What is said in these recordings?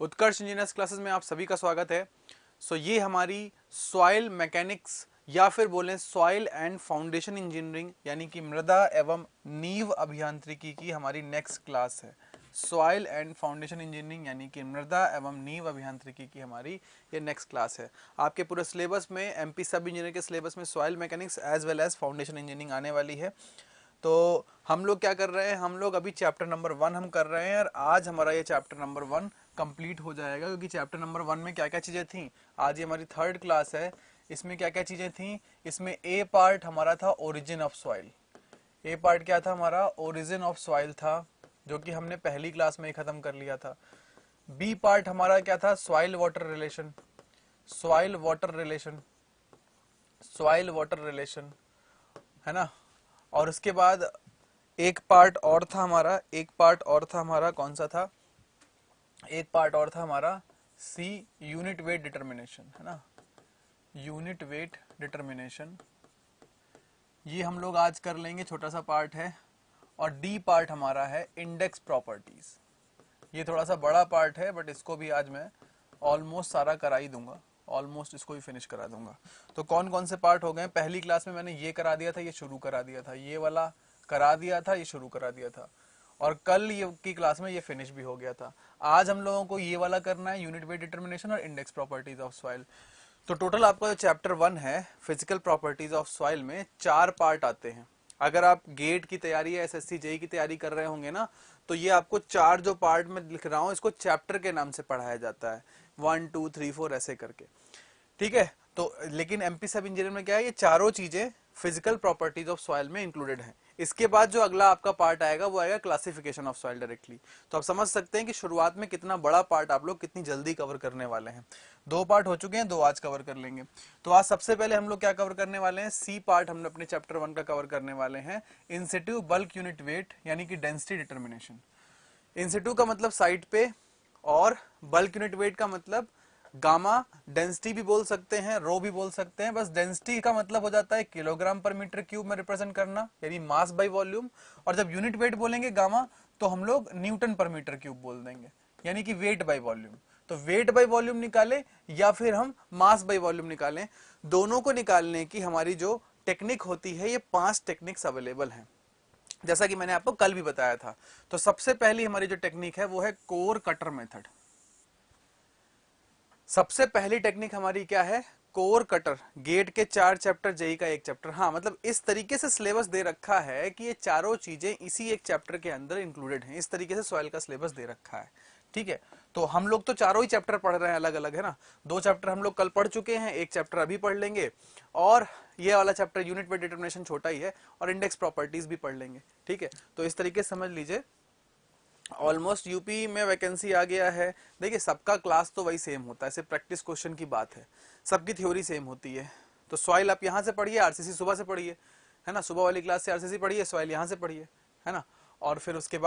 उत्कर्ष engineers classes में आप सभी का स्वागत है। ये हमारी सॉइल मैकेनिक्स या फिर बोलें सॉइल एंड फाउंडेशन इंजीनियरिंग यानी कि मृदा एवं नींव अभियांत्रिकी की हमारी नेक्स्ट क्लास है। सॉइल एंड फाउंडेशन इंजीनियरिंग यानी कि मृदा एवं नींव अभियांत्रिकी की हमारी ये नेक्स्ट क्लास है। आपके पूरे सिलेबस में एमपी सब इंजीनियर के सिलेबस में soil mechanics as well as foundation engineering आने वाली है। तो हम लोग क्या कर रहे हैं, हम लोग अभी चैप्टर नंबर 1 हम कर रहे हैं और आज हमारा ये चैप्टर नंबर 1 कंप्लीट हो जाएगा, क्योंकि चैप्टर नंबर 1 में क्या क्या चीज़ें थी। आज ये हमारी थर्ड क्लास है, इसमें क्या क्या चीज़ें थी। इसमें ए पार्ट हमारा था origin of soil. A part क्या था हमारा, ओरिजिन ऑफ सॉइल था, जो कि हमने पहली क्लास में ही खत्म कर लिया था। बी पार्ट हमारा क्या था, soil water relation, soil water relation, soil water relation, है ना। और उसके बाद एक पार्ट और था हमारा, एक पार्ट और था हमारा, कौन सा था, एक पार्ट और था हमारा सी, यूनिट वेट डिटर्मिनेशन, है ना, यूनिट वेट डिटर्मिनेशन। ये हम लोग आज कर लेंगे, छोटा सा पार्ट है। और डी पार्ट हमारा है इंडेक्स प्रॉपर्टीज। ये थोड़ा सा बड़ा पार्ट है, बट इसको भी आज मैं ऑलमोस्ट सारा करा ही दूंगा, ऑलमोस्ट इसको भी फिनिश करा दूंगा। तो कौन कौन से पार्ट हो गए, पहली क्लास में मैंने ये करा दिया था, ये शुरू करा दिया था, ये वाला करा दिया था, ये शुरू करा दिया था, और कल ये की क्लास में ये फिनिश भी हो गया था। आज हम लोगों को ये वाला करना है, यूनिट वेट डिटर्मिनेशन और इंडेक्स प्रॉपर्टीज ऑफ सॉइल। तो टोटल आपका जो चैप्टर 1 है फिजिकल प्रॉपर्टीज ऑफ सॉइल में 4 पार्ट आते हैं। अगर आप गेट की तैयारी या एसएससी जेई की तैयारी कर रहे होंगे ना, तो ये आपको 4 जो पार्ट में लिख रहा हूं, इसको चैप्टर के नाम से पढ़ाया जाता है, 1 2 3 4 ऐसे करके, ठीक है। तो लेकिन एमपी सब इंजीनियर में क्या है, ये चारों चीजें फिजिकल प्रॉपर्टीज ऑफ सॉइल में इंक्लूडेड हैं। इसके बाद जो अगला आपका पार्ट आएगा वो आएगा क्लासिफिकेशन ऑफ सॉइल डायरेक्टली। तो आप समझ सकते हैं कि शुरुआत में कितना बड़ा पार्ट आप लोग कितनी जल्दी कवर करने वाले हैं। 2 पार्ट हो चुके हैं, 2 आज कवर कर लेंगे। तो आज सबसे पहले हम लोग क्या कवर करने वाले हैं, सी पार्ट हम अपने चैप्टर 1 का कवर करने वाले हैं, इन सिटू बल्क यूनिट वेट यानी कि डेंसिटी डिटर्मिनेशन। इन सिटू का मतलब साइट पे, और बल्क यूनिट वेट का मतलब गामा, डेंसिटी भी बोल सकते हैं, रो भी बोल सकते हैं। बस डेंसिटी का मतलब हो जाता है किलोग्राम पर मीटर क्यूब में रिप्रेजेंट करना, यानी मास बाय वॉल्यूम। और जब यूनिट वेट बोलेंगे गामा, तो हम लोग न्यूटन पर मीटर क्यूब बोल देंगे, यानी कि वेट बाय वॉल्यूम। तो वेट बाय वॉल्यूम निकाले या फिर हम मास बाय वॉल्यूम निकालें, दोनों को निकालने की हमारी जो टेक्निक होती है, ये 5 टेक्निक्स अवेलेबल हैं, जैसा कि मैंने आपको कल भी बताया था। तो सबसे पहली हमारी जो टेक्निक है वो है कोर कटर मेथड। सबसे पहली टेक्निक हमारी क्या है, कोर कटर। गेट के 4 चैप्टर, जेई का 1 चैप्टर। हाँ, मतलब इस तरीके से सिलेबस दे रखा है कि ये चारों चीजें इसी एक चैप्टर के अंदर इंक्लूडेड हैं। इस तरीके से सॉइल का सिलेबस दे रखा है, ठीक है। तो हम लोग तो चारों ही चैप्टर पढ़ रहे हैं अलग अलग, है ना। 2 चैप्टर हम लोग कल पढ़ चुके हैं, 1 चैप्टर अभी पढ़ लेंगे, और ये वाला चैप्टर यूनिट वेट डिटर्मिनेशन छोटा ही है, और इंडेक्स प्रॉपर्टीज भी पढ़ लेंगे, ठीक है। तो इस तरीके से समझ लीजिए, ऑलमोस्ट यूपी में वैकेंसी आ गया है। देखिए, सबका क्लास तो वही सेम होता है, सिर्फ प्रैक्टिस क्वेश्चन की बात है, सबकी थ्योरी सेम होती है। तो सॉइल आप यहाँ से पढ़िए, आरसीसी सुबह से पढ़िए, है ना, सुबह वाली क्लास से आरसीसी पढ़िए, सॉइल यहाँ से पढ़िए, है ना। और फिर उसके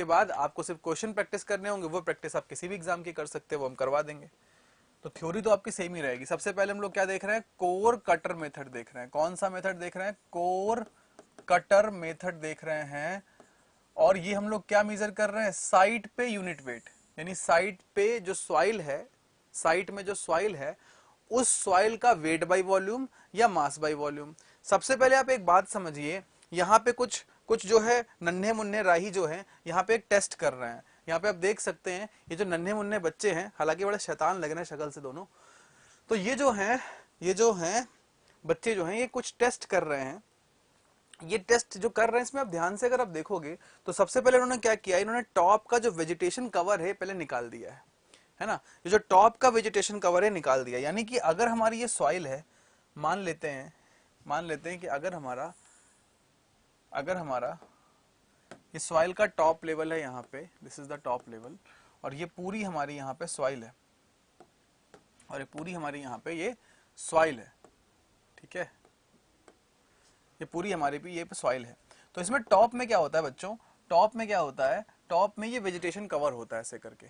बाद आपको सिर्फ क्वेश्चन प्रैक्टिस करने होंगे, वो प्रैक्टिस आप किसी भी एग्जाम की कर सकते हैं, वो हम करवा देंगे। तो थ्योरी तो आपकी सेम ही रहेगी। सबसे पहले हम लोग क्या देख रहे हैं, कोर कटर मेथड देख रहे हैं। कौन सा मेथड देख रहे हैं, कोर कटर मेथड देख रहे हैं। और ये हम लोग क्या मेजर कर रहे हैं, साइट पे यूनिट वेट, यानी साइट पे जो सॉइल है, साइट में जो सॉइल है, उस सॉइल का वेट बाय वॉल्यूम या मास बाय वॉल्यूम। सबसे पहले आप एक बात समझिए, यहाँ पे कुछ कुछ जो है नन्हे मुन्ने राही जो है, यहाँ पे एक टेस्ट कर रहे हैं। यहाँ पे आप देख सकते हैं, ये जो नन्हे मुन्ने बच्चे हैं, हालांकि बड़े शैतान लग रहे हैं शक्ल से दोनों, तो ये जो हैं बच्चे जो हैं, ये कुछ टेस्ट कर रहे हैं। ये टेस्ट जो कर रहे हैं, इसमें आप ध्यान से अगर आप देखोगे, तो सबसे पहले उन्होंने क्या किया, इन्होंने टॉप का जो वेजिटेशन कवर है पहले निकाल दिया है ना। ये जो टॉप का वेजिटेशन कवर है निकाल दिया, यानी कि अगर हमारी ये सॉइल है, मान लेते हैं कि अगर हमारा ये सॉइल का टॉप लेवल है, यहाँ पे this is the top level, और ये पूरी हमारी यहाँ पे सॉइल है, और ये पूरी हमारी यहाँ पे ये सॉइल है, ठीक है। ये पूरी हमारी भी ये सॉइल है। तो इसमें टॉप में क्या होता है बच्चों, टॉप में क्या होता है, टॉप में ये वेजिटेशन कवर होता है ऐसे करके।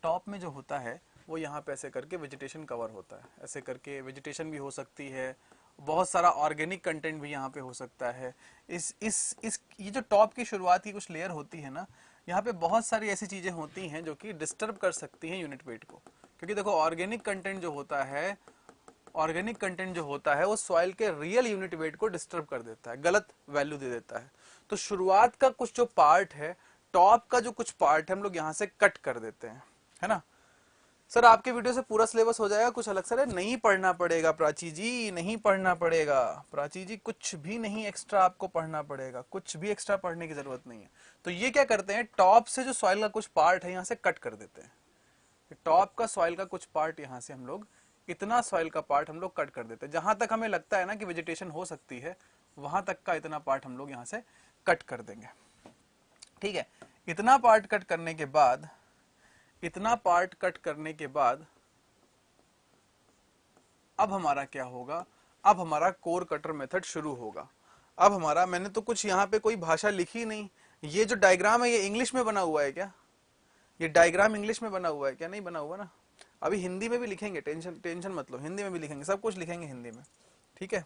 टॉप में जो होता है वो यहाँ पे ऐसे करके वेजिटेशन कवर होता है, ऐसे करके वेजिटेशन भी हो सकती है, बहुत सारा ऑर्गेनिक कंटेंट भी यहाँ पे हो सकता है। इस ये जो टॉप की शुरुआत की कुछ लेयर होती है ना, यहाँ पे बहुत सारी ऐसी चीजें होती हैं जो कि डिस्टर्ब कर सकती हैं यूनिट वेट को। क्योंकि देखो ऑर्गेनिक कंटेंट जो होता है, ऑर्गेनिक कंटेंट जो होता है वो सॉइल के रियल यूनिट वेट को डिस्टर्ब कर देता है, गलत वैल्यू दे देता है। तो शुरुआत का कुछ जो पार्ट है, टॉप का जो कुछ पार्ट है, हम लोग यहाँ से कट कर देते हैं, है ना। सर आपके वीडियो से पूरा सिलेबस हो जाएगा, कुछ अलग सर है नहीं पढ़ना पड़ेगा प्राची जी, नहीं पढ़ना पड़ेगा प्राची जी, कुछ भी नहीं एक्स्ट्रा आपको पढ़ना पड़ेगा, कुछ भी एक्स्ट्रा पढ़ने की जरूरत नहीं है। तो ये क्या करते हैं, टॉप से जो सॉइल का कुछ पार्ट है यहाँ से कट कर देते हैं। टॉप का सॉइल का कुछ पार्ट यहाँ से हम लोग, इतना सॉइल का पार्ट हम लोग कट कर देते हैं। जहां तक हमें लगता है ना कि वेजिटेशन हो सकती है, वहां तक का इतना पार्ट हम लोग यहाँ से कट कर देंगे। ठीक है, इतना पार्ट कट करने के बाद, इतना पार्ट कट करने के बाद अब हमारा क्या होगा, अब हमारा कोर कटर मेथड शुरू होगा। अब हमारा, मैंने तो कुछ यहाँ पे कोई भाषा लिखी नहीं, ये जो डायग्राम है ये इंग्लिश में बना हुआ है क्या, ये डायग्राम इंग्लिश में बना हुआ है क्या, नहीं बना हुआ ना। अभी हिंदी में भी लिखेंगे, टेंशन टेंशन मत लो, हिंदी में भी लिखेंगे, सब कुछ लिखेंगे हिंदी में, ठीक है।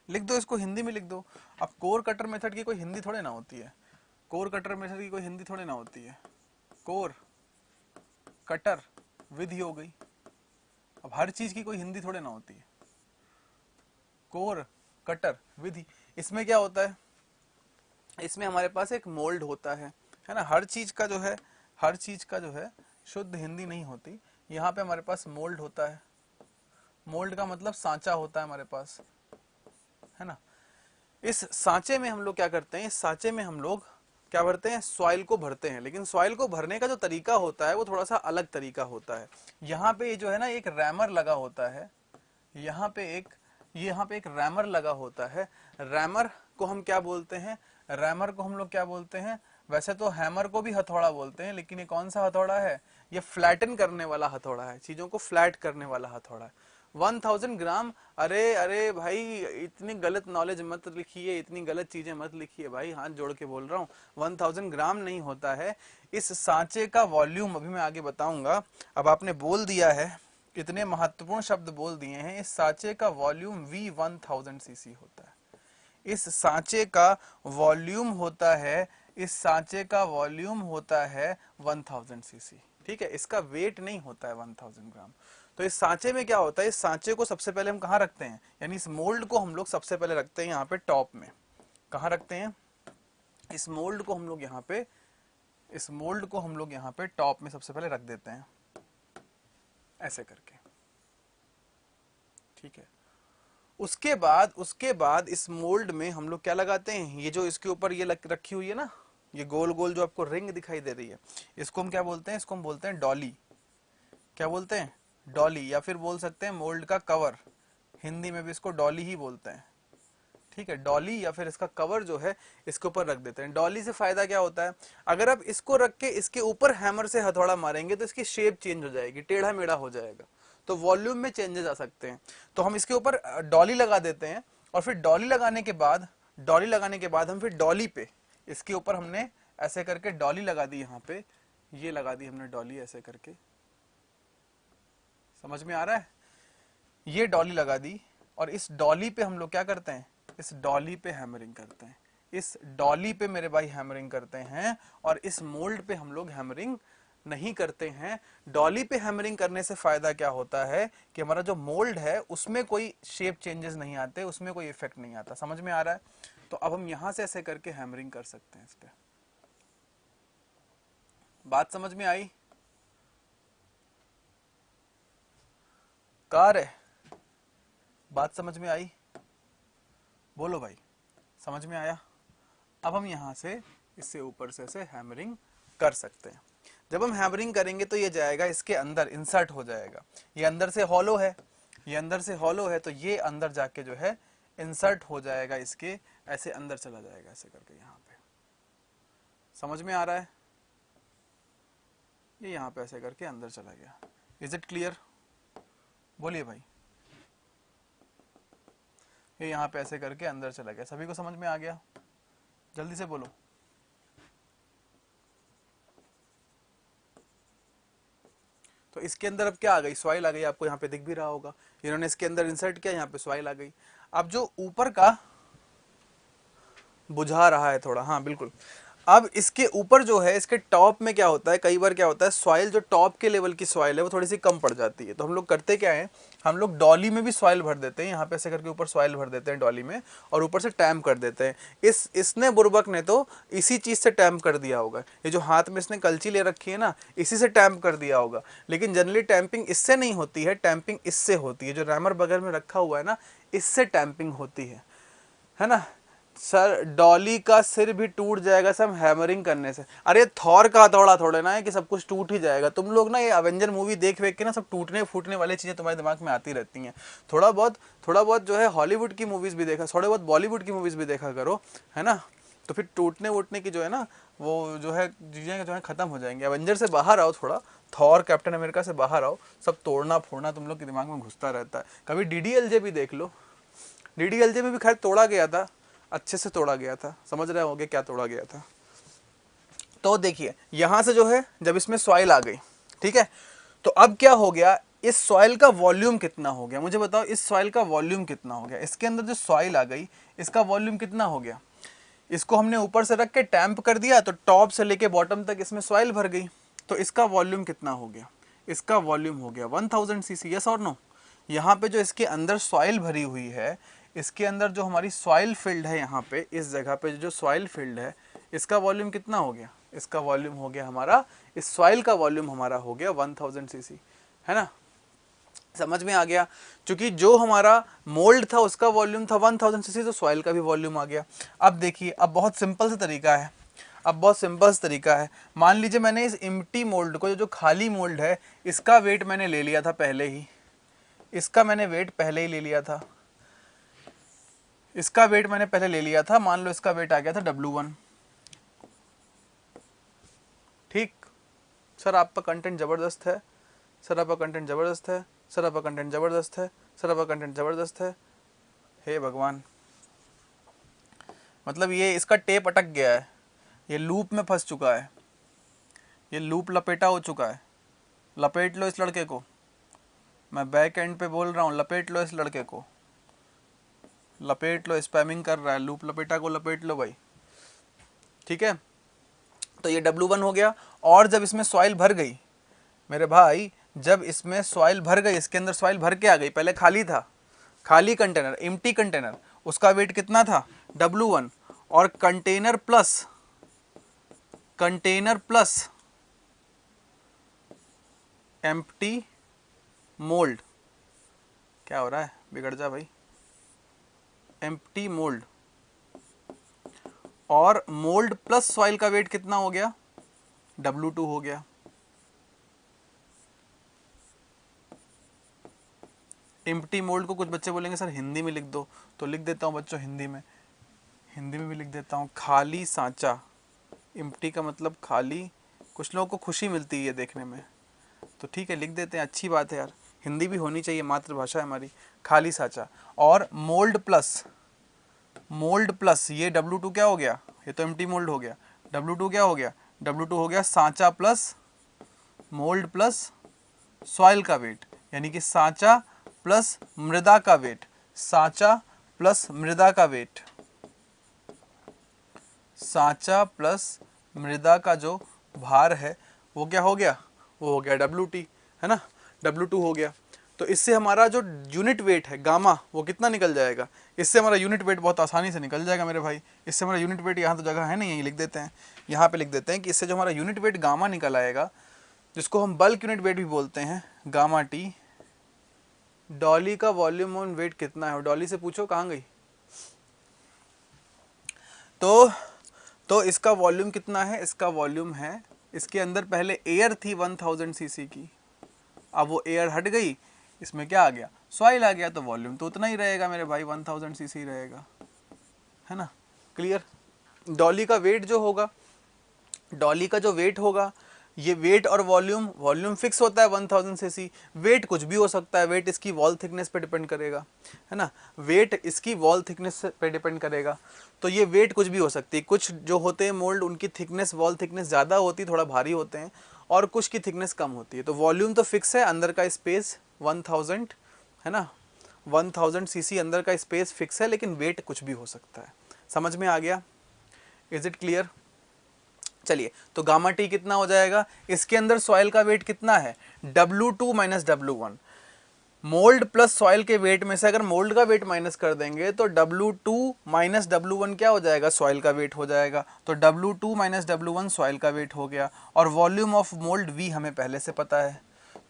लिख दो इसको, हिंदी में लिख दो। अब कोर कटर मेथड की कोई हिंदी थोड़े ना होती है, कोर कटर मेथड की कोई हिंदी थोड़े ना होती है। कोर कटर विधि हो गई। अब हर चीज की कोई हिंदी थोड़े ना होती है, कोर कटर विधि। इसमें क्या होता है, इसमें हमारे पास एक मोल्ड होता है ना। हर चीज का जो है, हर चीज का जो है शुद्ध हिंदी नहीं होती। यहाँ पे हमारे पास मोल्ड होता है, मोल्ड का मतलब सांचा होता है हमारे पास, है ना। इस सांचे में हम लोग क्या करते हैं, इस सांचे में हम लोग क्या भरते हैं, सॉइल को भरते हैं। लेकिन सॉइल को भरने का जो तरीका होता है वो थोड़ा सा अलग तरीका होता है। यहाँ पे जो है ना एक रैमर लगा होता है, यहाँ पे एक रैमर लगा होता है। रैमर को हम क्या बोलते हैं, रैमर को हम लोग क्या बोलते हैं, वैसे तो हैमर को भी हथौड़ा बोलते हैं, लेकिन ये कौन सा हथौड़ा है, ये फ्लैटन करने वाला हथौड़ा है, चीजों को फ्लैट करने वाला हथौड़ा है। 1000 ग्राम, अरे अरे भाई इतनी गलत नॉलेज मत लिखिए, इतनी गलत चीजें मत लिखिए भाई, हाथ जोड़ के बोल रहा हूँ। 1000 ग्राम नहीं होता है। इस सांचे का वॉल्यूम अभी मैं आगे बताऊंगा। अब आपने बोल दिया है, इतने महत्वपूर्ण शब्द बोल दिए हैं, इस सांचे का वॉल्यूम V1000 सीसी होता है। इस सांचे का वॉल्यूम होता है, इस सांचे का वॉल्यूम होता है 1000 सीसी, ठीक है। इसका वेट नहीं होता है 1000 ग्राम। तो इस सांचे में क्या होता है, इस सांचे को सबसे पहले हम कहाँ रखते हैं, यानी इस मोल्ड को हम लोग सबसे पहले रखते हैं यहाँ पे टॉप में। कहाँ रखते हैं, इस मोल्ड को हम लोग यहाँ पे, इस मोल्ड को हम लोग यहाँ पे टॉप में सबसे पहले रख देते हैं, ऐसे करके, ठीक है। उसके बाद इस मोल्ड में हम लोग क्या लगाते हैं, ये जो इसके ऊपर ये रखी हुई है ना, ये गोल गोल जो आपको रिंग दिखाई दे रही है, इसको हम क्या बोलते हैं, इसको हम बोलते हैं डॉली। क्या बोलते हैं, डॉली, या फिर बोल सकते हैं मोल्ड का कवर, हिंदी में भी इसको डॉली ही बोलते हैं, ठीक है। डॉली या फिर इसका कवर जो है इसके ऊपर रख देते हैं। डॉली से फायदा क्या होता है, अगर आप इसको रख के इसके ऊपर हैमर से हथौड़ा मारेंगे तो इसकी शेप चेंज हो जाएगी, टेढ़ा मेढ़ा हो जाएगा, तो वॉल्यूम में चेंजेस आ सकते हैं। तो हम इसके ऊपर डॉली लगा देते हैं, और फिर डॉली लगाने के बाद, डॉली लगाने के बाद हम फिर डॉली पे, इसके ऊपर हमने ऐसे करके डॉली लगा दी, यहाँ पे ये लगा दी हमने डॉली ऐसे करके, समझ में आ रहा है, ये डॉली लगा दी। और इस डॉली पे हम लोग क्या करते हैं, इस डॉली पे हैमरिंग करते हैं, इस डॉली पे मेरे भाई हैमरिंग करते हैं। और इस मोल्ड पे हम लोग हैमरिंग नहीं करते हैं। डॉली पे हैमरिंग करने से फायदा क्या होता है कि हमारा जो मोल्ड है उसमें कोई शेप चेंजेस नहीं आते, उसमें कोई इफेक्ट नहीं आता। समझ में आ रहा है। तो अब हम यहां से ऐसे करके हैमरिंग कर सकते हैं इस पे। बात समझ में आई, कार है, बात समझ में आई, बोलो भाई, समझ में आया। अब हम यहां से इससे ऊपर से ऐसे हैमरिंग कर सकते हैं। जब हम हैमरिंग करेंगे तो ये जाएगा इसके अंदर, इंसर्ट हो जाएगा। ये अंदर से हॉलो है, ये अंदर से हॉलो है, तो ये अंदर जाके जो है इंसर्ट हो जाएगा, इसके ऐसे अंदर चला जाएगा ऐसे करके यहाँ पे। समझ में आ रहा है, ये यहाँ पे ऐसे करके अंदर चला गया। इज इट क्लियर, बोलिए भाई। ये यहाँ पे ऐसे करके अंदर चला गया, सभी को समझ में आ गया, जल्दी से बोलो। तो इसके अंदर अब क्या आ गई, सॉइल आ गई, आपको यहाँ पे दिख भी रहा होगा, इन्होंने इसके अंदर इंसर्ट किया, यहाँ पे सॉइल आ गई। अब जो ऊपर का बुझा रहा है थोड़ा, हाँ बिल्कुल, अब इसके ऊपर जो है, इसके टॉप में क्या होता है, कई बार क्या होता है, सॉइल जो टॉप के लेवल की सॉइल है वो थोड़ी सी कम पड़ जाती है, तो हम लोग करते क्या है, हम लोग डॉली में भी सॉइल भर देते हैं, यहाँ पे ऐसे करके ऊपर सॉइल भर देते हैं डॉली में, और ऊपर से टैम्प कर देते हैं। इसने बुर्बक ने तो इसी चीज़ से टैम्प कर दिया होगा, ये जो हाथ में इसने कलची ले रखी है ना, इसी से टैम्प कर दिया होगा। लेकिन जनरली टैंपिंग इससे नहीं होती है, टैंपिंग इससे होती है, जो रैमर बगल में रखा हुआ है ना, इससे टैंपिंग होती है ना। सर डॉली का सिर भी टूट जाएगा सब हैमरिंग करने से। अरे थॉर का हथौड़ा थोड़े ना है कि सब कुछ टूट ही जाएगा। तुम लोग ना ये अवेंजर मूवी देख वेख के ना सब टूटने फूटने वाली चीज़ें तुम्हारे दिमाग में आती रहती हैं। थोड़ा बहुत जो है हॉलीवुड की मूवीज़ भी देखा, थोड़े बहुत बॉलीवुड की मूवीज़ भी देखा करो, है ना। तो फिर टूटने वूटने की जो है ना, वो जो है चीज़ें जो है ख़त्म हो जाएंगी। एवेंजर से बाहर आओ थोड़ा, थॉर कैप्टन अमेरिका से बाहर आओ, सब तोड़ना फोड़ना तुम लोग के दिमाग में घुसता रहता है। कभी DDLJ भी देख लो, DDLJ में भी खैर तोड़ा गया था, अच्छे से तोड़ा गया था, समझ रहे होंगे क्या तोड़ा गया था। तो देखिए यहां से जो है जब इसमें सॉइल आ गई, ठीक है, तो अब क्या हो गया, इस सॉइल का वॉल्यूम कितना हो गया, मुझे बताओ इस सॉइल का वॉल्यूम कितना हो गया। इसके अंदर जो सॉइल आ गई इसका वॉल्यूम कितना हो गया, इसको हमने ऊपर से रख के टैंप कर दिया, तो टॉप से लेके बॉटम तक इसमें सॉइल भर गई, तो इसका वॉल्यूम कितना हो गया, इसका वॉल्यूम हो गया 1000 सीसी, यस और नो। यहाँ पे जो इसके अंदर सॉइल भरी हुई है, इसके अंदर जो हमारी सॉइल फील्ड है, यहाँ पे इस जगह पे जो सॉइल फील्ड है, इसका वॉल्यूम कितना हो गया, इसका वॉल्यूम हो गया हमारा, इस सॉइल का वॉल्यूम हमारा हो गया 1000 सीसी, है ना। समझ में आ गया, क्योंकि जो हमारा मोल्ड था उसका वॉल्यूम था 1000 सीसी, तो सॉइल का भी वॉल्यूम आ गया। अब देखिए, अब बहुत सिंपल सा तरीका है, अब बहुत सिंपल सा तरीका है। मान लीजिए मैंने इस एम्प्टी मोल्ड को, जो खाली मोल्ड है, इसका वेट मैंने ले लिया था पहले ही, इसका मैंने वेट पहले ही ले लिया था, इसका वेट मैंने पहले ले लिया था, मान लो इसका वेट आ गया था W1, ठीक। सर आपका कंटेंट ज़बरदस्त है, सर आपका कंटेंट ज़बरदस्त है, सर आपका कंटेंट ज़बरदस्त है, सर आपका कंटेंट ज़बरदस्त है। हे भगवान, मतलब ये इसका टेप अटक गया है, ये लूप में फंस चुका है, ये लूप लपेटा हो चुका है। लपेट लो इस लड़के को, मैं बैक एंड पे बोल रहा हूँ, लपेट लो इस लड़के को, लपेट लो, स्पैमिंग कर रहा है, लूप लपेटा को लपेट लो भाई, ठीक है। तो ये W1 हो गया। और जब इसमें सॉइल भर गई मेरे भाई, जब इसमें सॉइल भर गई, इसके अंदर सॉइल भर के आ गई, पहले खाली था, खाली कंटेनर, एम्प्टी कंटेनर, उसका वेट कितना था W1, और कंटेनर प्लस एम्प्टी मोल्ड, क्या हो रहा है, बिगड़ जा भाई, एम्प्टी मोल्ड और मोल्ड प्लस सॉइल का वेट कितना हो गया, W2 हो गया। एम्प्टी मोल्ड को कुछ बच्चे बोलेंगे सर हिंदी में लिख दो, तो लिख देता हूँ बच्चों, हिंदी में भी लिख देता हूँ, खाली सांचा। एम्प्टी का मतलब खाली, कुछ लोगों को खुशी मिलती है ये देखने में, तो ठीक है लिख देते हैं, अच्छी बात है यार, हिंदी भी होनी चाहिए, मातृभाषा है हमारी। खाली सांचा और मोल्ड प्लस ये W2 क्या हो गया, ये तो एम्प्टी मोल्ड हो गया, W2 क्या हो गया, W2 हो गया सांचा प्लस मोल्ड प्लस सॉइल का वेट, यानी कि सांचा प्लस मृदा का वेट, सांचा प्लस मृदा का वेट, सांचा प्लस मृदा का जो भार है वो क्या हो गया, वो हो गया WT, है ना, W2 हो गया। तो इससे हमारा जो यूनिट वेट है गामा, वो कितना निकल जाएगा, इससे हमारा यूनिट वेट बहुत आसानी से निकल जाएगा मेरे भाई। इससे हमारा यूनिट वेट, यहाँ तो जगह है नहीं, यहीं लिख देते हैं, यहाँ पे लिख देते हैं कि इससे जो हमारा यूनिट वेट गामा निकल आएगा, जिसको हम बल्क यूनिट वेट भी बोलते हैं, गामा T। डॉली का वॉल्यूम ऑन वेट कितना है, डॉली से पूछो कहाँ गई। तो इसका वॉल्यूम कितना है, इसका वॉल्यूम है, इसके अंदर पहले एयर थी 1000 सीसी की, अब वो एयर हट गई, इसमें क्या आ गया, सॉइल आ गया, तो वॉल्यूम तो उतना ही रहेगा मेरे भाई, 1000 सीसी रहेगा, है ना, क्लियर। डॉली का वेट जो होगा, डॉली का जो वेट होगा, ये वेट और वॉल्यूम फिक्स होता है 1000 सीसी, वेट कुछ भी हो सकता है, वेट इसकी वॉल थिकनेस पे डिपेंड करेगा, है ना, वेट इसकी वॉल थिकनेस पे डिपेंड करेगा। तो ये वेट कुछ भी हो सकती है, कुछ जो होते हैं मोल्ड उनकी थिकनेस, वॉल थिकनेस ज़्यादा होती है, थोड़ा भारी होते हैं, और कुछ की थिकनेस कम होती है। तो वॉल्यूम तो फिक्स है, अंदर का स्पेस 1000 है ना, 1000 सीसी अंदर का स्पेस फिक्स है, लेकिन वेट कुछ भी हो सकता है। समझ में आ गया? Is it clear? चलिए, तो गामा टी कितना हो जाएगा, इसके अंदर सॉइल का वेट कितना है, W2 minus W1। Mould plus soil के वेट में से अगर मोल्ड का वेट माइनस कर देंगे तो W2 माइनस W1 क्या हो जाएगा, सॉइल का वेट हो जाएगा। तो W2 माइनस W1 सॉइल का वेट हो गया, और वॉल्यूम ऑफ मोल्ड V हमें पहले से पता है।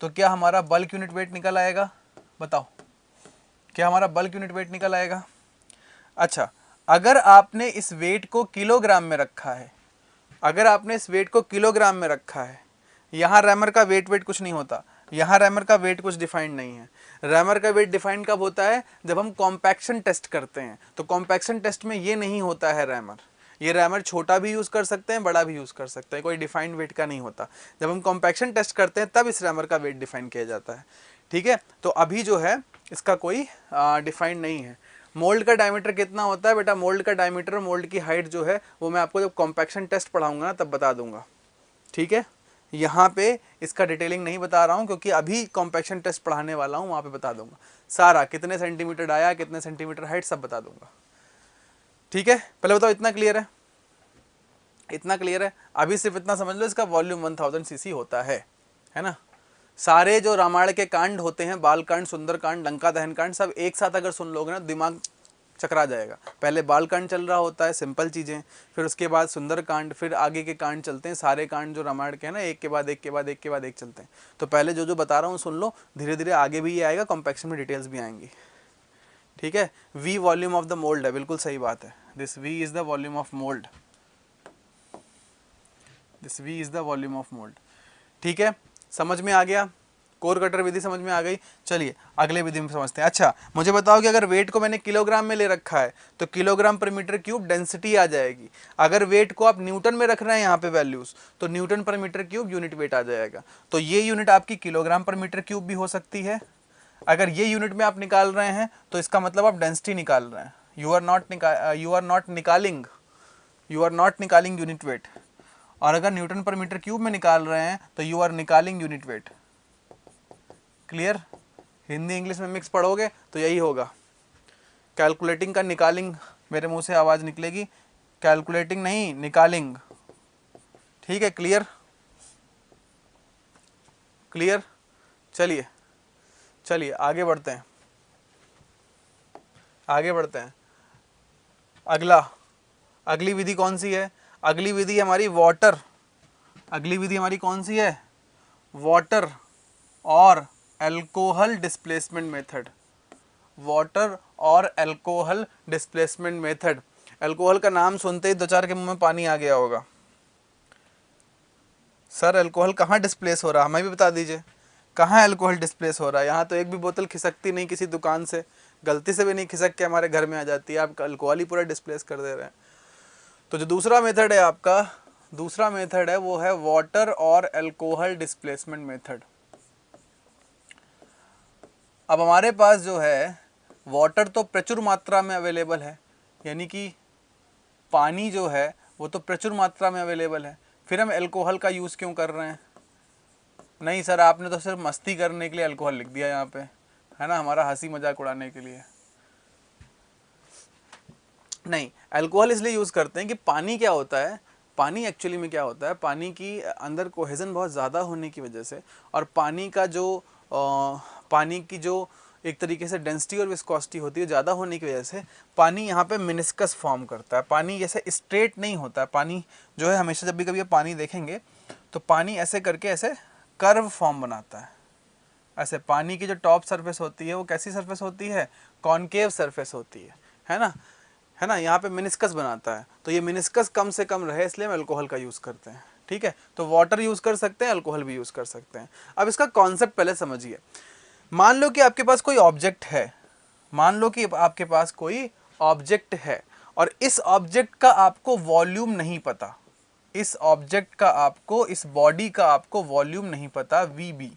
तो क्या हमारा बल्क यूनिट वेट निकल आएगा, बताओ, क्या हमारा बल्क यूनिट वेट निकल आएगा? अच्छा, अगर आपने इस वेट को किलोग्राम में रखा है, अगर आपने इस वेट को किलोग्राम में रखा है, यहाँ रैमर का वेट कुछ नहीं होता, यहाँ रैमर का वेट कुछ डिफाइंड नहीं है। रैमर का वेट डिफाइंड कब होता है, जब हम कॉम्पैक्शन टेस्ट करते हैं। तो कॉम्पैक्शन टेस्ट में ये नहीं होता है रैमर, ये रैमर छोटा भी यूज़ कर सकते हैं, बड़ा भी यूज़ कर सकते हैं, कोई डिफाइंड वेट का नहीं होता। जब हम कॉम्पैक्शन टेस्ट करते हैं तब इस रैमर का वेट डिफाइन किया जाता है, ठीक है। तो अभी जो है इसका कोई डिफाइंड नहीं है। मोल्ड का डायमीटर कितना होता है बेटा, मोल्ड का डायमीटर और मोल्ड की हाइट जो है वो मैं आपको जब कॉम्पैक्शन टेस्ट पढ़ाऊंगा ना तब बता दूंगा, ठीक है। यहाँ पे इसका डिटेलिंग नहीं बता रहा हूँ क्योंकि अभी कॉम्पैक्शन टेस्ट पढ़ाने वाला हूँ, वहाँ पे बता दूंगा सारा, कितने सेंटीमीटर आया, कितने सेंटीमीटर हाइट, सब बता दूंगा, ठीक है। पहले बताओ इतना क्लियर है, इतना क्लियर है? अभी सिर्फ इतना समझ लो, इसका वॉल्यूम 1000 सीसी होता है ना। सारे जो रामायण के कांड होते हैं, बालकांड, सुंदरकांड, लंका दहन कांड, सब एक साथ अगर सुन लोगे ना दिमाग चकरा जाएगा। पहले बालकांड चल रहा होता है, सिंपल चीज़ें, फिर उसके बाद सुंदरकांड, फिर आगे के कांड चलते हैं, सारे कांड जो रामायण के हैं ना, एक के बाद एक के बाद एक के बाद एक चलते हैं। तो पहले जो जो बता रहा हूँ सुन लो, धीरे धीरे आगे भी ये आएगा, कॉम्पैक्शन में डिटेल्स भी आएंगी, ठीक है। V volume of the mould है, बिल्कुल सही बात है, this V is the volume of mould, this V is the volume of mould, ठीक है। समझ में आ गया? कोर कटर विधि समझ में आ गई। चलिए अगले विधि में समझते हैं। अच्छा, मुझे बताओ कि अगर वेट को मैंने किलोग्राम में ले रखा है तो किलोग्राम पर मीटर क्यूब डेंसिटी आ जाएगी। अगर वेट को आप न्यूटन में रख रहे हैं यहाँ पे वैल्यूज, तो न्यूटन पर मीटर क्यूब यूनिट वेट आ जाएगा। तो ये यूनिट आपकी किलोग्राम पर मीटर क्यूब भी हो सकती है। अगर ये यूनिट में आप निकाल रहे हैं तो इसका मतलब आप डेंसिटी निकाल रहे हैं, यू आर नॉट निकालिंग यूनिट वेट। और अगर न्यूटन पर मीटर क्यूब में निकाल रहे हैं तो यू आर निकालिंग unit weight. Clear? Hindi English में मिक्स पढ़ोगे तो यही होगा। कैलकुलेटिंग का निकालिंग, मेरे मुंह से आवाज़ निकलेगी, कैलकुलेटिंग नहीं, निकालिंग, ठीक है। क्लियर? क्लियर? चलिए चलिए आगे बढ़ते हैं, आगे बढ़ते हैं। अगली विधि कौन सी है? अगली विधि हमारी वाटर, अगली विधि हमारी कौन सी है? वाटर और अल्कोहल डिस्प्लेसमेंट मेथड, वाटर और अल्कोहल डिस्प्लेसमेंट मेथड। अल्कोहल का नाम सुनते ही दो चार के मुंह में पानी आ गया होगा। सर अल्कोहल कहाँ डिस्प्लेस हो रहा है, हमें भी बता दीजिए, कहाँ अल्कोहल डिस्प्लेस हो रहा है? यहाँ तो एक भी बोतल खिसकती नहीं किसी दुकान से, गलती से भी नहीं खिसक के हमारे घर में आ जाती है, आप अल्कोहल ही पूरा डिस्प्लेस कर दे रहे हैं। तो जो दूसरा मेथड है आपका, दूसरा मेथड है वो है वाटर और अल्कोहल डिस्प्लेसमेंट मेथड। अब हमारे पास जो है वाटर तो प्रचुर मात्रा में अवेलेबल है, यानी कि पानी जो है वो तो प्रचुर मात्रा में अवेलेबल है, फिर हम अल्कोहल का यूज़ क्यों कर रहे हैं? नहीं सर, आपने तो सिर्फ मस्ती करने के लिए अल्कोहल लिख दिया यहाँ पे, है ना, हमारा हंसी मजाक उड़ाने के लिए। नहीं, अल्कोहल इसलिए यूज़ करते हैं कि पानी क्या होता है, पानी एक्चुअली में क्या होता है, पानी की अंदर कोहेजन बहुत ज़्यादा होने की वजह से, और पानी का जो पानी की जो एक तरीके से डेंसिटी और विस्कोसिटी होती है ज़्यादा होने की वजह से पानी यहाँ पे मिनिस्कस फॉर्म करता है। पानी जैसे स्ट्रेट नहीं होता है, पानी जो है हमेशा जब भी कभी आप पानी देखेंगे तो पानी ऐसे करके ऐसे कर्व फॉर्म बनाता है। ऐसे पानी की जो टॉप सरफेस होती है वो कैसी सरफेस होती है? कॉनकेव सरफेस होती है ना, है ना, यहाँ पे मिनिस्कस बनाता है। तो ये मिनिस्कस कम से कम रहे इसलिए हम अल्कोहल का यूज़ करते हैं, ठीक है। तो वाटर यूज़ कर सकते हैं, अल्कोहल भी यूज़ कर सकते हैं। अब इसका कॉन्सेप्ट पहले समझिए। मान लो कि आपके पास कोई ऑब्जेक्ट है, मान लो कि आपके पास कोई ऑब्जेक्ट है और इस ऑब्जेक्ट का आपको वॉल्यूम नहीं पता, इस ऑब्जेक्ट का आपको, इस बॉडी का आपको वॉल्यूम नहीं पता, वीबी,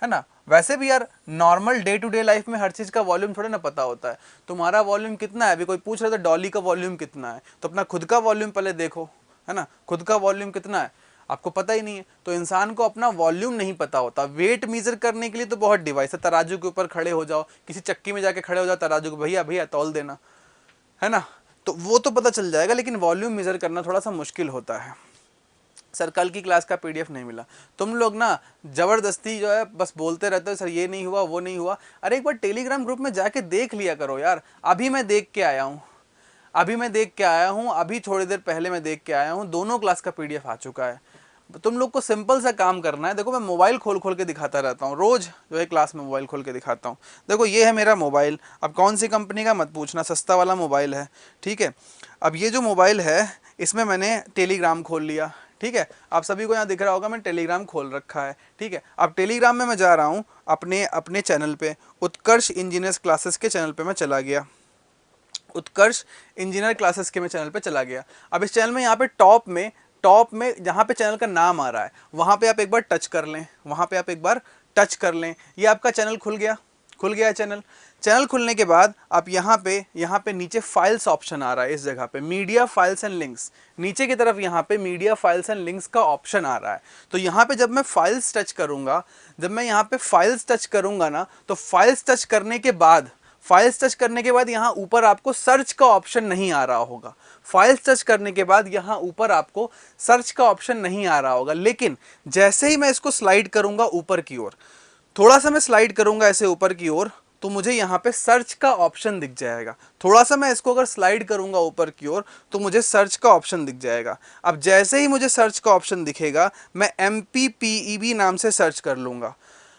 है ना। वैसे भी यार normal day to day life में हर चीज़ का वॉल्यूम थोड़ा ना पता होता है। तुम्हारा वॉल्यूम कितना है, अभी कोई पूछ रहा था डॉली का वॉल्यूम कितना है, तो अपना खुद का वॉल्यूम पहले देखो, है ना, खुद का वॉल्यूम कितना है। आपको पता ही नहीं है। तो इंसान को अपना वॉल्यूम नहीं पता होता। वेट मेजर करने के लिए तो बहुत डिवाइस है, तराजू के ऊपर खड़े हो जाओ, किसी चक्की में जाके खड़े हो जाओ तराजू को, भैया भैया तौल देना, है ना, तो वो तो पता चल जाएगा, लेकिन वॉल्यूम मेजर करना थोड़ा सा मुश्किल होता है। सर कल की क्लास का पीडीएफ नहीं मिला। तुम लोग ना ज़बरदस्ती जो है बस बोलते रहते हो, सर ये नहीं हुआ वो नहीं हुआ। अरे एक बार टेलीग्राम ग्रुप में जाके देख लिया करो यार। अभी मैं देख के आया हूँ, अभी थोड़ी देर पहले मैं देख के आया हूँ, दोनों क्लास का पीडीएफ आ चुका है। तुम लोग को सिंपल सा काम करना है। देखो मैं मोबाइल खोल खोल के दिखाता रहता हूँ, रोज़ जो है क्लास में मोबाइल खोल के दिखाता हूँ। देखो ये है मेरा मोबाइल। अब कौन सी कंपनी का मत पूछना, सस्ता वाला मोबाइल है, ठीक है। अब ये जो मोबाइल है इसमें मैंने टेलीग्राम खोल लिया, ठीक है। आप सभी को यहाँ दिख रहा होगा मैं टेलीग्राम खोल रखा है, ठीक है। अब टेलीग्राम में मैं जा रहा हूँ अपने चैनल पे, उत्कर्ष इंजीनियर्स क्लासेस के चैनल पे मैं चला गया, उत्कर्ष इंजीनियर क्लासेस के मैं चैनल पे चला गया। अब इस चैनल में यहाँ पे टॉप में जहाँ पे चैनल का नाम आ रहा है वहाँ पे आप एक बार टच कर लें, ये आपका चैनल खुल गया है। चैनल खुलने के बाद आप यहाँ पे नीचे फाइल्स ऑप्शन आ रहा है, इस जगह पे मीडिया फाइल्स एंड लिंक्स, नीचे की तरफ यहाँ पे मीडिया फाइल्स एंड लिंक्स का ऑप्शन आ रहा है। तो यहाँ पे जब मैं फाइल्स टच करूँगा ना, तो फाइल्स टच करने के बाद यहाँ ऊपर आपको सर्च का ऑप्शन नहीं आ रहा होगा। लेकिन जैसे ही मैं इसको स्लाइड करूंगा ऊपर की ओर, थोड़ा सा मैं स्लाइड करूंगा ऐसे ऊपर की ओर, तो मुझे यहाँ पे सर्च का ऑप्शन दिख जाएगा। थोड़ा सा मैं इसको अगर स्लाइड करूंगा ऊपर की ओर तो मुझे सर्च का ऑप्शन दिख जाएगा। अब जैसे ही मुझे सर्च का ऑप्शन दिखेगा मैं MPPEB नाम से सर्च कर लूंगा।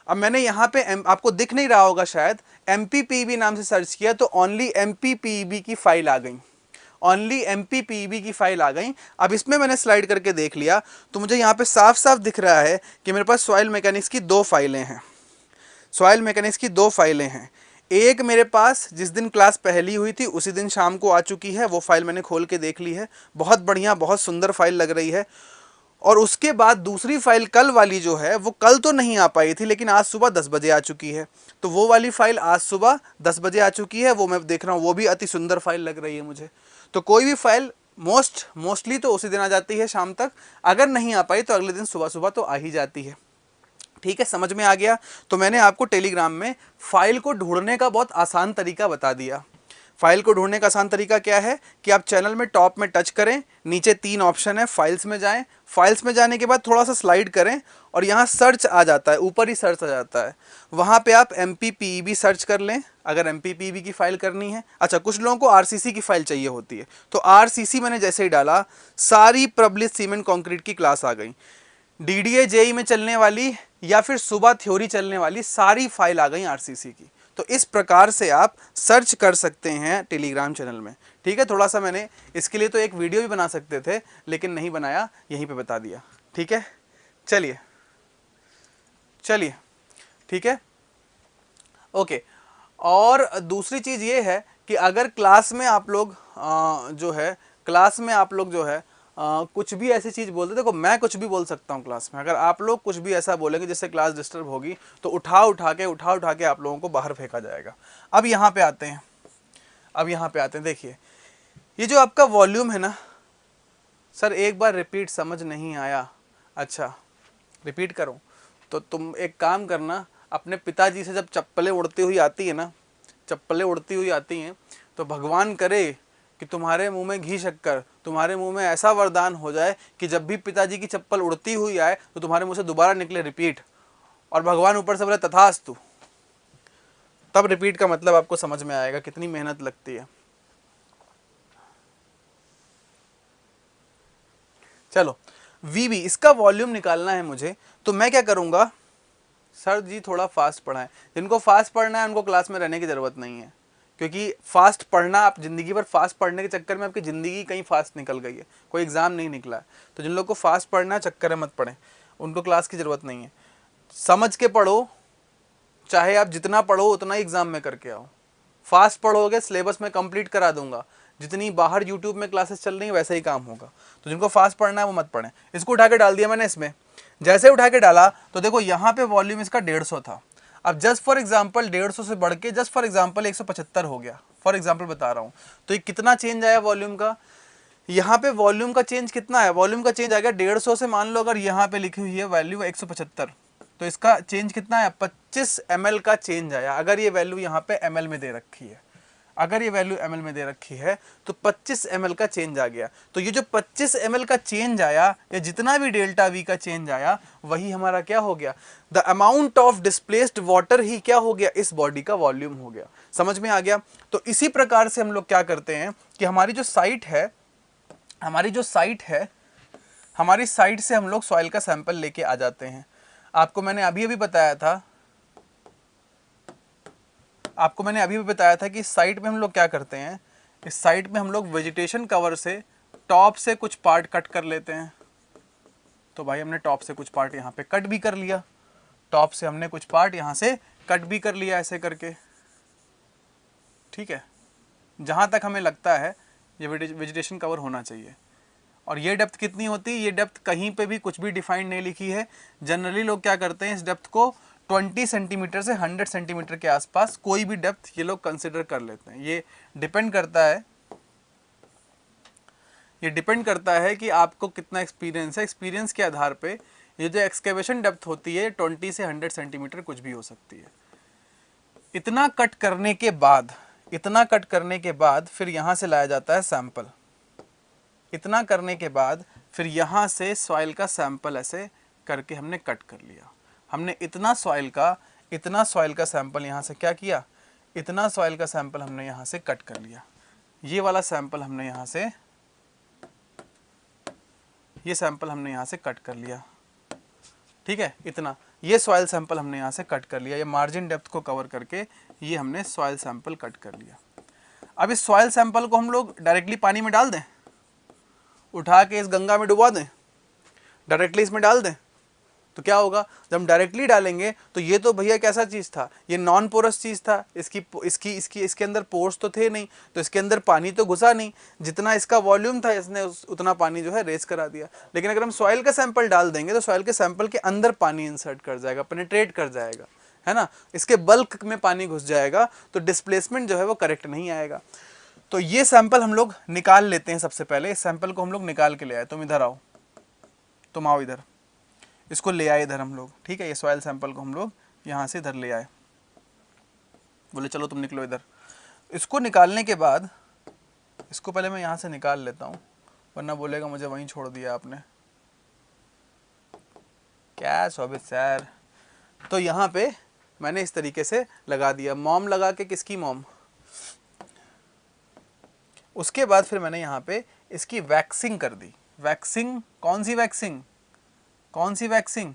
अब मैंने यहाँ पे आपको दिख नहीं रहा होगा शायद, MPPEB नाम से सर्च किया तो ओनली MPPEB की फाइल आ गई। अब इसमें मैंने स्लाइड करके देख लिया तो मुझे यहाँ पे साफ साफ दिख रहा है कि मेरे पास सॉइल मैकेनिक्स की दो फाइलें हैं। एक मेरे पास जिस दिन क्लास पहली हुई थी उसी दिन शाम को आ चुकी है, वो फाइल मैंने खोल के देख ली है, बहुत बढ़िया बहुत सुंदर फाइल लग रही है। और उसके बाद दूसरी फाइल कल वाली जो है वो कल तो नहीं आ पाई थी, लेकिन आज सुबह 10 बजे आ चुकी है। तो वो वाली फाइल आज सुबह 10 बजे आ चुकी है, वो मैं देख रहा हूँ, वो भी अति सुंदर फाइल लग रही है मुझे। तो कोई भी फाइल मोस्टली तो उसी दिन आ जाती है शाम तक, अगर नहीं आ पाई तो अगले दिन सुबह सुबह तो आ ही जाती है, ठीक है। समझ में आ गया। तो मैंने आपको टेलीग्राम में फाइल को ढूंढने का बहुत आसान तरीका बता दिया। फाइल को ढूंढने का आसान तरीका क्या है कि आप चैनल में टॉप में टच करें, नीचे 3 ऑप्शन है, फाइल्स में जाएं, फाइल्स में जाने के बाद थोड़ा सा स्लाइड करें और यहाँ सर्च आ जाता है, ऊपर ही सर्च आ जाता है, वहाँ पे आप MPPEB सर्च कर लें अगर MPPEB की फाइल करनी है। अच्छा, कुछ लोगों को RCC की फाइल चाहिए होती है, तो RCC मैंने जैसे ही डाला सारी प्रबलित सीमेंट कॉन्क्रीट की क्लास आ गई, DDA JEE में चलने वाली या फिर सुबह थ्योरी चलने वाली सारी फाइल आ गई RCC की। तो इस प्रकार से आप सर्च कर सकते हैं टेलीग्राम चैनल में, ठीक है। थोड़ा सा मैंने इसके लिए तो एक वीडियो भी बना सकते थे लेकिन नहीं बनाया, यहीं पे बता दिया, ठीक है। चलिए ठीक है, ओके। और दूसरी चीज़ ये है कि अगर क्लास में आप लोग जो है कुछ भी ऐसी चीज़ बोलते, देखो मैं कुछ भी बोल सकता हूँ क्लास में, अगर आप लोग कुछ भी ऐसा बोलेंगे जिससे क्लास डिस्टर्ब होगी तो उठा उठा के आप लोगों को बाहर फेंका जाएगा। अब यहाँ पे आते हैं, देखिए ये जो आपका वॉल्यूम है ना, सर एक बार रिपीट समझ नहीं आया, अच्छा रिपीट करूँ तो तुम एक काम करना, अपने पिताजी से जब चप्पलें उड़ती हुई आती हैं तो भगवान करे कि तुम्हारे मुंह में घी शक्कर, तुम्हारे मुंह में ऐसा वरदान हो जाए कि जब भी पिताजी की चप्पल उड़ती हुई आए तो तुम्हारे मुंह से दोबारा निकले रिपीट, और भगवान ऊपर से बोले तथास्तु। तब रिपीट का मतलब आपको समझ में आएगा कितनी मेहनत लगती है। चलो VB, इसका वॉल्यूम निकालना है मुझे, तो मैं क्या करूंगा, सर जी थोड़ा फास्ट पढ़ाएं। जिनको फास्ट पढ़ना है उनको क्लास में रहने की ज़रूरत नहीं है, क्योंकि फास्ट पढ़ना, आप ज़िंदगी भर फास्ट पढ़ने के चक्कर में आपकी ज़िंदगी कहीं फास्ट निकल गई है, कोई एग्ज़ाम नहीं निकला है। तो जिन लोग को फास्ट पढ़ना है चक्कर में मत पढ़ें, उनको क्लास की ज़रूरत नहीं है। समझ के पढ़ो, चाहे आप जितना पढ़ो उतना ही एग्ज़ाम में करके आओ। फास्ट पढ़ोगे सिलेबस में कंप्लीट करा दूंगा, जितनी बाहर यूट्यूब में क्लासेस चल रही हैं वैसा ही काम होगा। तो जिनको फास्ट पढ़ना है वो मत पढ़ें। इसको उठा के डाल दिया मैंने इसमें, जैसे उठा के डाला तो देखो यहाँ पे वॉल्यूम इसका 150 था। अब जस्ट फॉर एग्जांपल 150 से बढ़ के जस्ट फॉर एग्जांपल 175 हो गया, फॉर एग्जांपल बता रहा हूँ। तो ये कितना चेंज आया वॉल्यूम का, यहाँ पे वॉल्यूम का चेंज कितना है, वॉल्यूम का चेंज आ गया 150 से, मान लो अगर यहाँ पे लिखी हुई है वैल्यू 175, तो इसका चेंज कितना है, 25 ml का चेंज आया। अगर ये वैल्यू यहाँ पे ml में दे रखी है, अगर ये वैल्यू ml में दे रखी है तो 25 ml का चेंज आ गया। तो ये जो 25 ml का चेंज आया, या जितना भी डेल्टा V का चेंज आया, वही हमारा क्या हो गया, the amount of displaced water ही क्या हो गया, इस बॉडी का वॉल्यूम हो गया। समझ में आ गया। तो इसी प्रकार से हम लोग क्या करते हैं कि हमारी जो साइट है, हमारी साइट से हम लोग सॉइल का सैंपल लेके आ जाते हैं। आपको मैंने अभी अभी बताया था कि इस साइट में हम लोग क्या करते हैं, इस साइट में हम लोग वेजिटेशन कवर से टॉप से कुछ पार्ट कट कर लेते हैं। तो भाई हमने टॉप से कुछ पार्ट यहाँ पे कट भी कर लिया, टॉप से हमने कुछ पार्ट यहाँ से कट भी कर लिया ऐसे करके, ठीक है, जहाँ तक हमें लगता है ये वेजिटेशन कवर होना चाहिए। और ये डेप्थ कितनी होती है, ये डेप्थ कहीं पे भी कुछ भी डिफाइंड नहीं लिखी है। जनरली लोग क्या करते हैं, इस डेप्थ को 20 सेंटीमीटर से 100 सेंटीमीटर के आसपास कोई भी डेप्थ ये लोग कंसिडर कर लेते हैं। ये डिपेंड करता है कि आपको कितना एक्सपीरियंस है। एक्सपीरियंस के आधार पे ये जो एक्सकेवेशन डेप्थ होती है 20 से 100 सेंटीमीटर कुछ भी हो सकती है। इतना कट करने के बाद फिर यहाँ से लाया जाता है सैंपल। इतना करने के बाद फिर यहाँ से सॉइल का सैंपल ऐसे करके हमने कट कर लिया। हमने इतना सॉइल का सैंपल यहाँ से क्या किया, इतना सॉइल का सैंपल हमने यहाँ से कट कर लिया। ये वाला सैंपल हमने यहाँ से, ये सैंपल हमने यहाँ से कट कर लिया, ठीक है। इतना ये सॉइल सैंपल हमने यहाँ से कट कर लिया, ये मार्जिन डेप्थ को कवर करके ये हमने सॉइल सैंपल कट कर लिया। अब इस सॉइल सैंपल को हम लोग डायरेक्टली पानी में डाल दें, उठा के इस गंगा में डुबा दें, डायरेक्टली इसमें डाल दें, तो क्या होगा, जब हम डायरेक्टली डालेंगे तो ये तो भैया कैसा चीज़ था, ये नॉन पोरस चीज़ था। इसके अंदर पोर्स तो थे नहीं, तो इसके अंदर पानी तो घुसा नहीं। जितना इसका वॉल्यूम था इसने उतना पानी जो है रेज करा दिया। लेकिन अगर हम सॉइल का सैंपल डाल देंगे तो सॉइल के सैंपल के अंदर पानी इंसर्ट कर जाएगा, पेनिट्रेट कर जाएगा, है ना, इसके बल्क में पानी घुस जाएगा, तो डिस्प्लेसमेंट जो है वो करेक्ट नहीं आएगा। तो ये सैंपल हम लोग निकाल लेते हैं। सबसे पहले इस सैंपल को हम लोग निकाल के ले आए। तुम इधर आओ, तुम आओ इधर, इसको ले आए इधर हम लोग, ठीक है। ये सॉइल सैंपल को हम लोग यहाँ से इधर ले आए, बोले चलो तुम निकलो इधर। इसको निकालने के बाद, इसको पहले मैं यहाँ से निकाल लेता हूँ, वरना बोलेगा मुझे वहीं छोड़ दिया आपने, क्या सोबित सर। तो यहाँ पे मैंने इस तरीके से लगा दिया, मॉम लगा के, किसकी मॉम। उसके बाद फिर मैंने यहाँ पे इसकी वैक्सिंग कर दी। वैक्सिंग, कौन सी वैक्सिंग, कौन सी वैक्सिंग,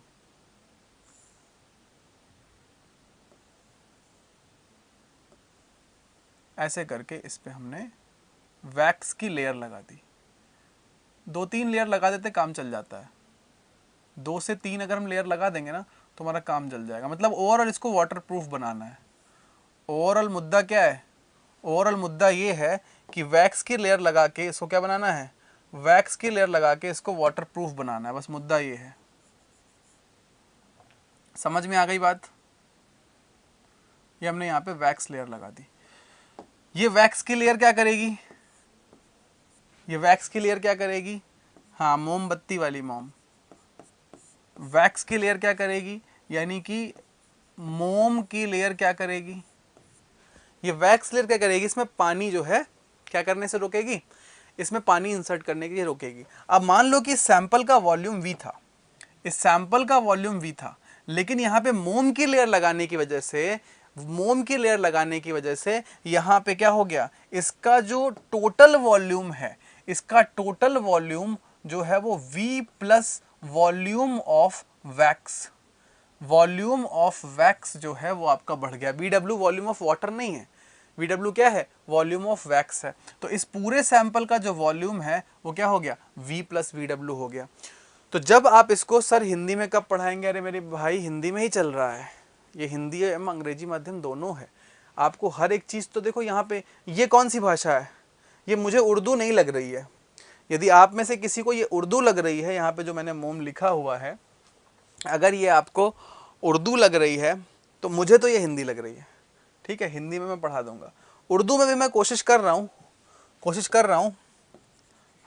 ऐसे करके इस पे हमने वैक्स की लेयर लगा दी। 2-3 लेयर लगा देते काम चल जाता है। 2 से 3 अगर हम लेयर लगा देंगे ना तो हमारा काम चल जाएगा। मतलब ओवरऑल इसको वाटर प्रूफ बनाना है। ओवरऑल मुद्दा क्या है, ओवरऑल मुद्दा ये है कि वैक्स की लेयर लगा के इसको क्या बनाना है, वैक्स की लेयर लगा के इसको वाटर प्रूफ बनाना है, बस मुद्दा ये है। समझ में आ गई बात। ये हमने यहाँ पे वैक्स लेयर लगा दी। ये वैक्स की लेयर क्या करेगी, ये वैक्स की लेयर क्या करेगी, हाँ मोमबत्ती वाली मोम। वैक्स की लेयर क्या करेगी, यानी कि मोम की लेयर क्या करेगी, ये वैक्स लेयर क्या करेगी, इसमें पानी जो है क्या करने से रोकेगी, इसमें पानी इंसर्ट करने के लिए रोकेगी। अब मान लो कि इस सैंपल का वॉल्यूम V था, इस सैंपल का वॉल्यूम V था, लेकिन यहाँ पे मोम की लेयर लगाने की वजह से, मोम की लेयर लगाने की वजह से यहाँ पे क्या हो गया, इसका जो टोटल वॉल्यूम है, इसका टोटल वॉल्यूम जो है वो V plus volume of wax, volume of wax जो है वो आपका बढ़ गया। VW वॉल्यूम ऑफ वाटर नहीं है, VW क्या है, वॉल्यूम ऑफ वैक्स है। तो इस पूरे सैंपल का जो वॉल्यूम है वो क्या हो गया, V प्लस VW हो गया। तो जब आप इसको सर हिंदी में कब पढ़ाएंगे, अरे मेरे भाई हिंदी में ही चल रहा है, ये हिंदी एवं अंग्रेजी माध्यम दोनों है। आपको हर एक चीज़ तो देखो यहाँ पे, ये कौन सी भाषा है, ये मुझे उर्दू नहीं लग रही है। यदि आप में से किसी को ये उर्दू लग रही है, यहाँ पे जो मैंने मोम लिखा हुआ है, अगर ये आपको उर्दू लग रही है तो मुझे तो ये हिंदी लग रही है, ठीक है। हिंदी में मैं पढ़ा दूंगा, उर्दू में भी मैं कोशिश कर रहा हूँ,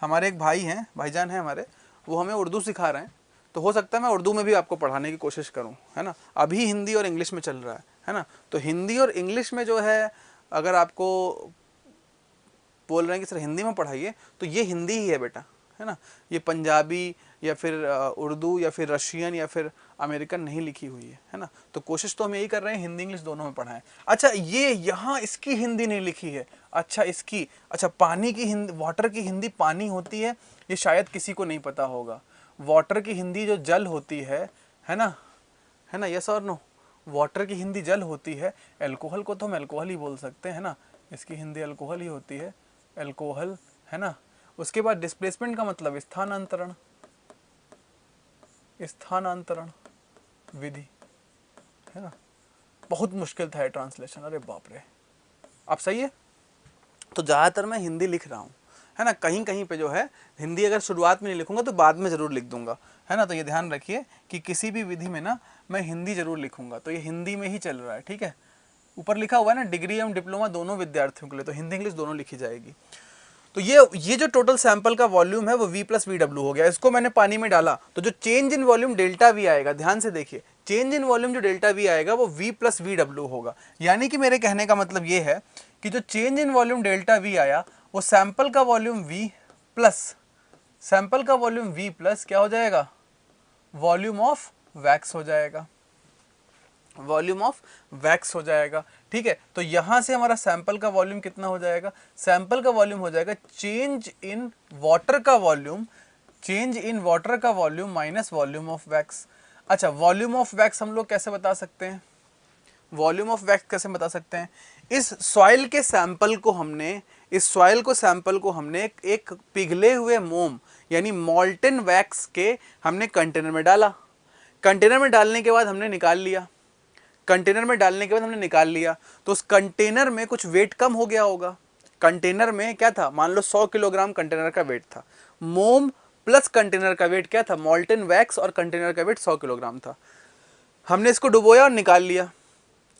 हमारे एक भाई हैं, भाईजान हैं हमारे, वो हमें उर्दू सिखा रहे हैं, तो हो सकता है मैं उर्दू में भी आपको पढ़ाने की कोशिश करूं, है ना। अभी हिंदी और इंग्लिश में चल रहा है ना। तो हिंदी और इंग्लिश में जो है अगर आपको बोल रहे हैं कि सर हिंदी में पढ़ाइए, तो ये हिंदी ही है बेटा, है ना। ये पंजाबी या फिर उर्दू या फिर रशियन या फिर अमेरिकन नहीं लिखी हुई है ना। तो कोशिश तो हम यही कर रहे हैं हिंदी इंग्लिश दोनों में पढ़ाएं। अच्छा ये यहाँ इसकी हिंदी नहीं लिखी है, अच्छा इसकी, अच्छा पानी की हिंदी, वाटर की हिंदी पानी होती है, ये शायद किसी को नहीं पता होगा। वाटर की हिंदी जो जल होती है ना, है ना, यस और नो। वाटर की हिंदी जल होती है, एल्कोहल को तो हम एल्कोहल ही बोल सकते हैं ना, इसकी हिंदी अल्कोहल ही होती है, एल्कोहल, है ना। उसके बाद डिस्प्लेसमेंट का मतलब स्थानांतरण, स्थानांतरण विधि, है ना। बहुत मुश्किल था ये ट्रांसलेशन, अरे बाप रे। अब सही है। तो ज़्यादातर मैं हिंदी लिख रहा हूँ, है ना। कहीं कहीं पे जो है हिंदी अगर शुरुआत में नहीं लिखूंगा तो बाद में ज़रूर लिख दूंगा, है ना। तो ये ध्यान रखिए कि किसी भी विधि में ना मैं हिंदी ज़रूर लिखूंगा, तो ये हिंदी में ही चल रहा है, ठीक है। ऊपर लिखा हुआ है ना डिग्री एवं डिप्लोमा दोनों विद्यार्थियों के लिए, तो हिंदी इंग्लिश दोनों लिखी जाएगी। तो ये जो टोटल सैंपल का वॉल्यूम है वो V प्लस VW हो गया। इसको मैंने पानी में डाला तो जो change in volume delta V आएगा, ध्यान से देखिए, चेंज इन वॉल्यूम जो डेल्टा V आएगा वो V प्लस VW होगा। यानी कि मेरे कहने का मतलब ये है कि जो change in volume delta V आया वो सैंपल का वॉल्यूम V प्लस, सैंपल का वॉल्यूम V प्लस क्या हो जाएगा, वॉल्यूम ऑफ वैक्स हो जाएगा, वॉल्यूम ऑफ वैक्स हो जाएगा, ठीक है। तो यहां से हमारा सैंपल का वॉल्यूम कितना हो जाएगा, सैंपल का वॉल्यूम हो जाएगा चेंज इन वाटर का वॉल्यूम, चेंज इन वाटर का volume minus volume of wax. अच्छा वॉल्यूम ऑफ वैक्स हम लोग कैसे बता सकते हैं, वॉल्यूम ऑफ वैक्स कैसे बता सकते हैं, इस सॉइल के सैंपल को हमने, इस सॉइल को सैंपल को हमने एक पिघले हुए मोम यानी मॉल्टन वैक्स के हमने कंटेनर में डाला, कंटेनर में डालने के बाद हमने निकाल लिया, कंटेनर में डालने के बाद हमने निकाल लिया, तो उस कंटेनर में कुछ वेट कम हो गया होगा। कंटेनर में क्या था, मान लो 100 किलोग्राम कंटेनर का वेट था, मोम प्लस कंटेनर का वेट क्या था, मॉल्टन वैक्स और कंटेनर का वेट 100 किलोग्राम था। हमने इसको डुबोया और निकाल लिया,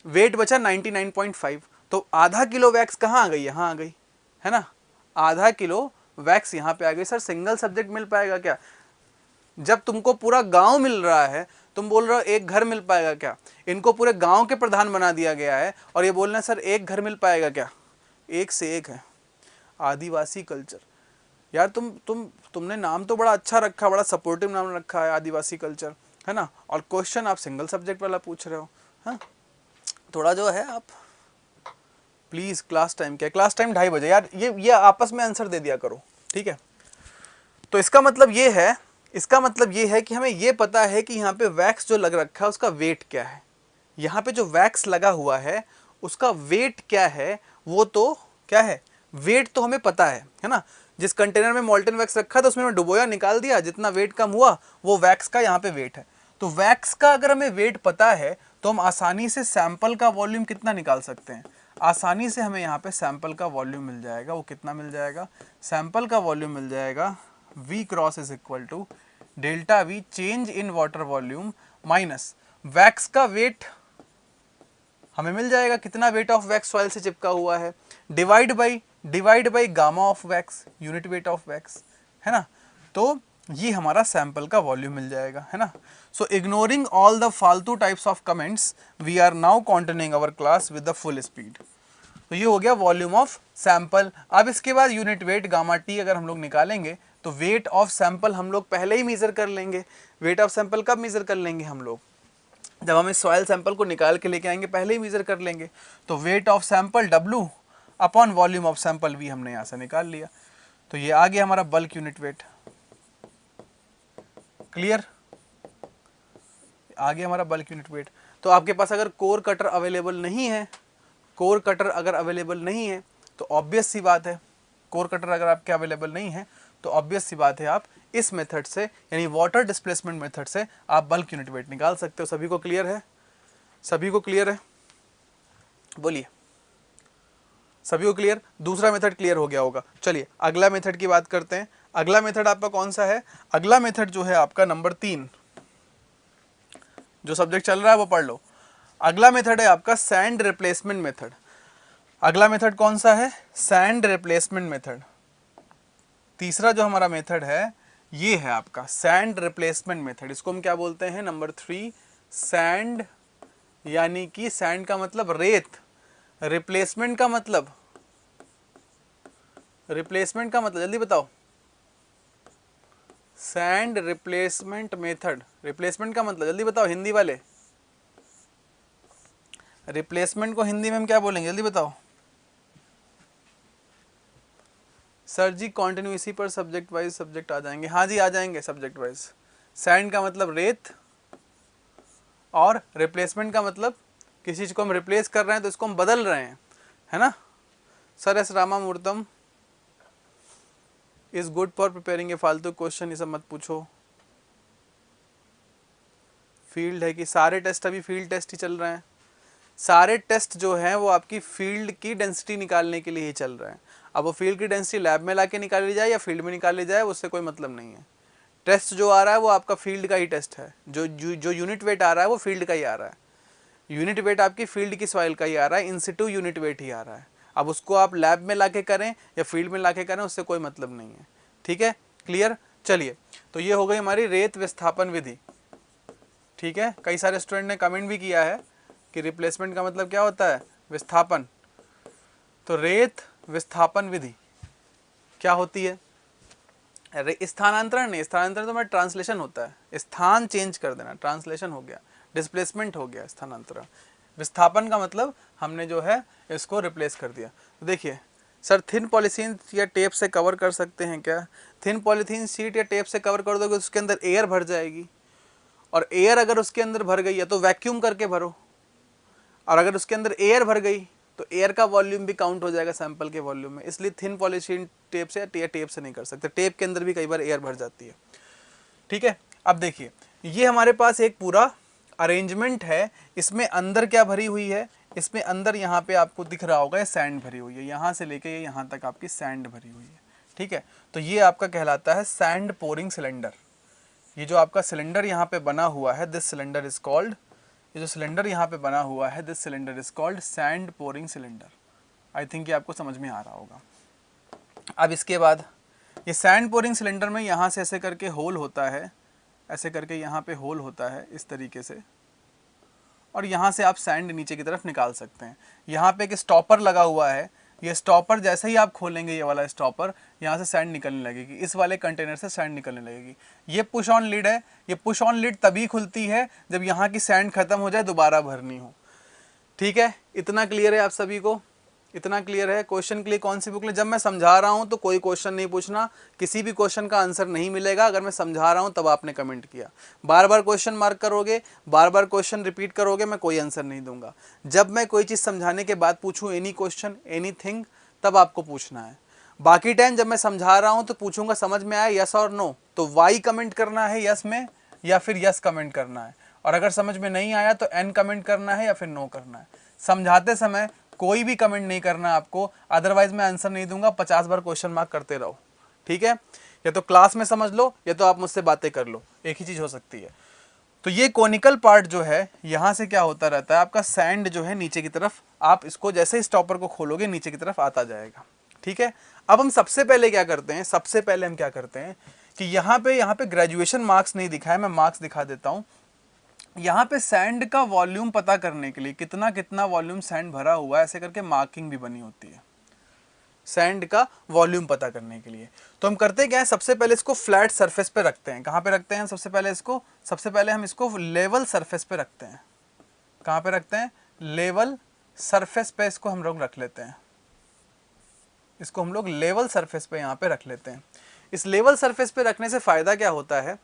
वेट बचा 99.5, तो आधा किलो वैक्स कहाँ आ गई, यहाँ आ गई, है ना। आधा किलो वैक्स यहाँ पे आ गई। सर सिंगल सब्जेक्ट मिल पाएगा क्या, जब तुमको पूरा गांव मिल रहा है, तुम बोल रहे हो एक घर मिल पाएगा क्या, इनको पूरे गांव के प्रधान बना दिया गया है और ये बोलना सर एक घर मिल पाएगा क्या, एक से एक है। आदिवासी कल्चर, यार तुमने नाम तो बड़ा अच्छा रखा, बड़ा सपोर्टिव नाम रखा है आदिवासी कल्चर, है ना, और क्वेश्चन आप सिंगल सब्जेक्ट वाला पूछ रहे हो। हाँ थोड़ा जो है आप प्लीज, क्लास टाइम क्या, क्लास टाइम 2:30 बजे, यार ये आपस में आंसर दे दिया करो, ठीक है। तो इसका मतलब ये है, इसका मतलब ये है कि हमें ये पता है कि यहाँ पे वैक्स जो लग रखा है उसका वेट क्या है, यहाँ पे जो वैक्स लगा हुआ है उसका वेट क्या है, वो तो क्या है, वेट तो हमें पता है ना। जिस कंटेनर में मॉल्टन वैक्स रखा था उसमें मैं डुबोया, निकाल दिया, जितना वेट कम हुआ वो वैक्स का यहाँ पे वेट है। तो वैक्स का अगर हमें वेट पता है तो हम आसानी से सैंपल का वॉल्यूम कितना निकाल सकते हैं, आसानी से हमें यहाँ पे सैंपल का वॉल्यूम मिल जाएगा। वो कितना मिल जाएगा, सैंपल का वॉल्यूम मिल जाएगा V cross is equal to delta V change in water volume minus wax का वेट हमें मिल जाएगा, कितना वेट ऑफ वैक्स सॉइल से चिपका हुआ है, divide by gamma of wax, unit weight of wax, है ना। तो ये हमारा सैंपल का वॉल्यूम मिल जाएगा, है ना। सो इग्नोरिंग ऑल द फालतू types of comments we are now continuing our class with the full speed. तो ये हो गया वॉल्यूम ऑफ सैंपल। अब इसके बाद यूनिट वेट गामा टी अगर हम लोग निकालेंगे तो वेट ऑफ सैंपल हम लोग पहले ही मेजर कर लेंगे। वेट ऑफ सैंपल कब मेजर कर लेंगे हम लोग, जब हम इस सॉइल सैंपल को निकाल के लेके आएंगे पहले ही मेजर कर लेंगे। तो weight of sample W upon volume of sample V हमने यहाँ से निकाल लिया, तो ये आ गया हमारा बल्क यूनिट वेट। क्लियर, आ गया हमारा बल्क यूनिट वेट। तो आपके पास अगर कोर कटर अवेलेबल नहीं है, कोर कटर अगर अवेलेबल नहीं है तो ऑब्वियस सी बात है, कोर कटर अगर आपके अवेलेबल नहीं है तो ऑब्वियस सी बात है आप इस मेथड से यानी वाटर डिस्प्लेसमेंट मेथड से आप बल्क यूनिट वेट निकाल सकते हो। सभी को क्लियर है, सभी को क्लियर है, बोलिए सभी को क्लियर। दूसरा मेथड क्लियर हो गया होगा। चलिए अगला मेथड की बात करते हैं। अगला मेथड आपका कौन सा है, अगला मेथड जो है आपका नंबर 3, जो सब्जेक्ट चल रहा है वो पढ़ लो। अगला मेथड है आपका सैंड रिप्लेसमेंट मेथड। अगला मेथड कौन सा है, सैंड रिप्लेसमेंट मेथड। तीसरा जो हमारा मेथड है ये है आपका सैंड रिप्लेसमेंट मेथड। इसको हम क्या बोलते हैं? नंबर 3 सैंड, यानी कि सैंड का मतलब रेत, रिप्लेसमेंट का मतलब, रिप्लेसमेंट का मतलब जल्दी बताओ। सैंड रिप्लेसमेंट मेथड, रिप्लेसमेंट का मतलब जल्दी बताओ हिंदी वाले, रिप्लेसमेंट को हिंदी में हम क्या बोलेंगे जल्दी बताओ। सर जी कंटिन्यू इसी पर सब्जेक्ट वाइज सब्जेक्ट आ जाएंगे। हाँ जी आ जाएंगे सब्जेक्ट वाइज। सैंड का मतलब रेत और रिप्लेसमेंट का मतलब किसी चीज को हम रिप्लेस कर रहे हैं तो इसको हम बदल रहे हैं, है ना। Sir S Ramamrutham is good for preparing. ये फालतू क्वेश्चन ये सब मत पूछो। फील्ड है कि सारे टेस्ट अभी फील्ड टेस्ट ही चल रहे हैं। सारे टेस्ट जो हैं वो आपकी फील्ड की डेंसिटी निकालने के लिए ही चल रहे हैं। अब वो फील्ड की डेंसिटी लैब में लाके निकाली जाए या फील्ड में निकाली जाए उससे कोई मतलब नहीं है। टेस्ट जो आ रहा है वो आपका फील्ड का ही टेस्ट है। जो यूनिट वेट आ रहा है वो फील्ड का ही आ रहा है। यूनिट वेट आपकी फील्ड की सॉइल का ही आ रहा है, इन सिटू यूनिट वेट ही आ रहा है। अब उसको आप लैब में लाके करें या फील्ड में लाके करें उससे कोई मतलब नहीं है। ठीक है, क्लियर। चलिए, तो ये हो गई हमारी रेत विस्थापन विधि। ठीक है, कई सारे स्टूडेंट ने कमेंट भी किया है कि रिप्लेसमेंट का मतलब क्या होता है? विस्थापन। तो रेत विस्थापन विधि क्या होती है? स्थानांतरण नहीं, स्थानांतरण तो हमारा ट्रांसलेशन होता है, स्थान चेंज कर देना, ट्रांसलेशन हो गया, डिस्प्लेसमेंट हो गया स्थानांतरण। विस्थापन का मतलब हमने जो है इसको रिप्लेस कर दिया। तो देखिए सर थिन पॉलीथीन या टेप से कवर कर सकते हैं क्या? थिन पॉलीथीन शीट या टेप से कवर कर दोगे उसके अंदर एयर भर जाएगी, और एयर अगर उसके अंदर भर गई है तो वैक्यूम करके भरो, और अगर उसके अंदर एयर भर गई तो एयर का वॉल्यूम भी काउंट हो जाएगा सैंपल के वॉल्यूम में। इसलिए थिन पॉलीथीन टेप से या टेप से नहीं कर सकते, टेप के अंदर भी कई बार एयर भर जाती है। ठीक है, अब देखिए ये हमारे पास एक पूरा अरेंजमेंट है। इसमें अंदर क्या भरी हुई है? इसमें अंदर यहाँ पे आपको दिख रहा होगा सैंड भरी हुई है, यहाँ से लेके यहाँ तक आपकी सैंड भरी हुई है। ठीक है, तो ये आपका कहलाता है सैंड पोरिंग सिलेंडर। ये जो आपका सिलेंडर यहाँ पे बना हुआ है, दिस सिलेंडर इज कॉल्ड, ये जो सिलेंडर यहाँ पे बना हुआ है this cylinder is called sand pouring cylinder. I think ये आपको समझ में आ रहा होगा। अब इसके बाद ये सैंड पोरिंग सिलेंडर में यहाँ से ऐसे करके होल होता है, ऐसे करके यहाँ पे होल होता है इस तरीके से, और यहाँ से आप सैंड नीचे की तरफ निकाल सकते हैं। यहाँ पे एक स्टॉपर लगा हुआ है, ये स्टॉपर जैसे ही आप खोलेंगे ये वाला स्टॉपर, यहाँ से सैंड निकलने लगेगी, इस वाले कंटेनर से सैंड निकलने लगेगी। ये पुश ऑन लिड है, ये पुश ऑन लिड तभी खुलती है जब यहाँ की सैंड खत्म हो जाए, दोबारा भरनी हो। ठीक है, इतना क्लियर है आप सभी को? इतना क्लियर है? क्वेश्चन के लिए कौन सी बुक लें? जब मैं समझा रहा हूँ तो कोई क्वेश्चन नहीं पूछना, किसी भी क्वेश्चन का आंसर नहीं मिलेगा अगर मैं समझा रहा हूँ तब आपने कमेंट किया। बार बार क्वेश्चन मार्क करोगे, बार बार क्वेश्चन रिपीट करोगे, मैं कोई आंसर नहीं दूंगा। जब मैं कोई चीज़ समझाने के बाद पूछूँ एनी क्वेश्चन एनी थिंग, तब आपको पूछना है। बाकी टाइम जब मैं समझा रहा हूँ तो पूछूंगा समझ में आया यस और नो, तो वाई कमेंट करना है यस में या फिर यस कमेंट करना है, और अगर समझ में नहीं आया तो एन कमेंट करना है या फिर नो करना है। समझाते समय कोई भी कमेंट नहीं करना आपको, अदरवाइज मैं आंसर नहीं दूंगा। 50 बार क्वेश्चन मार्क करते रहो। ठीक है, या तो क्लास में समझ लो या तो आप मुझसे बातें कर लो, एक ही चीज हो सकती है। तो ये कोनिकल पार्ट जो है यहाँ से क्या होता रहता है, आपका सैंड जो है नीचे की तरफ, आप इसको जैसे ही स्टॉपर को खोलोगे नीचे की तरफ आता जाएगा। ठीक है, अब हम सबसे पहले क्या करते हैं, सबसे पहले हम क्या करते हैं कि यहाँ पे ग्रेजुएशन मार्क्स नहीं दिखाए, मैं मार्क्स दिखा देता हूँ। यहाँ पे सैंड का वॉल्यूम पता करने के लिए कितना कितना वॉल्यूम सैंड भरा हुआ है ऐसे करके मार्किंग भी बनी होती है सैंड का वॉल्यूम पता करने के लिए। तो हम करते क्या है, सबसे पहले इसको फ्लैट सरफेस पे रखते हैं। कहाँ पे रखते हैं? सबसे पहले हम इसको लेवल सरफेस पे रखते हैं। कहाँ पे रखते हैं? लेवल सरफेस पे इसको हम लोग रख लेते हैं। इसको हम लोग लेवल सरफेस पे यहाँ पे रख लेते हैं। इस लेवल सरफेस पे रखने से फायदा क्या होता है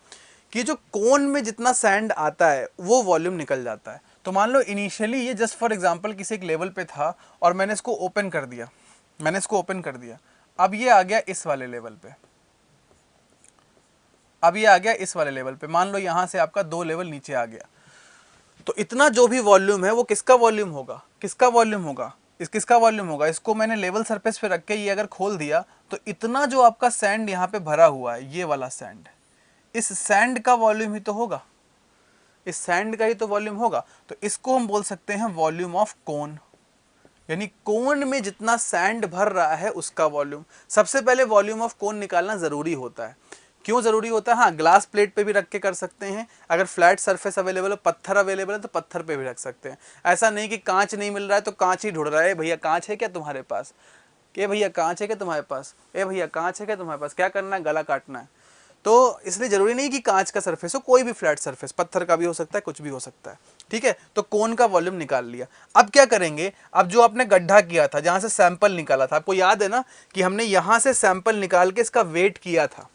कि जो कोन में जितना सैंड आता है वो वॉल्यूम निकल जाता है। तो मान लो इनिशियली ये जस्ट फॉर एग्जांपल किसी एक लेवल पे था और मैंने इसको ओपन कर दिया, अब ये आ गया इस वाले लेवल पे, मान लो यहां से आपका 2 लेवल नीचे आ गया। तो इतना जो भी वॉल्यूम है वो किसका वॉल्यूम होगा? किसका वॉल्यूम होगा? इसको मैंने लेवल सरफेस पे रख के ये अगर खोल दिया तो इतना जो आपका सैंड यहाँ पे भरा हुआ है, ये वाला सैंड, इस सैंड का वॉल्यूम ही तो होगा, इस सैंड का ही तो वॉल्यूम होगा। तो इसको हम बोल सकते हैं वॉल्यूम ऑफ कोन। यानी कोन में जितना सैंड भर रहा है उसका वॉल्यूम। सबसे पहले वॉल्यूम ऑफ कोन निकालना जरूरी होता है। क्यों जरूरी होता है? हाँ, ग्लास प्लेट पे भी रख के कर सकते हैं, अगर फ्लैट सरफेस अवेलेबल है, पत्थर अवेलेबल है तो पत्थर पे भी रख सकते हैं। ऐसा नहीं कि कांच नहीं मिल रहा है तो कांच ही ढूंढ रहा है, भैया कांच है क्या तुम्हारे पास, के भैया कांच है क्या तुम्हारे पास, ए भैया कांच है क्या तुम्हारे पास, क्या करना है, गला काटना है। तो इसलिए जरूरी नहीं कि कांच का सरफेस हो, कोई भी फ्लैट सरफेस, पत्थर का भी हो सकता है, कुछ भी हो सकता है। ठीक है, तो कोन का वॉल्यूम निकाल लिया। अब क्या करेंगे, अब जो आपने गड्ढा किया था, जहां से सैंपल निकाला था, आपको याद है ना कि हमने यहां से सैंपल निकाल के इसका वेट किया था।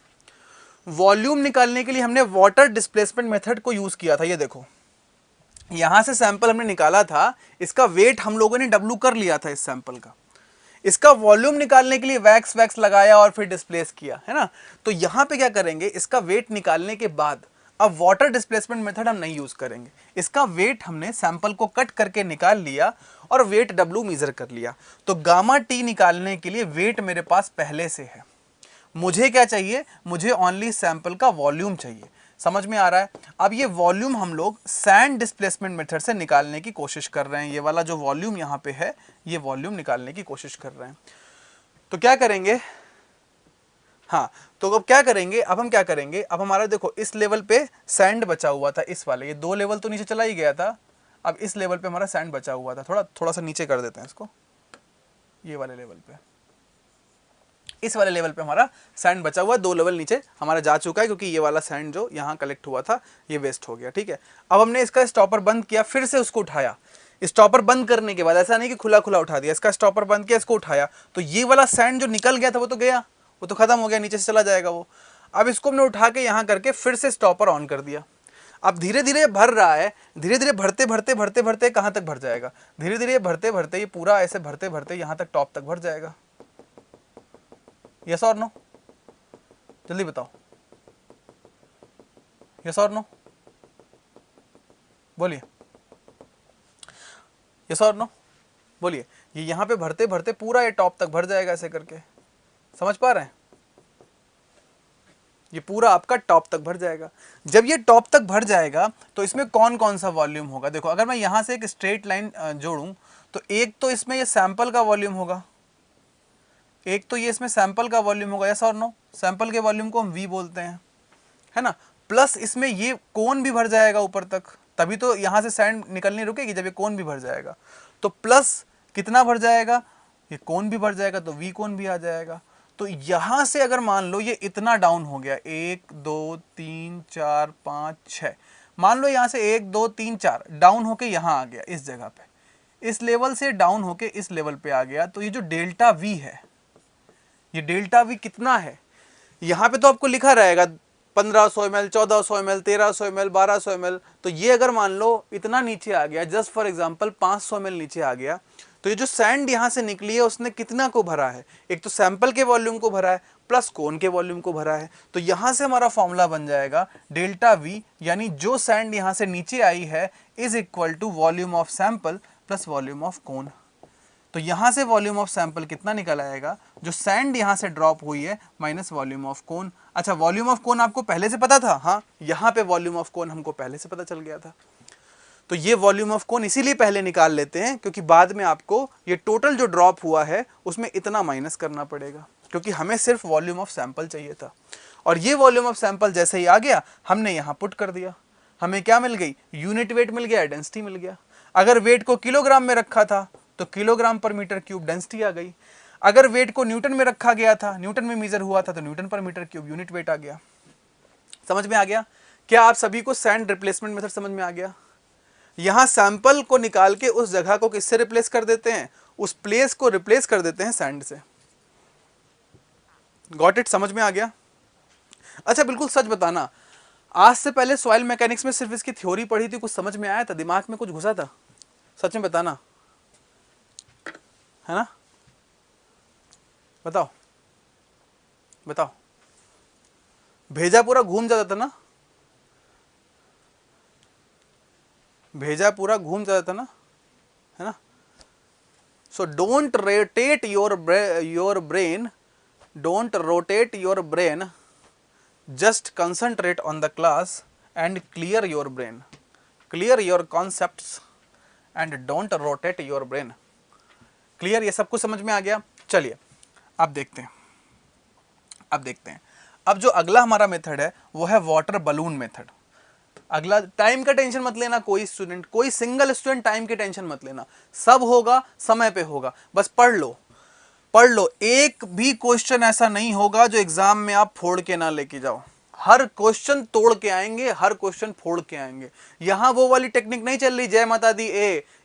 वॉल्यूम निकालने के लिए हमने वाटर डिस्प्लेसमेंट मेथड को यूज किया था। ये देखो, यहां से सैंपल हमने निकाला था, इसका वेट हम लोगों ने डब्लू कर लिया था इस सैंपल का। इसका वॉल्यूम निकालने के लिए वैक्स वैक्स लगाया और फिर डिस्प्लेस किया, है ना। तो यहां पे क्या करेंगे, इसका वेट निकालने के बाद अब वाटर डिस्प्लेसमेंट मेथड हम नहीं यूज करेंगे। इसका वेट हमने सैंपल को कट करके निकाल लिया और वेट डब्लू मेजर कर लिया। तो गामा टी निकालने के लिए वेट मेरे पास पहले से है। मुझे क्या चाहिए, मुझे ओनली सैंपल का वॉल्यूम चाहिए। समझ में आ रहा है? अब ये वॉल्यूम हम लोग सैंड डिस्प्लेसमेंट मेथड से निकालने की कोशिश कर रहे हैं। ये वाला जो वॉल्यूम यहाँ पे है, ये वॉल्यूम निकालने की कोशिश कर रहे हैं। तो क्या करेंगे, हाँ, तो अब क्या करेंगे, अब हम क्या करेंगे, अब हमारा देखो इस लेवल पे सैंड बचा हुआ था, इस वाले, ये 2 लेवल तो नीचे चला ही गया था। अब इस लेवल पे हमारा सैंड बचा हुआ था, थोड़ा सा नीचे कर देते हैं इसको, ये वाले लेवल पे, इस वाले लेवल पे हमारा सैंड बचा हुआ है। 2 लेवल नीचे हमारा जा चुका है, क्योंकि ये वाला सैंड जो यहाँ कलेक्ट हुआ था ये वेस्ट हो गया। ठीक है, अब हमने इसका स्टॉपर बंद किया, फिर से उसको उठाया। स्टॉपर बंद करने के बाद ऐसा नहीं कि खुला खुला उठा दिया, इसका स्टॉपर बंद किया, इसको उठाया, तो ये वाला सैंड जो निकल गया था वो तो गया, वो तो खत्म हो गया, नीचे से चला जाएगा वो। अब इसको हमने उठा के यहाँ करके फिर से स्टॉपर ऑन कर दिया। अब धीरे धीरे भर रहा है, धीरे धीरे भरते भरते भरते भरते कहाँ तक भर जाएगा, धीरे धीरे भरते भरते ये पूरा ऐसे भरते भरते यहाँ तक टॉप तक भर जाएगा। यस और नो, जल्दी बताओ, यस और नो, बोलिए, यस और नो, बोलिए। ये यहाँ पे भरते भरते पूरा ये टॉप तक भर जाएगा ऐसे करके, समझ पा रहे हैं? ये पूरा आपका टॉप तक भर जाएगा। जब ये टॉप तक भर जाएगा तो इसमें कौन कौन सा वॉल्यूम होगा, देखो अगर मैं यहाँ से एक स्ट्रेट लाइन जोड़ूं तो एक तो इसमें ये सैंपल का वॉल्यूम होगा, एक तो ये इसमें सैंपल का वॉल्यूम होगा, यस और नो। सैंपल के वॉल्यूम को हम वी बोलते हैं, है ना। प्लस इसमें ये कोन भी भर जाएगा ऊपर तक, तभी तो यहाँ से सैंड निकलनी रुकेगी जब ये कोन भी भर जाएगा। तो प्लस कितना भर जाएगा, ये कोन भी भर जाएगा तो वी कोन भी आ जाएगा। तो यहाँ से अगर मान लो ये इतना डाउन हो गया, 1 2 3 4 5 6, मान लो यहाँ से 1 2 3 4 डाउन होके यहाँ आ गया, इस जगह पे, इस लेवल से डाउन होके इस लेवल पे आ गया, तो ये जो डेल्टा वी है, ये डेल्टा वी कितना है, यहाँ पे तो आपको लिखा रहेगा 1500 ml, 1400 ml, 1300 ml, 1200 ml। तो ये अगर मान लो इतना नीचे आ गया, जस्ट फॉर एग्जांपल 500 ml नीचे आ गया, तो ये जो सैंड यहाँ से निकली है उसने कितना को भरा है, एक तो सैंपल के वॉल्यूम को भरा है प्लस कोन के वॉल्यूम को भरा है। तो यहाँ से हमारा फॉर्मूला बन जाएगा डेल्टा वी, यानी जो सैंड यहाँ से नीचे आई है is equal to volume of sample plus volume of cone. तो यहां से वॉल्यूम ऑफ सैंपल कितना निकल आएगा, जो सैंड यहां से ड्रॉप हुई है, माइनस वॉल्यूम ऑफ कोन। अच्छा, वॉल्यूम ऑफ कोन आपको पहले से पता था? हाँ, यहां पे वॉल्यूम ऑफ कोन हमको पहले से पता चल गया था। तो ये वॉल्यूम ऑफ कोन इसीलिए पहले निकाल लेते हैं क्योंकि बाद में आपको ये टोटल जो ड्रॉप हुआ है उसमें इतना माइनस करना पड़ेगा, क्योंकि हमें सिर्फ वॉल्यूम ऑफ सैंपल चाहिए था। और ये वॉल्यूम ऑफ सैंपल जैसे ही आ गया हमने यहाँ पुट कर दिया, हमें क्या मिल गई, यूनिट वेट मिल गया, डेंसिटी मिल गया। अगर वेट को किलोग्राम में रखा था तो किलोग्राम पर मीटर क्यूब डेंसिटी आ गई। अगर वेट को न्यूटन में रखा गया था, न्यूटन में मेजर हुआ था, तो न्यूटन पर मीटर क्यूब यूनिट वेट आ गया। समझ में आ गया? क्या आप सभी को सैंड रिप्लेसमेंट मेथड समझ में आ गया? यहां सैंपल को निकाल के उस जगह को किससे रिप्लेस कर देते हैं, उस प्लेस को रिप्लेस कर देते हैं सैंड से। Got it? समझ में आ गया? अच्छा, बिल्कुल सच बताना, आज से पहले सॉइल मैकेनिक्स में सिर्फ इसकी थ्योरी पढ़ी थी, कुछ समझ में आया था, दिमाग में कुछ घुसा था? सच में बताना, है ना? बताओ बताओ। भेजा पूरा घूम जाता था ना, भेजा पूरा घूम जाता था ना, है ना? So don't rotate your brain, don't rotate your brain, just concentrate on the class and clear your brain, clear your concepts and don't rotate your brain. Clear, ये सब कुछ समझ में आ गया। चलिए अब देखते हैं, अब जो अगला हमारा मेथड है वो है वाटर बलून मेथड। अगला, टाइम का टेंशन मत लेना, कोई स्टूडेंट, कोई सिंगल स्टूडेंट टाइम की टेंशन मत लेना, सब होगा समय पे होगा, बस पढ़ लो। एक भी क्वेश्चन ऐसा नहीं होगा जो एग्जाम में आप फोड़ के ना लेके जाओ, हर क्वेश्चन तोड़ के आएंगे, हर क्वेश्चन फोड़ के आएंगे। यहां वो वाली टेक्निक नहीं चल रही जय माता दी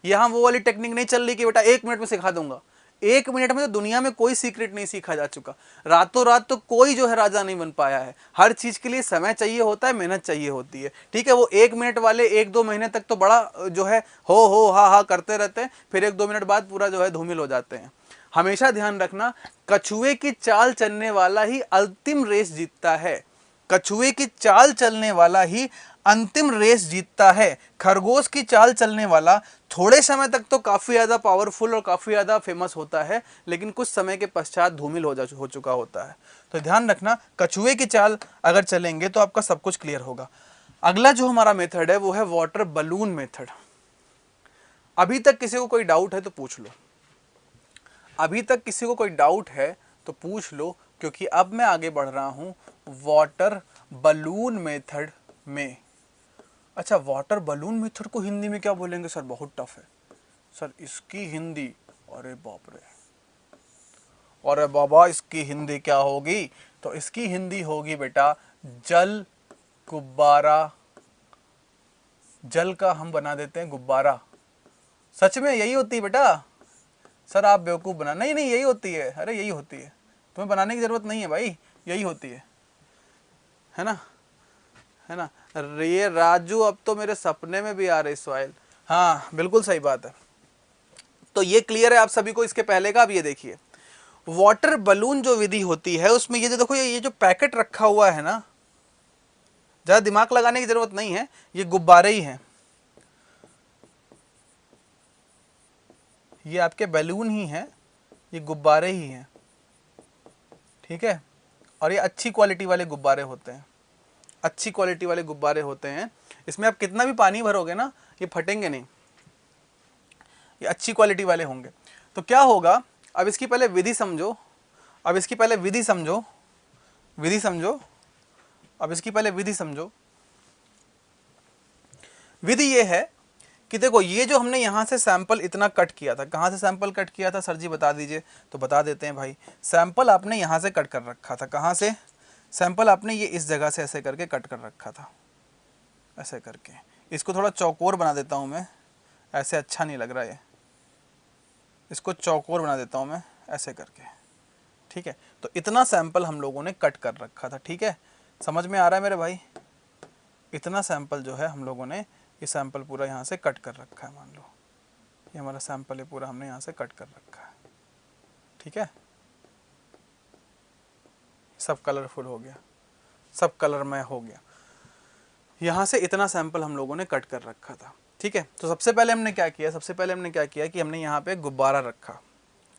यहां वो वाली टेक्निक नहीं चल रही कि बेटा 1 मिनट में सिखा दूंगा। 1 मिनट में तो दुनिया में कोई सीक्रेट नहीं सीखा जा चुका, रातों रात तो कोई जो है राजा नहीं बन पाया है। हर चीज के लिए समय चाहिए होता है, मेहनत चाहिए होती है, ठीक है। वो 1 मिनट वाले 1-2 महीने तक तो बड़ा जो है हो हा हा करते रहते हैं, फिर 1-2 मिनट बाद पूरा जो है धूमिल हो जाते हैं। हमेशा ध्यान रखना, कछुए की चाल चलने वाला ही अंतिम रेस जीतता है, कछुए की चाल चलने वाला ही अंतिम रेस जीतता है। खरगोश की चाल चलने वाला थोड़े समय तक तो काफी ज्यादा पावरफुल और काफी ज्यादा फेमस होता है, लेकिन कुछ समय के पश्चात धूमिल हो चुका होता है। तो ध्यान रखना, कछुए की चाल अगर चलेंगे तो आपका सब कुछ क्लियर होगा। अगला जो हमारा मेथड है वो है वाटर बलून मेथड। अभी तक किसी को कोई डाउट है तो पूछ लो, अभी तक किसी को कोई डाउट है तो पूछ लो, क्योंकि अब मैं आगे बढ़ रहा हूं वाटर बलून मेथड में। अच्छा, वाटर बलून मेथड को हिंदी में क्या बोलेंगे सर? बहुत टफ है सर इसकी हिंदी। अरे बाप रे, अरे बाबा, इसकी हिंदी क्या होगी? तो इसकी हिंदी होगी बेटा जल गुब्बारा। जल का हम बना देते हैं गुब्बारा। सच में यही होती है बेटा। सर आप बेवकूफ़ बना, नहीं नहीं यही होती है, अरे यही होती है, तुम्हें बनाने की ज़रूरत नहीं है भाई, यही होती है ना, है ना। ये राजू अब तो मेरे सपने में भी आ रही सॉइल। हाँ बिल्कुल सही बात है। तो ये क्लियर है आप सभी को। इसके पहले का अब ये देखिए, वाटर बलून जो विधि होती है उसमें ये जो देखो, ये जो पैकेट रखा हुआ है ना, ज़्यादा दिमाग लगाने की ज़रूरत नहीं है, ये गुब्बारे ही हैं, ये आपके बैलून ही हैं, ये गुब्बारे ही हैं, ठीक है। और ये अच्छी क्वालिटी वाले गुब्बारे होते हैं, अच्छी क्वालिटी वाले गुब्बारे होते हैं। इसमें आप कितना भी पानी भरोगे ना ये फटेंगे नहीं, ये अच्छी क्वालिटी वाले होंगे। तो क्या होगा, अब इसकी पहले विधि समझो, अब इसकी पहले विधि समझो, विधि समझो, अब इसकी पहले विधि समझो। विधि ये है कि देखो, ये जो हमने यहाँ से सैंपल इतना कट किया था, कहाँ से सैंपल कट किया था सर जी बता दीजिए? तो बता देते हैं भाई, सैंपल आपने यहाँ से कट कर रखा था। कहाँ से? सैंपल आपने ये इस जगह से ऐसे करके कट कर रखा था, ऐसे करके। इसको थोड़ा चौकोर बना देता हूँ मैं, ऐसे अच्छा नहीं लग रहा है, इसको चौकोर बना देता हूँ मैं ऐसे करके, ठीक है। तो इतना सैंपल हम लोगों ने कट कर रखा था, ठीक है। समझ में आ रहा है मेरे भाई? इतना सैंपल जो है हम लोगों ने, ये सैंपल पूरा यहाँ से कट कर रखा है, मान लो ये हमारा सैंपल है पूरा, हमने यहाँ से कट कर रखा है, ठीक है। सब कलरफुल हो गया, सब कलरमय हो गया। यहाँ से इतना सैंपल हम लोगों ने कट कर रखा था, ठीक है। तो सबसे पहले हमने क्या किया, सबसे पहले हमने क्या किया कि हमने यहाँ पे गुब्बारा रखा।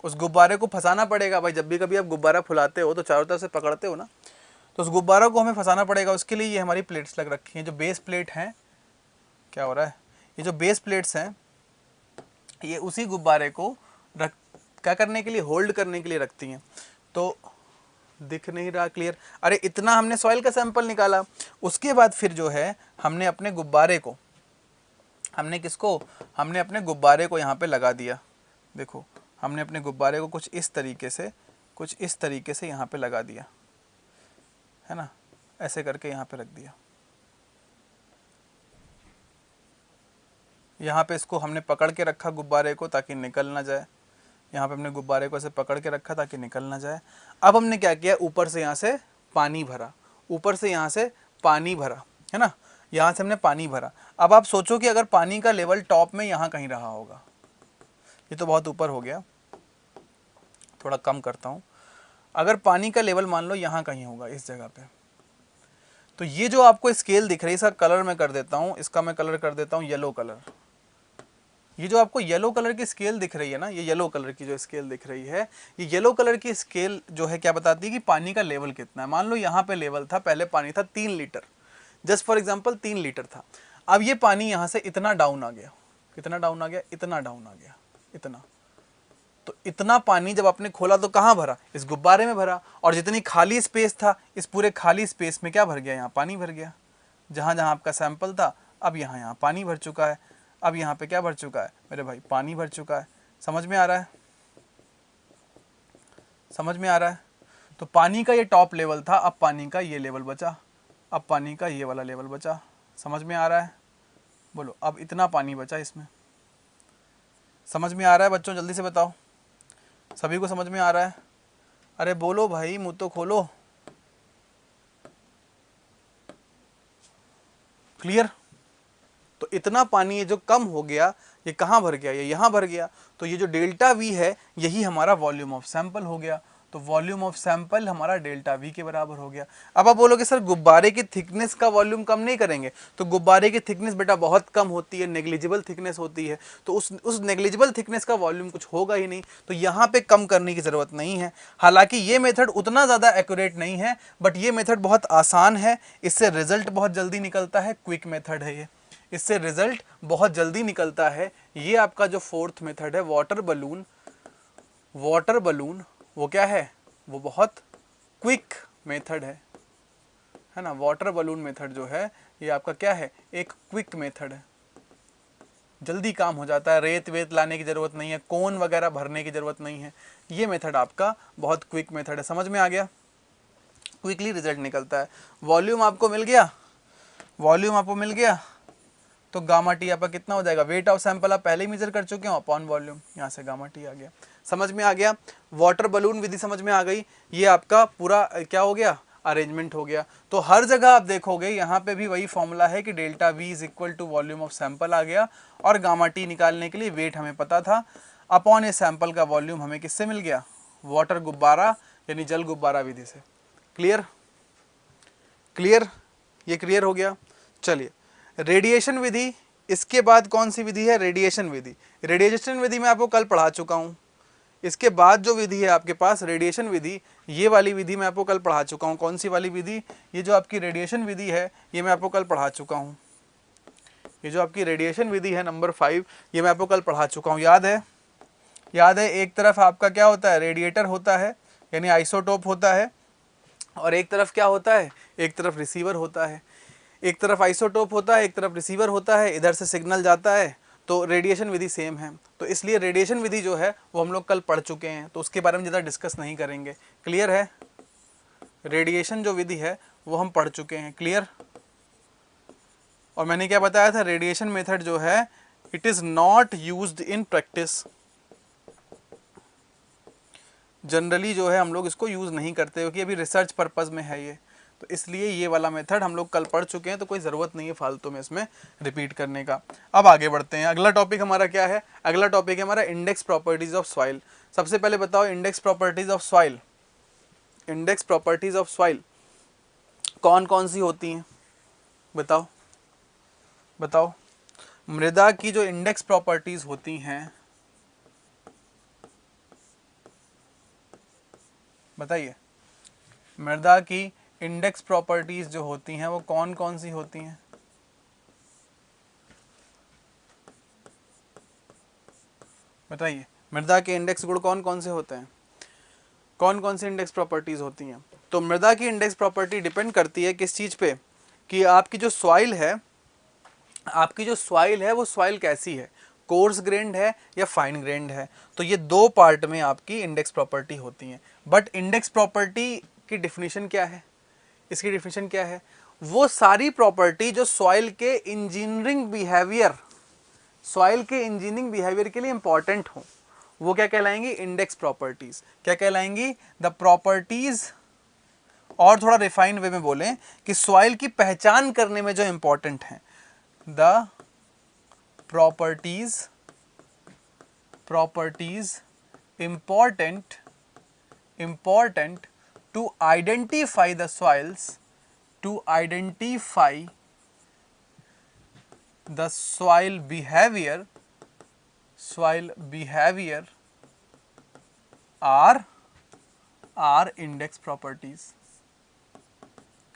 उस गुब्बारे को फंसाना पड़ेगा भाई, जब भी कभी आप गुब्बारा फुलाते हो तो चारों तरफ से पकड़ते हो ना, तो उस गुब्बारा को हमें फंसाना पड़ेगा। उसके लिए ये हमारी प्लेट्स लग रखी हैं, जो बेस प्लेट हैं। क्या हो रहा है? ये जो बेस प्लेट्स हैं ये उसी गुब्बारे को रख क्या करने के लिए, होल्ड करने के लिए रखती हैं। तो दिख नहीं रहा क्लियर? अरे इतना हमने सॉइल का सैंपल निकाला, उसके बाद फिर जो है हमने अपने गुब्बारे को, हमने किसको, हमने अपने गुब्बारे को यहाँ पे लगा दिया। देखो हमने अपने गुब्बारे को कुछ इस तरीके से, कुछ इस तरीके से यहाँ पे लगा दिया, है ना, ऐसे करके यहाँ पे रख दिया। यहाँ पे इसको हमने पकड़ के रखा गुब्बारे को ताकि निकल ना जाए, यहाँ पे हमने गुब्बारे को ऐसे पकड़ के रखा ताकि निकल ना जाए। अब हमने क्या किया, ऊपर से यहाँ से पानी भरा, ऊपर से यहाँ से पानी भरा, है ना, यहाँ से हमने पानी भरा। अब आप सोचो कि अगर पानी का लेवल टॉप में यहाँ कहीं रहा होगा, ये तो बहुत ऊपर हो गया, थोड़ा कम करता हूँ। अगर पानी का लेवल मान लो यहाँ कहीं होगा, इस जगह पे, तो ये जो आपको स्केल दिख रही है, इसका कलर मैं कर देता हूँ, इसका मैं कलर कर देता हूँ येलो कलर। ये जो आपको येलो कलर की स्केल दिख रही है ना, ये येलो कलर की जो स्केल दिख रही है, ये येलो कलर की स्केल जो है क्या बताती है कि पानी का लेवल कितना है। मान लो यहाँ पे लेवल था, पहले पानी था 3 litre, just for example 3 litre था। अब ये पानी यहाँ से इतना डाउन आ गया, कितना डाउन आ गया, इतना डाउन आ गया, इतना। तो इतना पानी जब आपने खोला तो कहाँ भरा, इस गुब्बारे में भरा, और जितनी खाली स्पेस था इस पूरे खाली स्पेस में क्या भर गया, यहाँ पानी भर गया। जहाँ जहाँ आपका सैंपल था अब यहाँ पानी भर चुका है, अब यहाँ पे क्या भर चुका है मेरे भाई, पानी भर चुका है। समझ में आ रहा है, समझ में आ रहा है। तो पानी का ये टॉप लेवल था, अब पानी का ये लेवल बचा, अब पानी का ये वाला लेवल बचा। समझ में आ रहा है, बोलो अब इतना पानी बचा इसमें। समझ में आ रहा है बच्चों, जल्दी से बताओ, सभी को समझ में आ रहा है? अरे बोलो भाई, मुंह तो खोलो। क्लियर? तो इतना पानी ये जो कम हो गया ये कहाँ भर गया, ये यहाँ भर गया। तो ये जो डेल्टा वी है यही हमारा वॉल्यूम ऑफ सैंपल हो गया। तो वॉल्यूम ऑफ सैंपल हमारा डेल्टा वी के बराबर हो गया। अब आप बोलोगे सर गुब्बारे की थिकनेस का वॉल्यूम कम नहीं करेंगे, तो गुब्बारे की थिकनेस बेटा बहुत कम होती है, नेग्लिजिबल थिकनेस होती है, तो उस नेग्लिजिबल थिकनेस का वॉल्यूम कुछ होगा ही नहीं, तो यहाँ पे कम करने की ज़रूरत नहीं है। हालांकि ये मेथड उतना ज़्यादा एक्यूरेट नहीं है, बट ये मेथड बहुत आसान है, इससे रिजल्ट बहुत जल्दी निकलता है, क्विक मेथड है ये, इससे रिजल्ट बहुत जल्दी निकलता है। ये आपका जो फोर्थ मेथड है वाटर बलून, वाटर बलून वो क्या है, वो बहुत क्विक मेथड है ना। वाटर बलून मेथड जो है ये आपका क्या है, एक क्विक मेथड है, जल्दी काम हो जाता है, रेत वेत लाने की ज़रूरत नहीं है, कोन वगैरह भरने की ज़रूरत नहीं है। ये मेथड आपका बहुत क्विक मेथड है। समझ में आ गया, क्विकली रिजल्ट निकलता है। वॉल्यूम आपको मिल गया, वॉल्यूम आपको मिल गया, तो गामा टी आपका कितना हो जाएगा, वेट ऑफ सैंपल आप पहले ही मेजर कर चुके हो अपॉन वॉल्यूम, यहाँ से गामा टी आ गया। समझ में आ गया, वाटर बलून विधि समझ में आ गई। ये आपका पूरा क्या हो गया, अरेंजमेंट हो गया। तो हर जगह आप देखोगे यहाँ पे भी वही फॉर्मूला है कि delta V is equal to volume of sample आ गया, और गामा टी निकालने के लिए वेट हमें पता था, अपॉन ये सैंपल का वॉल्यूम हमें किससे मिल गया, वाटर गुब्बारा यानी जल गुब्बारा विधि से। क्लियर? क्लियर? ये क्लियर हो गया। चलिए रेडिएशन विधि, इसके बाद कौन सी विधि है, रेडिएशन विधि। रेडिएशन विधि मैं आपको कल पढ़ा चुका हूँ। इसके बाद जो विधि है आपके पास रेडिएशन विधि, ये वाली विधि मैं आपको कल पढ़ा चुका हूँ। कौन सी वाली विधि, ये जो आपकी रेडिएशन विधि है ये मैं आपको कल पढ़ा चुका हूँ। ये जो आपकी रेडिएशन विधि है नंबर 5, ये मैं आपको कल पढ़ा चुका हूँ, याद है? याद है, एक तरफ आपका क्या होता है, रेडिएटर होता है यानी आइसोटोप होता है, और एक तरफ क्या होता है, एक तरफ रिसीवर होता है। एक तरफ आइसोटोप होता है, एक तरफ रिसीवर होता है, इधर से सिग्नल जाता है, तो रेडिएशन विधि सेम है। तो इसलिए रेडिएशन विधि जो है वो हम लोग कल पढ़ चुके हैं, तो उसके बारे में ज़्यादा डिस्कस नहीं करेंगे। क्लियर है? रेडिएशन जो विधि है वो हम पढ़ चुके हैं। क्लियर? और मैंने क्या बताया था, रेडिएशन मेथड जो है it is not used in practice. Generally जो है हम लोग इसको यूज़ नहीं करते, क्योंकि अभी रिसर्च पर्पज़ में है ये, तो इसलिए ये वाला मेथड हम लोग कल पढ़ चुके हैं, तो कोई ज़रूरत नहीं है फालतू में इसमें रिपीट करने का। अब आगे बढ़ते हैं, अगला टॉपिक हमारा क्या है, अगला टॉपिक है हमारा इंडेक्स प्रॉपर्टीज़ ऑफ सॉइल। सबसे पहले बताओ index properties of soil, index properties of soil कौन कौन सी होती हैं, बताओ बताओ। मृदा की जो इंडेक्स प्रॉपर्टीज़ होती हैं बताइए, मृदा की इंडेक्स प्रॉपर्टीज जो होती हैं वो कौन कौन सी होती हैं, बताइए। मृदा के इंडेक्स गुण कौन कौन से होते हैं, कौन कौन सी इंडेक्स प्रॉपर्टीज होती हैं? तो मृदा की इंडेक्स प्रॉपर्टी डिपेंड करती है किस चीज़ पे, कि आपकी जो सॉइल है, आपकी जो सॉइल है वो सॉइल कैसी है, कोर्स ग्रेन्ड है या फाइन ग्रेन्ड है। तो ये दो पार्ट में आपकी इंडेक्स प्रॉपर्टी होती हैं। बट इंडेक्स प्रॉपर्टी की डिफिनीशन क्या है, इसकी डिफिनीशन क्या है, वो सारी प्रॉपर्टी जो सॉइल के इंजीनियरिंग बिहेवियर, सॉइल के इंजीनियरिंग बिहेवियर के लिए इंपॉर्टेंट हो, वो क्या कहलाएंगी, इंडेक्स प्रॉपर्टीज। क्या कहलाएंगी, द प्रॉपर्टीज, और थोड़ा रिफाइंड वे में बोलें कि सॉइल की पहचान करने में जो इंपॉर्टेंट है, the properties, properties important, important to identify the soils, to identify the soil behavior, soil behavior are index properties.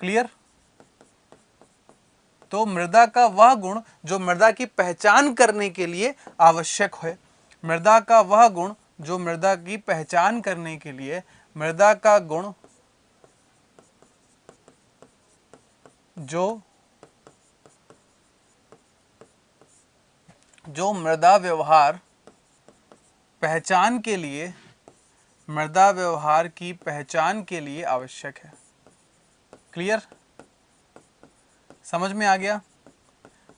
Clear? तो मृदा का वह गुण जो मृदा की पहचान करने के लिए आवश्यक है, मृदा का वह गुण जो मृदा की पहचान करने के लिए मृदा का गुण, जो मृदा व्यवहार पहचान के लिए, मृदा व्यवहार की पहचान के लिए आवश्यक है। क्लियर, समझ में आ गया।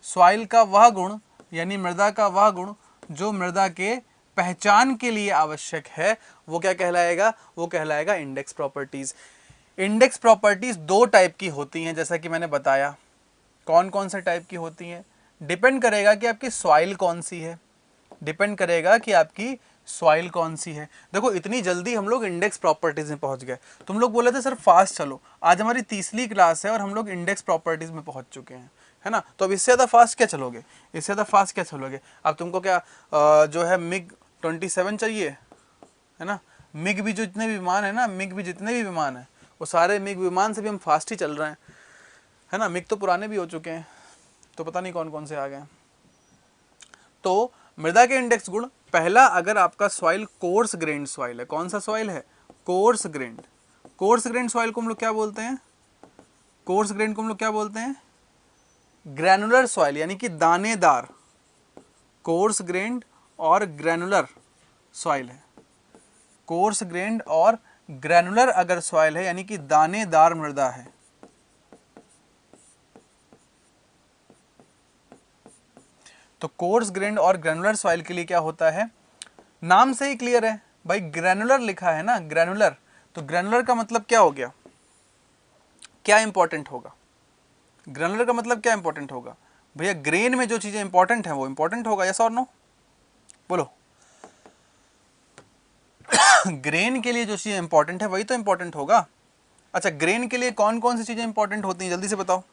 सॉइल का वह गुण यानी मृदा का वह गुण जो मृदा के पहचान के लिए आवश्यक है, वो क्या कहलाएगा? वो कहलाएगा इंडेक्स प्रॉपर्टीज। इंडेक्स प्रॉपर्टीज दो टाइप की होती हैं, जैसा कि मैंने बताया। कौन कौन से टाइप की होती हैं? डिपेंड करेगा कि आपकी सॉइल कौन सी है, डिपेंड करेगा कि आपकी सॉइल कौन सी है। देखो इतनी जल्दी हम लोग इंडेक्स प्रॉपर्टीज में पहुंच गए। तुम लोग बोले थे सर फास्ट चलो, आज हमारी तीसरी क्लास है और हम लोग इंडेक्स प्रॉपर्टीज में पहुंच चुके हैं, है ना। तो अब इससे ज़्यादा फास्ट क्या चलोगे, इससे ज़्यादा फास्ट क्या चलोगे? अब तुमको क्या जो है मिग 27 चाहिए, है ना। मिग भी जो जितने भी विमान है ना, मिग भी जितने भी विमान है, वो सारे मिग विमान से भी हम फास्ट ही चल रहे हैं, है ना। मिग तो पुराने भी हो चुके हैं, तो पता नहीं कौन कौन से आ गए। तो मृदा के इंडेक्स गुण, पहला, अगर आपका सॉइल कोर्स ग्रेन्ड सॉइल है। कौन सा सॉइल है? Course grand. Course grand soil को हम लोग क्या बोलते हैं? कोर्स ग्रेन्ड को हम लोग क्या बोलते हैं? ग्रैनुलर सॉइल, यानी कि दानेदार। कोर्स ग्रेन्ड और ग्रैनुलर सॉइल है। कोर्स ग्रेन्ड और ग्रैनुलर अगर सॉइल है, यानी कि दानेदार मृदा है, तो कोर्स ग्रेन्ड और ग्रैनुलर सॉइल के लिए क्या होता है? नाम से ही क्लियर है भाई, ग्रैनुलर लिखा है ना, ग्रैनुलर। तो ग्रैनुलर का मतलब क्या हो गया? क्या इंपॉर्टेंट होगा? ग्रैनुलर का मतलब क्या इंपॉर्टेंट होगा भैया? ग्रेन में जो चीजें इंपॉर्टेंट हैं वो इंपॉर्टेंट होगा, यस और नो? बोलो। ग्रेन के लिए जो चीजें इंपॉर्टेंट है वही तो इंपॉर्टेंट होगा। अच्छा, ग्रेन के लिए कौन कौन सी चीजें इंपॉर्टेंट होती हैं, जल्दी से बताओ।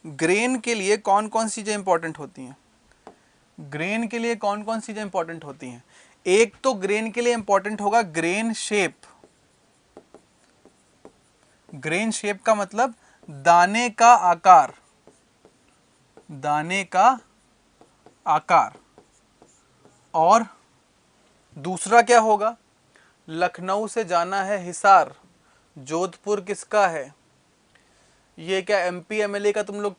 ग्रेन के लिए कौन कौन सी चीजें इंपॉर्टेंट होती हैं? ग्रेन के लिए कौन कौन सी चीजें इंपॉर्टेंट होती हैं? एक तो ग्रेन के लिए इंपॉर्टेंट होगा ग्रेन शेप। ग्रेन शेप का मतलब दाने का आकार, दाने का आकार। और दूसरा क्या होगा? लखनऊ से जाना है हिसार, जोधपुर किसका है? ये क्या एमपी एमएलए का तुम लोग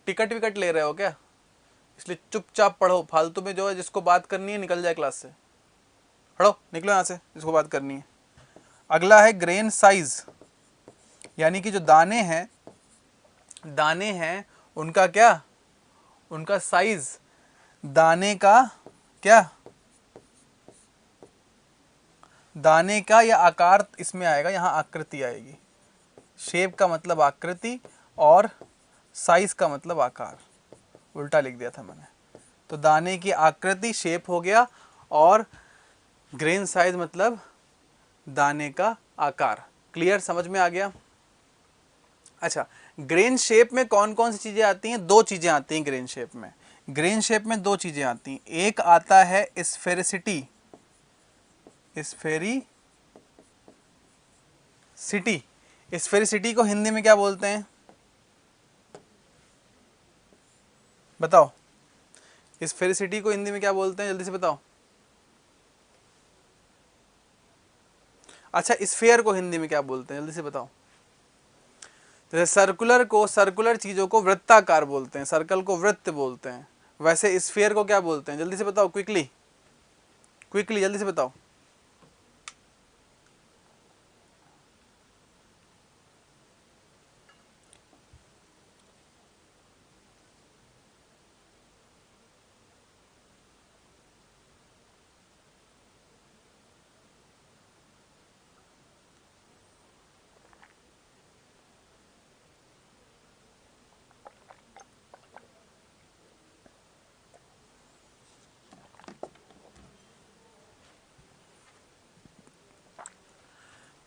टिकट विकट ले रहे हो क्या? इसलिए चुपचाप पढ़ो, फालतू में जो है जिसको बात करनी है निकल जाए क्लास से। पढ़ो, निकलो यहाँ से जिसको बात करनी है। अगला है ग्रेन साइज, यानी कि जो दाने हैं, दाने हैं उनका क्या? उनका साइज। दाने का क्या? दाने का या आकार इसमें आएगा, यहां आकृति आएगी। शेप का मतलब आकृति और साइज का मतलब आकार, उल्टा लिख दिया था मैंने। तो दाने की आकृति शेप हो गया, और ग्रेन साइज मतलब दाने का आकार। क्लियर, समझ में आ गया? अच्छा, ग्रेन शेप में कौन कौन सी चीजें आती हैं? दो चीजें आती हैं ग्रेन शेप में। ग्रेन शेप में दो चीजें आती हैं। एक आता है स्फेरिसिटी, स्फेरिसिटी। स्फेरिसिटी को हिंदी में क्या बोलते हैं? बताओ, स्फेरिसिटी को हिंदी में क्या बोलते हैं, जल्दी से बताओ। अच्छा, स्फेयर को हिंदी में क्या बोलते हैं, जल्दी से बताओ। जैसे सर्कुलर चीजों को वृत्ताकार बोलते हैं, सर्कल को वृत्त बोलते हैं, वैसे स्फीयर को क्या बोलते हैं? जल्दी से बताओ, क्विकली क्विकली जल्दी से बताओ।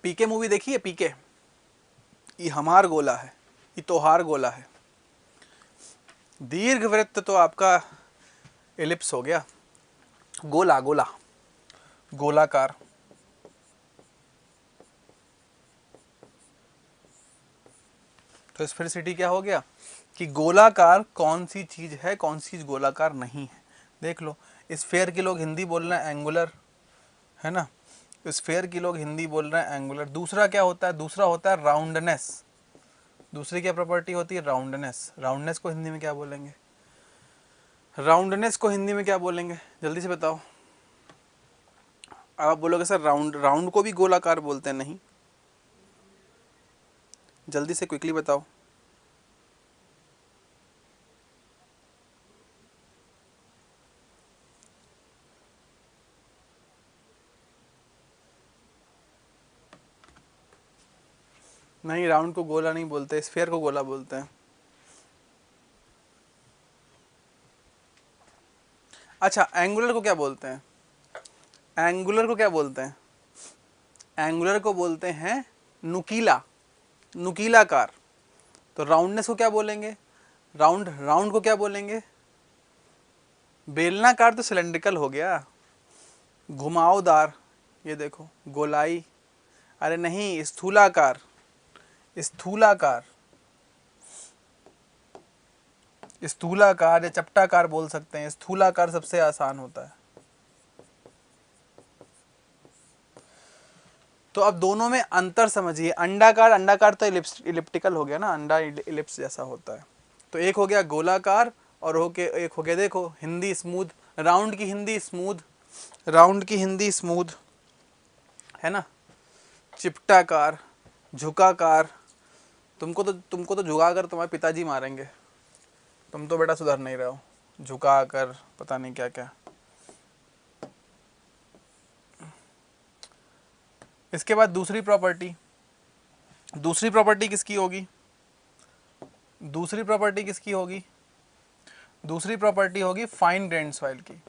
पीके मूवी देखी है? पीके, ये हमार गोला है, ये तोहार गोला है। दीर्घ वृत्त तो आपका एलिप्स हो गया, गोला गोला गोलाकार। तो स्फेरिसिटी क्या हो गया कि गोलाकार कौन सी चीज है, कौन सी चीज गोलाकार नहीं है। देख लो, स्फेयर की लोग हिंदी बोल रहे हैं एंगुलर, है ना, स्फेयर की लोग हिंदी बोल रहे हैं एंगुलर। दूसरा क्या होता है, दूसरा होता है राउंडनेस। दूसरी क्या प्रॉपर्टी होती है, राउंडनेस। राउंडनेस को हिंदी में क्या बोलेंगे, राउंडनेस को हिंदी में क्या बोलेंगे, जल्दी से बताओ। आप बोलोगे सर राउंड, राउंड को भी गोलाकार बोलते हैं, नहीं, जल्दी से क्विकली बताओ। नहीं, राउंड को गोला नहीं बोलते, स्फेयर को गोला बोलते हैं। अच्छा, एंगुलर को क्या बोलते हैं, एंगुलर को क्या बोलते हैं, एंगुलर को बोलते हैं नुकीला, नुकीलाकार। तो राउंडनेस को क्या बोलेंगे, राउंड, राउंड को क्या बोलेंगे, बेलनाकार तो सिलेंड्रिकल हो गया, घुमावदार, ये देखो गोलाई, अरे नहीं, स्थूलाकार, स्थूलाकार, स्थूलाकार या चपटाकार बोल सकते हैं, स्थूलाकार सबसे आसान होता है। तो अब दोनों में अंतर समझिए। अंडाकार, अंडाकार तो इलिप्टिकल हो गया ना, अंडा इलिप्स जैसा होता है। तो एक हो गया गोलाकार और एक हो गया देखो हिंदी स्मूथ, राउंड की हिंदी स्मूथ, राउंड की हिंदी स्मूथ, है ना, चिपटाकार, झुकाकार। तुमको तो झुकाकर तुम्हारे पिताजी मारेंगे, तुम तो बेटा सुधर नहीं रहे हो, झुकाकर पता नहीं क्या क्या। इसके बाद दूसरी प्रॉपर्टी, दूसरी प्रॉपर्टी किसकी होगी, दूसरी प्रॉपर्टी किसकी होगी, दूसरी प्रॉपर्टी होगी फाइन ग्रेन्ड सॉइल की,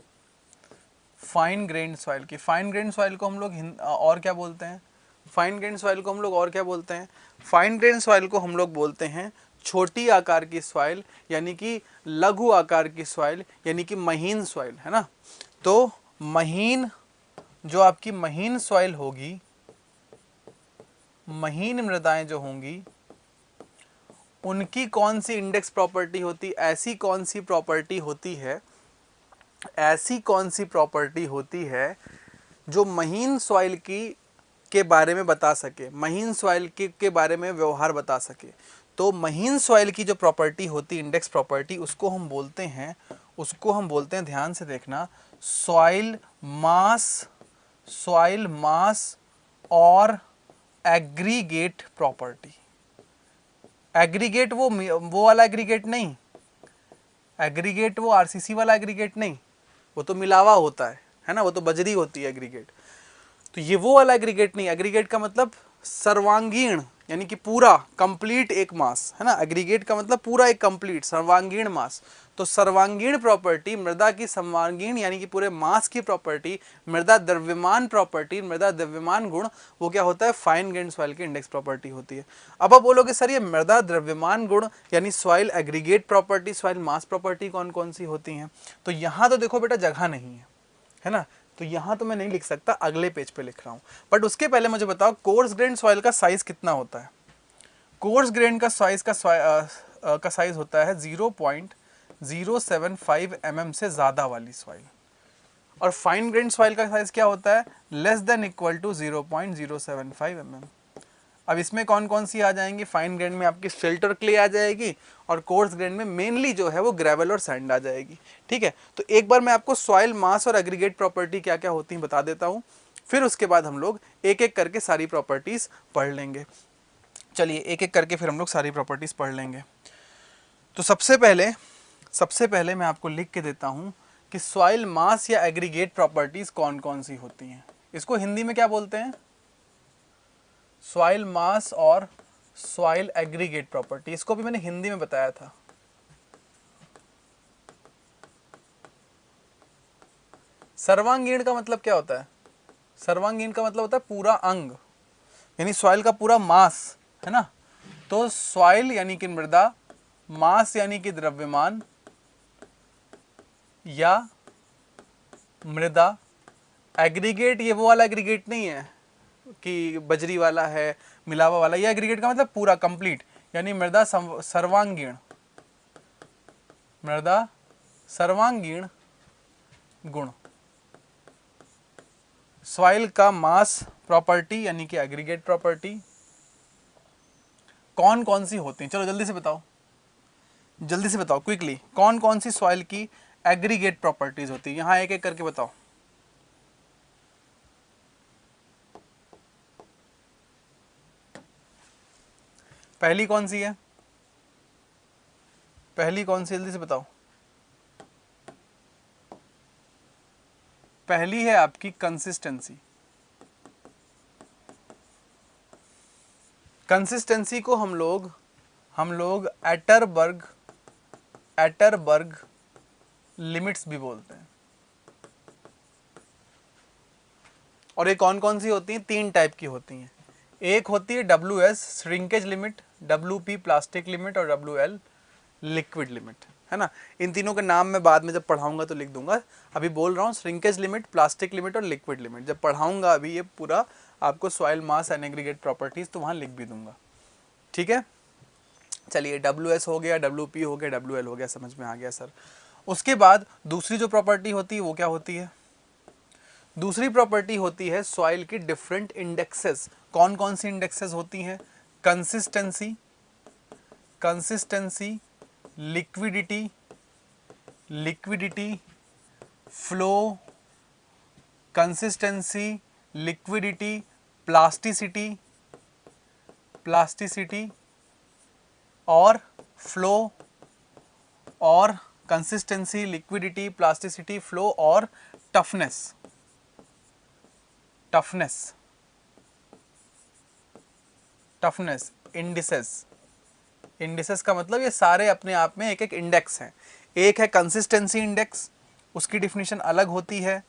फाइन ग्रेन्ड सॉइल की। फाइन ग्रेन्ड सॉइल को हम लोग और क्या बोलते हैं, फाइन ग्रेन्ड सॉइल को हम लोग और क्या बोलते हैं, फाइन ग्रेन्ड सॉइल को हम लोग बोलते हैं छोटी आकार की सॉइल, यानी कि लघु आकार की सॉइल, यानी कि महीन सॉइल, है ना। तो महीन, जो आपकी महीन सॉइल होगी, महीन मृदाएं जो होंगी, उनकी कौन सी इंडेक्स प्रॉपर्टी होती, ऐसी कौन सी प्रॉपर्टी होती है, ऐसी कौन सी प्रॉपर्टी होती है जो महीन सॉइल की के बारे में बता सके, महीन सॉइल के बारे में व्यवहार बता सके। तो महीन सॉइल की जो प्रॉपर्टी होती है, इंडेक्स प्रॉपर्टी, उसको हम बोलते हैं, उसको हम बोलते हैं, ध्यान से देखना, सॉइल मास, सॉइल मास और एग्रीगेट प्रॉपर्टी। एग्रीगेट वो वाला एग्रीगेट नहीं, एग्रीगेट वो आरसीसी वाला एग्रीगेट नहीं, वो तो मिलावा होता है ना, वो तो बजरी होती है एग्रीगेट। तो ये वो वाला एग्रीगेट नहीं, एग्रीगेट का मतलब सर्वांगीण, यानी कि पूरा कंप्लीट एक मास, है ना। एग्रीगेट का मतलब पूरा एक कंप्लीट सर्वांगीण मास। तो सर्वांगीण प्रॉपर्टी, मृदा की सर्वांगीण यानी कि पूरे मास की प्रॉपर्टी, मृदा द्रव्यमान प्रॉपर्टी, मृदा द्रव्यमान गुण, वो क्या होता है, फाइन ग्रेन्ड सॉइल की इंडेक्स प्रॉपर्टी होती है। अब आप बोलोगे सर ये मृदा द्रव्यमान गुण यानी सॉइल एग्रीगेट प्रॉपर्टी, सॉइल मास प्रॉपर्टी कौन कौन सी होती हैं। तो यहाँ तो देखो बेटा जगह नहीं है ना, तो यहाँ तो मैं नहीं लिख सकता, अगले पेज पे लिख रहा हूँ। बट उसके पहले मुझे बताओ कोर्स ग्रेन सॉइल का साइज कितना होता है। कोर्स ग्रेन का साइज का साइज होता है 0.075 mm से ज़्यादा वाली सॉइल। और फाइन ग्रेन सॉइल का साइज क्या होता है, less than equal to 0.075 mm। अब इसमें कौन कौन सी आ जाएंगी, फाइन ग्रेन में आपकी फिल्टर क्ले आ जाएगी, और कोर्स ग्रेन में मेनली जो है वो ग्रेवल और सैंड आ जाएगी। ठीक है, तो एक बार मैं आपको सॉइल मास और एग्रीगेट प्रॉपर्टी क्या क्या होती है बता देता हूँ, फिर उसके बाद हम लोग एक एक करके सारी प्रॉपर्टीज पढ़ लेंगे। चलिए एक एक करके फिर हम लोग सारी प्रॉपर्टीज पढ़ लेंगे। तो सबसे पहले मैं आपको लिख के देता हूँ कि सॉइल मास या एग्रीगेट प्रॉपर्टीज कौन कौन सी होती हैं। इसको हिंदी में क्या बोलते हैं, सॉइल मास और सॉइल एग्रीगेट प्रॉपर्टी। इसको भी मैंने हिंदी में बताया था। सर्वांगीण का मतलब क्या होता है, सर्वांगीण का मतलब होता है पूरा अंग, यानी सॉइल का पूरा मास, है ना। तो सॉइल यानी कि मृदा, मास यानी कि द्रव्यमान या मृदा, एग्रीगेट ये वो वाला एग्रीगेट नहीं है कि बजरी वाला है, मिलावा वाला। ये एग्रीगेट का मतलब पूरा कंप्लीट, यानी मृदा सर्वांगीण, मृदा सर्वांगीण गुण। सॉइल का मास प्रॉपर्टी यानी कि एग्रीगेट प्रॉपर्टी कौन कौन सी होती हैं? चलो जल्दी से बताओ, जल्दी से बताओ क्विकली, कौन कौन सी सॉइल की एग्रीगेट प्रॉपर्टीज होती है? यहां एक एक करके बताओ। पहली कौन सी है? पहली कौन सी, जल्दी से बताओ। पहली है आपकी कंसिस्टेंसी। कंसिस्टेंसी को हम लोग एटरबर्ग लिमिट्स भी बोलते हैं। और ये कौन कौन सी होती हैं? 3 टाइप की होती हैं। एक होती है WS shrinkage limit, WP plastic limit और WL लिक्विड लिमिट, है ना। इन तीनों के नाम मैं बाद में जब पढ़ाऊंगा तो लिख दूंगा। अभी बोल रहा हूँ श्रिंकेज लिमिट, प्लास्टिक लिमिट और लिक्विड लिमिट। जब पढ़ाऊंगा अभी ये पूरा आपको soil mass and aggregate properties, तो वहाँ लिख भी दूंगा, ठीक है। चलिए, WS हो गया, WP हो गया, WL हो गया, समझ में आ गया सर। उसके बाद दूसरी जो प्रॉपर्टी होती है वो क्या होती है? दूसरी प्रॉपर्टी होती है सॉइल की डिफरेंट इंडेक्सेस। कौन कौन सी इंडेक्सेस होती हैं? Consistency, liquidity, flow, consistency, liquidity, plasticity और फ्लो, और कंसिस्टेंसी, लिक्विडिटी, प्लास्टिसिटी, फ्लो और टफनेस। इंडिसेस का मतलब ये सारे अपने आप में एक एक इंडेक्स हैं। एक है कंसिस्टेंसी इंडेक्स, उसकी डिफिनेशन अलग होती है।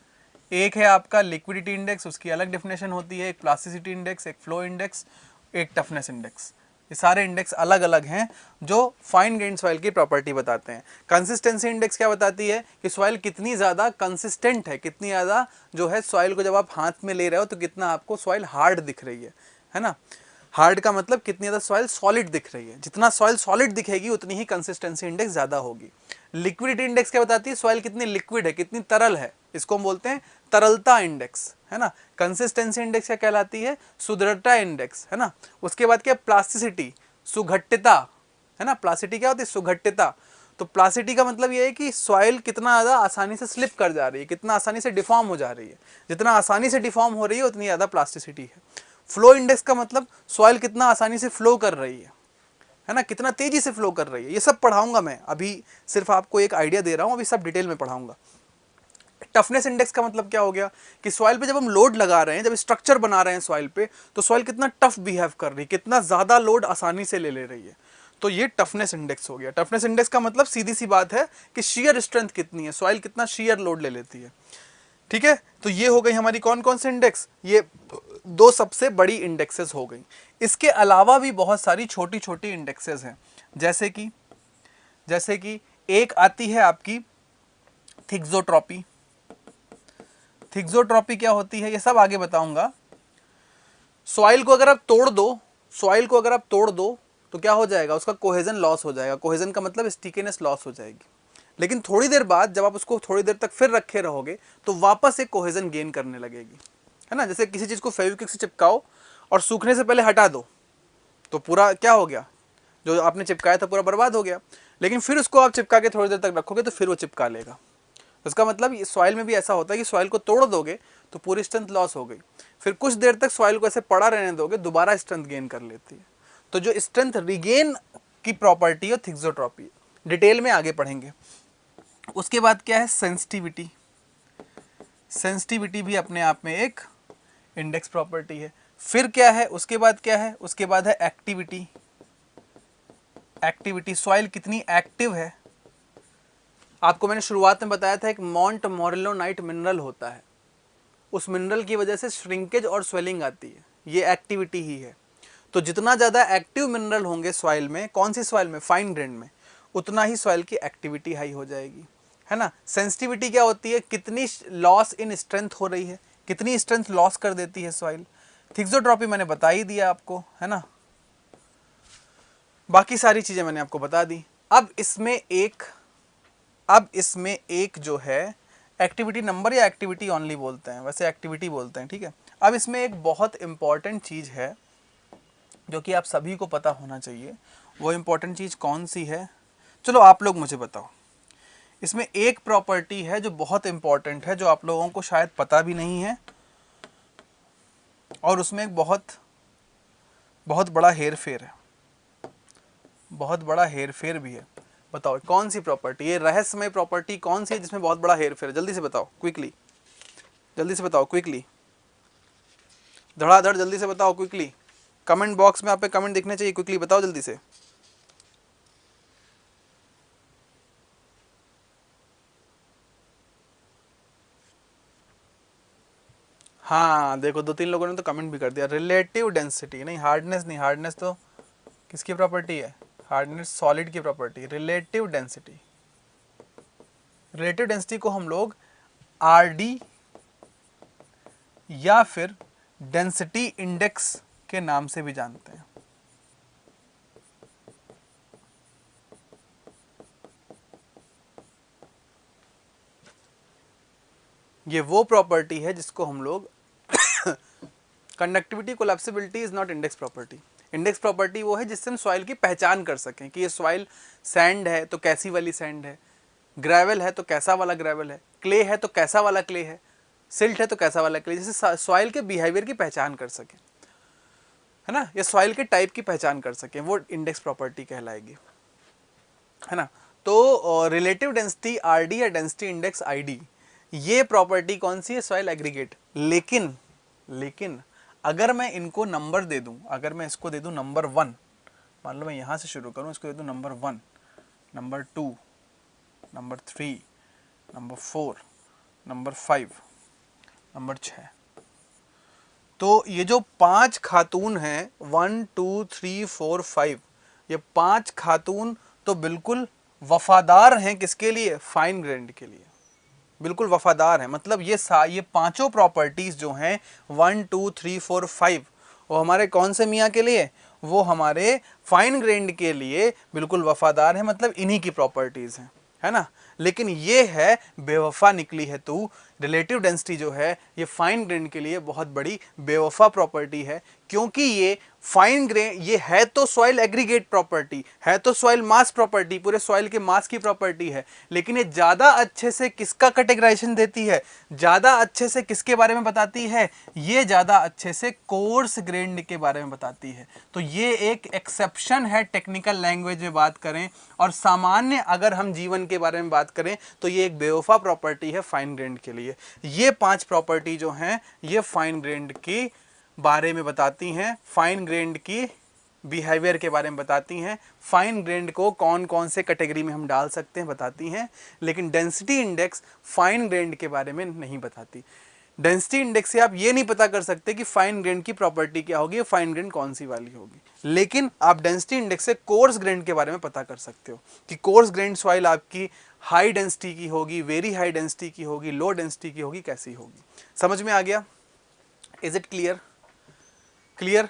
एक है आपका लिक्विडिटी इंडेक्स, उसकी अलग डिफिनेशन होती है। एक प्लास्टिसिटी इंडेक्स, एक फ्लो इंडेक्स, एक टफनेस इंडेक्स। ये सारे इंडेक्स अलग अलग हैं जो फाइन ग्रेन सॉइल की प्रॉपर्टी बताते हैं। कंसिस्टेंसी इंडेक्स क्या बताती है? कि सॉइल कितनी ज़्यादा कंसिस्टेंट है, कितनी ज़्यादा जो है सॉइल को जब आप हाथ में ले रहे हो तो कितना आपको सॉइल हार्ड दिख रही है ना। हार्ड का मतलब कितनी ज़्यादा सॉइल सॉलिड दिख रही है। जितना सॉइल सॉलिड दिखेगी उतनी ही कंसिस्टेंसी इंडेक्स ज़्यादा होगी। लिक्विडिटी इंडेक्स क्या बताती है? सॉइल कितनी लिक्विड है, कितनी तरल है, इसको हम बोलते हैं तरलता इंडेक्स, है ना। कंसिस्टेंसी इंडेक्स क्या कहलाती है? सुदृढ़ता इंडेक्स, है ना। उसके बाद क्या? प्लास्टिसिटी, सुघट्टता, है ना। प्लास्टिसिटी क्या होती है? सुघट्टता। तो प्लास्टिसिटी का मतलब ये है कि सॉइल कितना ज़्यादा आसानी से स्लिप कर जा रही है, कितना आसानी से डिफॉर्म हो जा रही है। जितना आसानी से डिफॉर्म हो रही है उतनी ज़्यादा प्लास्टिसिटी है। फ्लो इंडेक्स का मतलब सॉइल कितना आसानी से फ्लो कर रही है ना, कितना तेजी से फ्लो कर रही है। ये सब पढ़ाऊंगा मैं, अभी सिर्फ आपको एक आइडिया दे रहा हूँ, अभी सब डिटेल में पढ़ाऊंगा। टफनेस इंडेक्स का मतलब क्या हो गया? कि सॉइल पे जब हम लोड लगा रहे हैं, जब स्ट्रक्चर बना रहे हैं सॉइल पे, तो सॉइल कितना टफ बिहेव कर रही है, कितना ज़्यादा लोड आसानी से ले रही है। तो ये टफनेस इंडेक्स हो गया। टफनेस इंडेक्स का मतलब सीधी सी बात है कि शेयर स्ट्रेंथ कितनी है, सॉइल कितना शेयर लोड ले लेती है, ठीक है। तो ये हो गई हमारी कौन कौन से इंडेक्स? ये 2 सबसे बड़ी इंडेक्सेस हो गई। इसके अलावा भी बहुत सारी छोटी छोटी इंडेक्सेस हैं, जैसे कि एक आती है आपकी थिक्सोट्रॉपी। थिक्सोट्रॉपी क्या होती है ये सब आगे बताऊंगा। सॉइल को अगर आप तोड़ दो तो क्या हो जाएगा? उसका कोहेजन लॉस हो जाएगा। कोहेजन का मतलब स्टिकीनेस लॉस हो जाएगी। लेकिन थोड़ी देर बाद जब आप उसको थोड़ी देर तक फिर रखे रहोगे तो वापस एक कोहेजन गेन करने लगेगी, है ना। जैसे किसी चीज़ को फेविक्विक से चिपकाओ और सूखने से पहले हटा दो तो पूरा क्या हो गया? जो आपने चिपकाया था पूरा बर्बाद हो गया। लेकिन फिर उसको आप चिपका के थोड़ी देर तक रखोगे तो फिर वो चिपका लेगा। उसका मतलब सॉइल में भी ऐसा होता है कि सॉइल को तोड़ दोगे तो पूरी स्ट्रेंथ लॉस हो गई, फिर कुछ देर तक सॉइल को ऐसे पड़ा रहने दोगे, दोबारा स्ट्रेंथ गेन कर लेती है। तो जो स्ट्रेंथ रिगेन की प्रॉपर्टी है थिक्सोट्रॉपी, डिटेल में आगे पढ़ेंगे। उसके बाद क्या है? सेंसिटिविटी। सेंसिटिविटी भी अपने आप में एक इंडेक्स प्रॉपर्टी है। फिर क्या है? उसके बाद क्या है? उसके बाद है एक्टिविटी। सॉइल कितनी एक्टिव है। आपको मैंने शुरुआत में बताया था एक मॉन्ट मोरेलोनाइट मिनरल होता है, उस मिनरल की वजह से श्रिंकेज और स्वेलिंग आती है, ये एक्टिविटी ही है। तो जितना ज़्यादा एक्टिव मिनरल होंगे सॉइल में, कौन सी सॉइल में? फाइन ग्रेन में, उतना ही सॉइल की एक्टिविटी हाई हो जाएगी, है ना। सेंसिटिविटी क्या होती है? कितनी लॉस इन स्ट्रेंथ हो रही है, कितनी स्ट्रेंथ लॉस कर देती है सॉइल। थिक्सोट्रॉपी मैंने बता ही दिया आपको, है ना। बाकी सारी चीज़ें मैंने आपको बता दी। अब इसमें एक जो है एक्टिविटी नंबर या एक्टिविटी ओनली बोलते हैं, वैसे एक्टिविटी बोलते हैं, ठीक है। अब इसमें एक बहुत इंपॉर्टेंट चीज़ है जो कि आप सभी को पता होना चाहिए। वो इंपॉर्टेंट चीज़ कौन सी है, चलो आप लोग मुझे बताओ। इसमें एक प्रॉपर्टी है जो बहुत इंपॉर्टेंट है, जो आप लोगों को शायद पता भी नहीं है, और उसमें एक बहुत बड़ा हेर फेर है, बहुत बड़ा हेर फेर भी है। बताओ कौन सी प्रॉपर्टी, ये रहस्यमय प्रॉपर्टी कौन सी है जिसमें बहुत बड़ा हेर फेर है? जल्दी से बताओ, क्विकली, जल्दी से बताओ, क्विकली, धड़ाधड़ जल्दी से बताओ, क्विकली। कमेंट बॉक्स में आप पे कमेंट दिखने चाहिए, क्विकली बताओ जल्दी से। हाँ देखो, 2-3 लोगों ने तो कमेंट भी कर दिया। रिलेटिव डेंसिटी नहीं, हार्डनेस नहीं, हार्डनेस तो किसकी प्रॉपर्टी है? हार्डनेस सॉलिड की property. Relative density, relative density को हम लोग आरडी या फिर डेंसिटी इंडेक्स के नाम से भी जानते हैं। ये वो प्रॉपर्टी है जिसको हम लोग conductivity collapsibility is not index property. Index property वो है जिससे हम सॉइल की पहचान कर सकें कि ये सॉइल सैंड है तो कैसी वाली सैंड है, ग्रेवल है तो कैसा वाला ग्रेवल है, क्ले है तो कैसा वाला क्ले है, सिल्ट है तो कैसा वाला क्ले, जिससे सॉइल के बिहेवियर की पहचान कर सकें, है ना, या सॉइल के टाइप की पहचान कर सकें, वो इंडेक्स प्रॉपर्टी कहलाएगी, है ना। तो रिलेटिव डेंसिटी आरडी या डेंसिटी इंडेक्स आईडी, ये प्रॉपर्टी कौन सी है? Soil aggregate. लेकिन अगर मैं इनको नंबर दे दूं, अगर मैं इसको दे दूं नंबर 1, मान लो मैं यहां से शुरू करूं, इसको दे दूं number 1, number 2, number 3, number 4, number 5, number 6, तो ये जो 5 खातून हैं 1 2 3 4 5, ये 5 खातून तो बिल्कुल वफादार हैं किसके लिए? फाइन ग्रेन्ड के लिए, बिल्कुल वफादार है। मतलब ये पांचों प्रॉपर्टीज जो हैं 1 2 3 4 5, वो हमारे कौन से मियाँ के लिए? वो हमारे फाइन ग्रेन्ड के लिए बिल्कुल वफादार है, मतलब इन्हीं की प्रॉपर्टीज हैं, है ना। लेकिन ये है बेवफा निकली है तू। रिलेटिव डेंसिटी जो है ये फाइन ग्रेन के लिए बहुत बड़ी बेवफा प्रॉपर्टी है, क्योंकि ये फाइन ग्रेन, ये है तो सॉइल एग्रीगेट प्रॉपर्टी, है तो सॉइल मास प्रॉपर्टी, पूरे सॉइल के मास की प्रॉपर्टी है, लेकिन ये ज्यादा अच्छे से किसका कैटेगराइजेशन देती है? ज्यादा अच्छे से किसके बारे में बताती है? ये ज्यादा अच्छे से कोर्स ग्रेन्ड के बारे में बताती है। तो ये एक एक्सेप्शन है टेक्निकल लैंग्वेज में बात करें, और सामान्य अगर हम जीवन के बारे में बात करें तो ये एक बेवफा प्रॉपर्टी है फाइन ग्रेन्ड के लिए। ये 5 प्रॉपर्टी जो हैं ये फाइन ग्रेन्ड की बारे में बताती हैं, फाइन ग्रेन्ड की बिहेवियर के बारे में बताती हैं, फाइन ग्रेन्ड को कौन कौन से कैटेगरी में हम डाल सकते हैं बताती हैं, लेकिन डेंसिटी इंडेक्स फाइन ग्रेन्ड के बारे में नहीं बताती। डेंसिटी इंडेक्स से आप ये नहीं पता कर सकते कि फाइन ग्रेन्ड की प्रॉपर्टी क्या होगी, फाइन ग्रेन्ड कौन सी वाली होगी, लेकिन आप डेंसिटी इंडेक्स से कोर्स ग्रेन्ड के बारे में पता कर सकते हो कि कोर्स ग्रेन्ड सॉइल आपकी हाई डेंसिटी की होगी, वेरी हाई डेंसिटी की होगी, लो डेंसिटी की होगी, कैसी होगी। समझ में आ गया? Is it clear? Clear?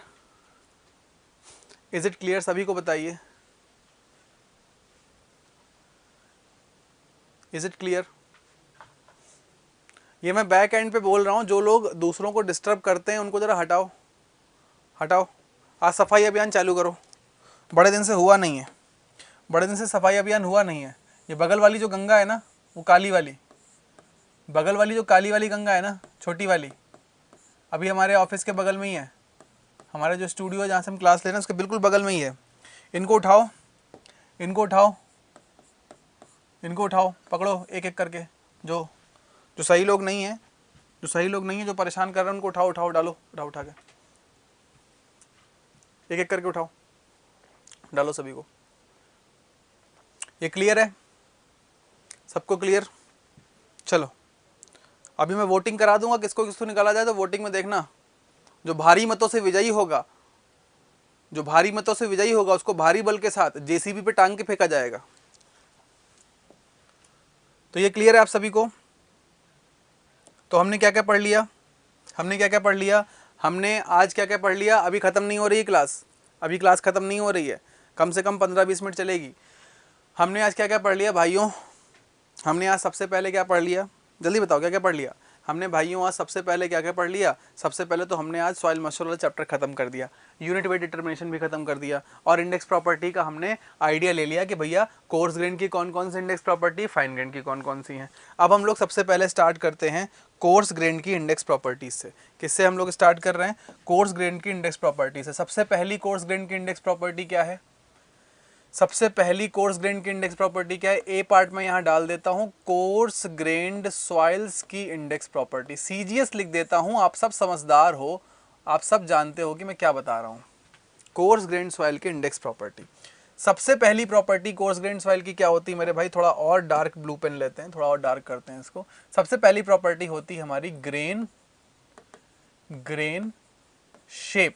Is it clear? सभी को बताइए, इज इट क्लियर? ये मैं बैक एंड पे बोल रहा हूँ, जो लोग दूसरों को डिस्टर्ब करते हैं उनको जरा हटाओ, हटाओ। आज सफाई अभियान चालू करो, बड़े दिन से हुआ नहीं है, बड़े दिन से सफाई अभियान हुआ नहीं है। ये बगल वाली जो गंगा है ना, वो काली वाली, बगल वाली जो काली वाली गंगा है ना, छोटी वाली, अभी हमारे ऑफिस के बगल में ही है, हमारा जो स्टूडियो है जहाँ से हम क्लास ले रहे हैं उसके बिल्कुल बगल में ही है। इनको उठाओ, इनको उठाओ, इनको उठाओ, पकड़ो एक एक करके, जो जो सही लोग नहीं है, जो सही लोग नहीं है, जो परेशान कर रहे हैं उनको उठाओ, उठाओ, डालो, उठाओ, उठा के एक एक करके उठाओ, डालो सभी को। ये क्लियर है? सबको क्लियर? चलो अभी मैं वोटिंग करा दूंगा, किसको किसको निकाला जाए, तो वोटिंग में देखना जो भारी मतों से विजयी होगा, जो भारी मतों से विजयी होगा उसको भारी बल के साथ जेसीबी पे टांग के फेंका जाएगा। तो ये क्लियर है आप सभी को? तो हमने क्या क्या पढ़ लिया, हमने क्या क्या पढ़ लिया, हमने आज क्या क्या पढ़ लिया? अभी ख़त्म नहीं हो रही क्लास, अभी क्लास ख़त्म नहीं हो रही है, कम से कम 15-20 मिनट चलेगी। हमने आज क्या क्या पढ़ लिया भाइयों? हमने आज सबसे पहले क्या पढ़ लिया? जल्दी बताओ क्या क्या पढ़ लिया हमने भाइयों? आज सबसे पहले क्या क्या पढ़ लिया? सबसे पहले तो हमने आज सॉइल मॉइस्चर वाला चैप्टर खत्म कर दिया, यूनिट वेट डिटर्मिनेशन भी खत्म कर दिया, और इंडेक्स प्रॉपर्टी का हमने आइडिया ले लिया कि भैया कोर्स ग्रेन की कौन कौन सी इंडेक्स प्रॉपर्टी, फाइन ग्रेन की कौन कौन सी हैं। अब हम लोग सबसे पहले स्टार्ट करते हैं कोर्स ग्रेन की इंडेक्स प्रॉपर्टीज से। किससे हम लोग स्टार्ट कर रहे हैं? कोर्स ग्रेन की इंडेक्स प्रॉपर्टी से। सबसे पहली कोर्स ग्रेन की इंडेक्स प्रॉपर्टी क्या है? सबसे पहली कोर्स ग्रेन की इंडेक्स प्रॉपर्टी क्या है? ए पार्ट में यहां डाल देता हूं कोर्स ग्रेन्ड सॉइल्स की इंडेक्स प्रॉपर्टी। सीजीएस लिख देता हूं, आप सब समझदार हो, आप सब जानते हो कि मैं क्या बता रहा हूं। कोर्स ग्रेन्ड सॉइल की इंडेक्स प्रॉपर्टी, सबसे पहली प्रॉपर्टी कोर्स ग्रेन्ड सॉइल की क्या होती है मेरे भाई? थोड़ा और डार्क ब्लू पेन लेते हैं, थोड़ा और डार्क करते हैं इसको। सबसे पहली प्रॉपर्टी होती है हमारी ग्रेन शेप,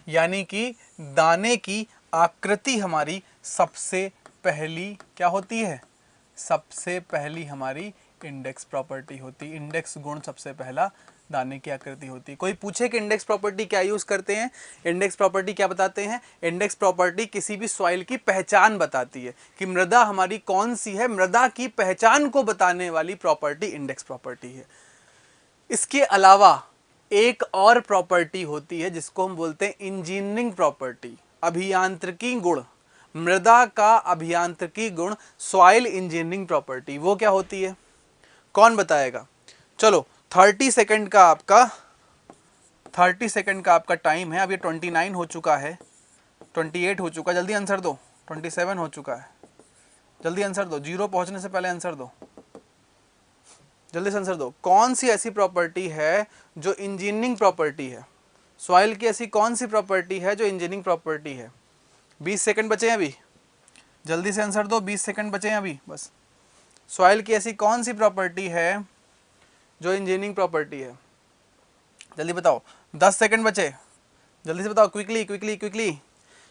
यानी कि दाने की आकृति हमारी सबसे पहली क्या होती है? सबसे पहली हमारी इंडेक्स प्रॉपर्टी होती। इंडेक्स गुण सबसे पहला दाने की आकृति होती। कोई पूछे कि इंडेक्स प्रॉपर्टी क्या यूज करते हैं? इंडेक्स प्रॉपर्टी क्या बताते हैं? इंडेक्स प्रॉपर्टी किसी भी सॉइल की पहचान बताती है कि मृदा हमारी कौन सी है। मृदा की पहचान को बताने वाली प्रॉपर्टी इंडेक्स प्रॉपर्टी है। इसके अलावा एक और प्रॉपर्टी होती है जिसको हम बोलते हैं इंजीनियरिंग प्रॉपर्टी, अभियांत्रिकी गुण। मृदा का अभियांत्रिकी गुण, सॉइल इंजीनियरिंग प्रॉपर्टी, वो क्या होती है? कौन बताएगा? चलो 30 सेकंड का आपका टाइम है। अब ये 29 हो चुका है, 28 हो चुका है, जल्दी आंसर दो। 27 हो चुका है, जल्दी आंसर दो। 0 पहुंचने से पहले आंसर दो, जल्दी से आंसर दो। कौन सी ऐसी प्रॉपर्टी है जो इंजीनियरिंग प्रॉपर्टी है? सॉइल की ऐसी कौन सी प्रॉपर्टी है जो इंजीनियरिंग प्रॉपर्टी है? 20 सेकंड बचे हैं अभी, जल्दी से आंसर दो। 20 सेकंड बचे हैं अभी बस। सॉइल की ऐसी कौन सी प्रॉपर्टी है जो इंजीनियरिंग प्रॉपर्टी है? जल्दी बताओ, 10 सेकंड बचे, जल्दी से बताओ, क्विकली क्विकली क्विकली।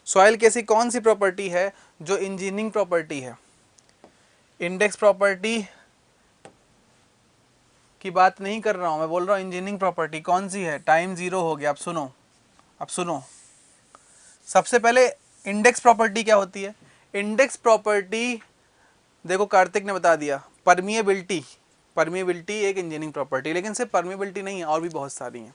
सॉइल की ऐसी कौन सी प्रॉपर्टी है जो इंजीनियरिंग प्रॉपर्टी है? इंडेक्स प्रॉपर्टी की बात नहीं कर रहा हूं मैं, बोल रहा हूं इंजीनियरिंग प्रॉपर्टी कौन सी है। टाइम 0 हो गया। अब सुनो, सबसे पहले इंडेक्स प्रॉपर्टी क्या होती है? इंडेक्स प्रॉपर्टी देखो कार्तिक ने बता दिया, परमिएबिलिटी। परमिएबिलिटी एक इंजीनियरिंग प्रॉपर्टी, लेकिन सिर्फ परमिएबिलिटी नहीं है, और भी बहुत सारी हैं।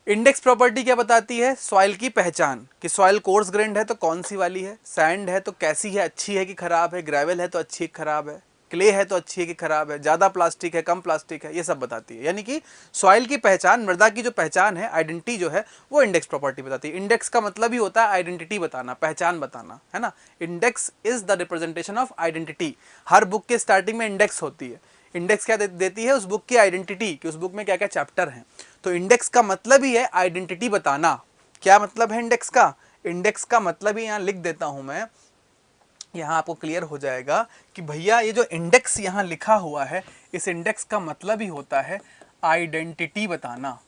इंडेक्स प्रॉपर्टी क्या बताती है? सॉइल की पहचान, कि सॉइल कोर्स ग्रेन्ड है तो कौन सी वाली है, सैंड है तो कैसी है, अच्छी है कि खराब है, ग्रेवल है तो अच्छी है कि खराब है, क्ले है तो अच्छी है कि खराब है, ज्यादा प्लास्टिक है कम प्लास्टिक है, ये सब बताती है। यानी कि सॉइल की पहचान, मृदा की जो पहचान है, आइडेंटिटी जो है, वो इंडेक्स प्रॉपर्टी बताती है। इंडेक्स का मतलब ही होता है आइडेंटिटी बताना, पहचान बताना, है ना। Index is the representation of identity. Her book के स्टार्टिंग में इंडेक्स होती है। इंडेक्स क्या देती है? उस बुक की आइडेंटिटी, कि उस बुक में क्या क्या चैप्टर हैं। तो इंडेक्स का मतलब ही है आइडेंटिटी बताना। क्या मतलब है इंडेक्स का? इंडेक्स का मतलब ही यहां लिख देता हूं मैं, यहां आपको क्लियर हो जाएगा कि भैया ये जो इंडेक्स यहां लिखा हुआ है, इस इंडेक्स का मतलब ही होता है आइडेंटिटी बताना।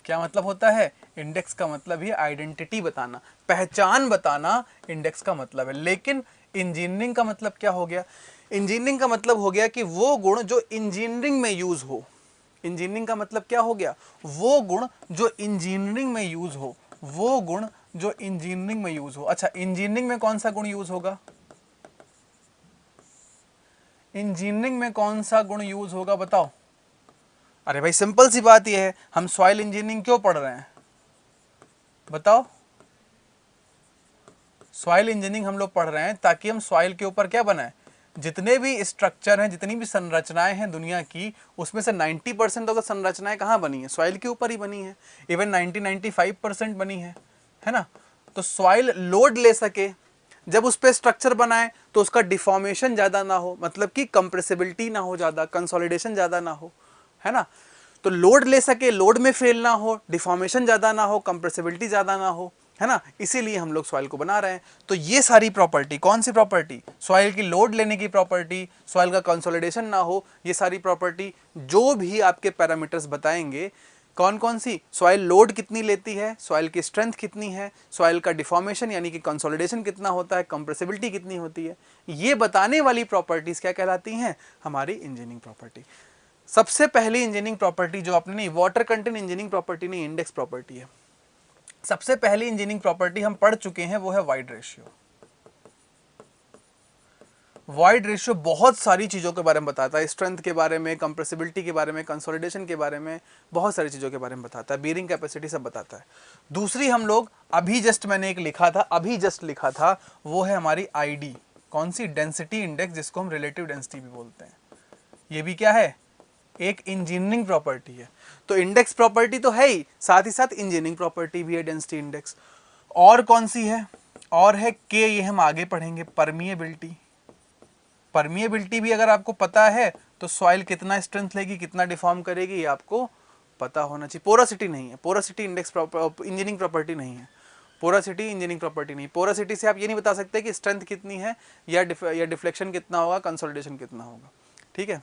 क्या मतलब होता है? इंडेक्स का मतलब ही आइडेंटिटी बताना, पहचान बताना इंडेक्स का मतलब है। लेकिन इंजीनियरिंग का मतलब क्या हो गया? इंजीनियरिंग का मतलब हो गया कि वो गुण जो इंजीनियरिंग में यूज हो। इंजीनियरिंग का मतलब क्या हो गया? वो गुण जो इंजीनियरिंग में यूज हो, वो गुण जो इंजीनियरिंग में यूज हो। अच्छा, इंजीनियरिंग में कौन सा गुण यूज होगा? इंजीनियरिंग में कौन सा गुण यूज होगा बताओ? अरे भाई सिंपल सी बात यह है, हम सॉइल इंजीनियरिंग क्यों पढ़ रहे हैं बताओ? सॉइल इंजीनियरिंग हम लोग पढ़ रहे हैं ताकि हम सॉइल के ऊपर क्या बनाए, जितने भी स्ट्रक्चर हैं, जितनी भी संरचनाएं हैं दुनिया की, उसमें से 90% अगर संरचनाएं कहाँ बनी है? सॉइल के ऊपर ही बनी है। इवन 90-95% बनी है ना। तो सॉइल लोड ले सके, जब उस पर स्ट्रक्चर बनाए तो उसका डिफॉर्मेशन ज़्यादा ना हो, मतलब कि कंप्रेसिबिलिटी ना हो ज़्यादा, कंसोलिडेशन ज़्यादा ना हो, है ना। तो लोड ले सके, लोड में फेल ना हो, डिफॉर्मेशन ज़्यादा ना हो, कंप्रेसिबिलिटी ज़्यादा ना हो, है ना। इसीलिए हम लोग सॉइल को बना रहे हैं। तो ये सारी प्रॉपर्टी, कौन सी प्रॉपर्टी? सॉइल की लोड लेने की प्रॉपर्टी, सॉइल का कंसोलिडेशन ना हो, ये सारी प्रॉपर्टी जो भी आपके पैरामीटर्स बताएंगे, कौन कौन सी? सॉइल लोड कितनी लेती है, सॉइल की स्ट्रेंथ कितनी है, सॉइल का डिफॉर्मेशन यानी कि कंसोलिडेशन कितना होता है, कंप्रेसिबिलिटी कितनी होती है, ये बताने वाली प्रॉपर्टीज क्या कहलाती हैं? हमारी इंजीनियरिंग प्रॉपर्टी। सबसे पहली इंजीनियरिंग प्रॉपर्टी जो आपने, नहीं वाटर कंटेंट इंजीनियरिंग प्रॉपर्टी नहीं, इंडेक्स प्रॉपर्टी है। सबसे पहली इंजीनियरिंग प्रॉपर्टी हम पढ़ चुके हैं, वो है वाइड रेशियो। वॉइड रेशियो बहुत सारी चीज़ों के बारे में बताता है, स्ट्रेंथ के बारे में, कंप्रेसिबिलिटी के बारे में, कंसोलिडेशन के बारे में, बहुत सारी चीज़ों के बारे में बताता है, बीयरिंग कैपेसिटी सब बताता है। दूसरी हम लोग अभी जस्ट मैंने एक लिखा था, अभी जस्ट लिखा था, वो है हमारी आईडी, कौन सी, डेंसिटी इंडेक्स, जिसको हम रिलेटिव डेंसिटी भी बोलते हैं। ये भी क्या है, एक इंजीनियरिंग प्रॉपर्टी है। तो इंडेक्स प्रॉपर्टी तो है ही, साथ ही साथ इंजीनियरिंग प्रॉपर्टी भी है डेंसिटी इंडेक्स। और कौन सी है, और है के, ये हम आगे पढ़ेंगे, परमिएबिलिटी। परमिएबिलिटी भी अगर आपको पता है तो सॉइल कितना स्ट्रेंथ लेगी, कितना डिफॉर्म करेगी, ये आपको पता होना चाहिए। पोरोसिटी नहीं है, पोरोसिटी इंडेक्स इंजीनियरिंग प्रॉपर्टी नहीं है, पोरोसिटी इंजीनियरिंग प्रॉपर्टी नहीं। पोरोसिटी से आप ये नहीं बता सकते कि स्ट्रेंथ कितनी है या डिफ्लेक्शन कितना होगा, कंसोलिडेशन कितना होगा, ठीक है।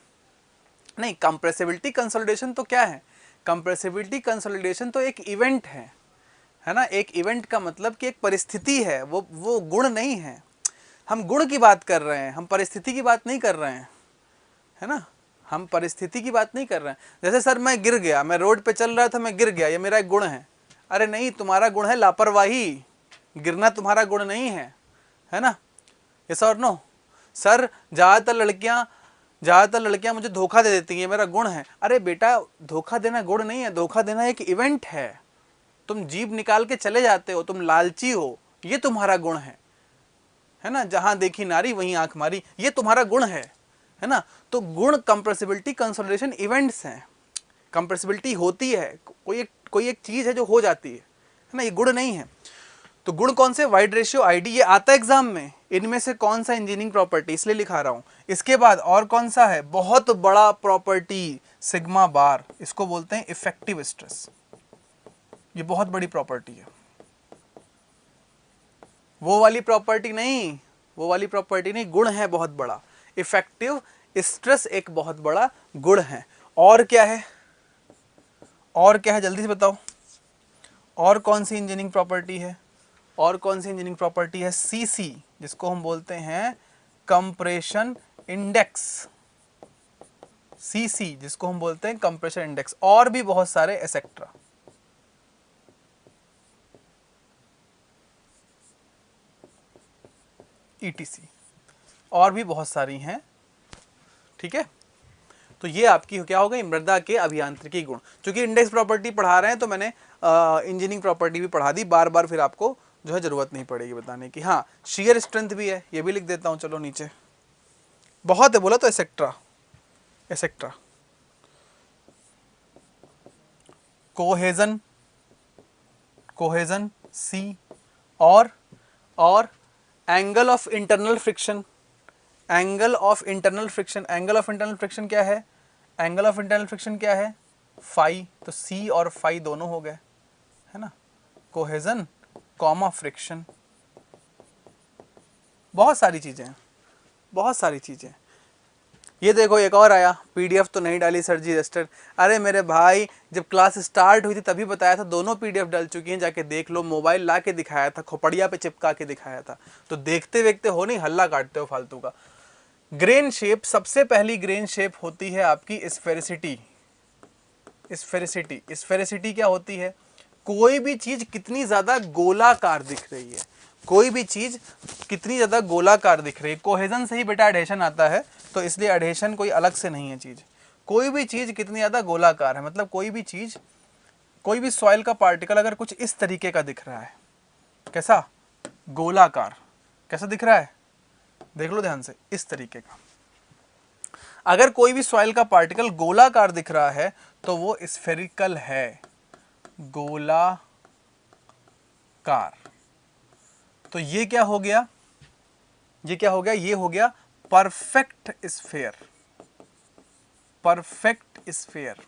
नहीं, कंप्रेसिबिलिटी कंसोलिडेशन तो क्या है, कंप्रेसिबिलिटी कंसोलिडेशन तो एक इवेंट है ना। एक इवेंट का मतलब कि एक परिस्थिति है, वो गुण नहीं है। हम गुण की बात कर रहे हैं, हम परिस्थिति की बात नहीं कर रहे हैं, है ना। हम परिस्थिति की बात नहीं कर रहे हैं। जैसे सर मैं गिर गया, मैं रोड पे चल रहा था, मैं गिर गया, ये मेरा एक गुण है। अरे नहीं, तुम्हारा गुण है लापरवाही, गिरना तुम्हारा गुण नहीं है ना। यस और नो। सर ज़्यादातर लड़कियां मुझे धोखा दे देती हैं, मेरा गुण है। अरे बेटा, धोखा देना गुण नहीं है, धोखा देना एक इवेंट है। तुम जीभ निकाल के चले जाते हो, तुम लालची हो, ये तुम्हारा गुण है ना। जहां देखी नारी वहीं आंख मारी, ये तुम्हारा गुण है ना। तो गुण कंप्रेसिबिलिटी कंसोलिडेशन इवेंट्स हैं। कंप्रेसिबिलिटी होती है, कोई एक चीज है जो हो जाती है ना, ये गुण नहीं है। तो गुण कौन से, वाइड रेशियो, आईडी, ये आता है एग्जाम में। इनमें से कौन सा इंजीनियरिंग प्रॉपर्टी, इसलिए लिखा रहा हूं। इसके बाद और कौन सा है, बहुत बड़ा प्रॉपर्टी, सिग्मा बार, इसको बोलते हैं इफेक्टिव स्ट्रेस। ये बहुत बड़ी प्रॉपर्टी है, वो वाली प्रॉपर्टी नहीं, वो वाली प्रॉपर्टी नहीं, गुण है बहुत बड़ा। इफेक्टिव स्ट्रेस एक बहुत बड़ा गुण है। और क्या है, और क्या है, जल्दी से बताओ, और कौन सी इंजीनियरिंग प्रॉपर्टी है, और कौन सी इंजीनियरिंग प्रॉपर्टी है, सीसी, जिसको हम बोलते हैं कंप्रेशन इंडेक्स। सीसी, जिसको हम बोलते हैं कंप्रेशन इंडेक्स, और भी बहुत सारे एसेक्ट्रा। ईटीसी, और भी बहुत सारी हैं, ठीक है। तो ये आपकी क्या हो गई, मृदा के अभियांत्रिकी गुण। क्योंकि इंडेक्स प्रॉपर्टी पढ़ा रहे हैं तो मैंने इंजीनियरिंग प्रॉपर्टी भी पढ़ा दी, बार बार फिर आपको जो है जरूरत नहीं पड़ेगी बताने की। हाँ, शेयर स्ट्रेंथ भी है, ये भी लिख देता हूँ, चलो नीचे। बहुत है बोला तो एसेक्ट्रा, एसेक्ट्रा। कोहेजन, कोहेजन सी। और angle of internal friction, angle of internal friction, angle of internal friction क्या है, एंगल ऑफ इंटरनल फ्रिक्शन क्या है, फाई। तो सी और फाई दोनों हो गए, है ना। कोहेजन कॉमा फ्रिक्शन, बहुत सारी चीजें हैं, बहुत सारी चीजें। ये देखो एक और आया, पीडीएफ तो नहीं डाली सर जी रजिस्टर। अरे मेरे भाई, जब क्लास स्टार्ट हुई थी तभी बताया था, दोनों पीडीएफ डल चुकी हैं, जाके देख लो। मोबाइल ला के दिखाया था, खोपड़िया पे चिपका के दिखाया था। तो देखते देखते हो नहीं, हल्ला काटते हो फालतू का। ग्रेन शेप, सबसे पहली ग्रेन शेप होती है आपकी स्फेरिसिटी। स्फेरिसिटी, स्फेरिसिटी क्या होती है, कोई भी चीज कितनी ज्यादा गोलाकार दिख रही है, कोई भी चीज कितनी ज्यादा गोलाकार दिख रही है। कोहेजन से ही बेटा एडेशन आता है, तो इसलिए एडेशन कोई अलग से नहीं है चीज। कोई भी चीज कितनी ज्यादा गोलाकार है, मतलब कोई भी चीज, कोई भी सॉइल का पार्टिकल अगर कुछ इस तरीके का दिख रहा है, कैसा, गोलाकार, कैसा दिख रहा है, देख लो ध्यान से, इस तरीके का। अगर कोई भी सॉइल का पार्टिकल गोलाकार दिख रहा है तो वो स्फेरिकल है, गोलाकार। तो ये क्या हो गया, ये क्या हो गया, ये हो गया परफेक्ट स्फेयर, परफेक्ट स्फेयर।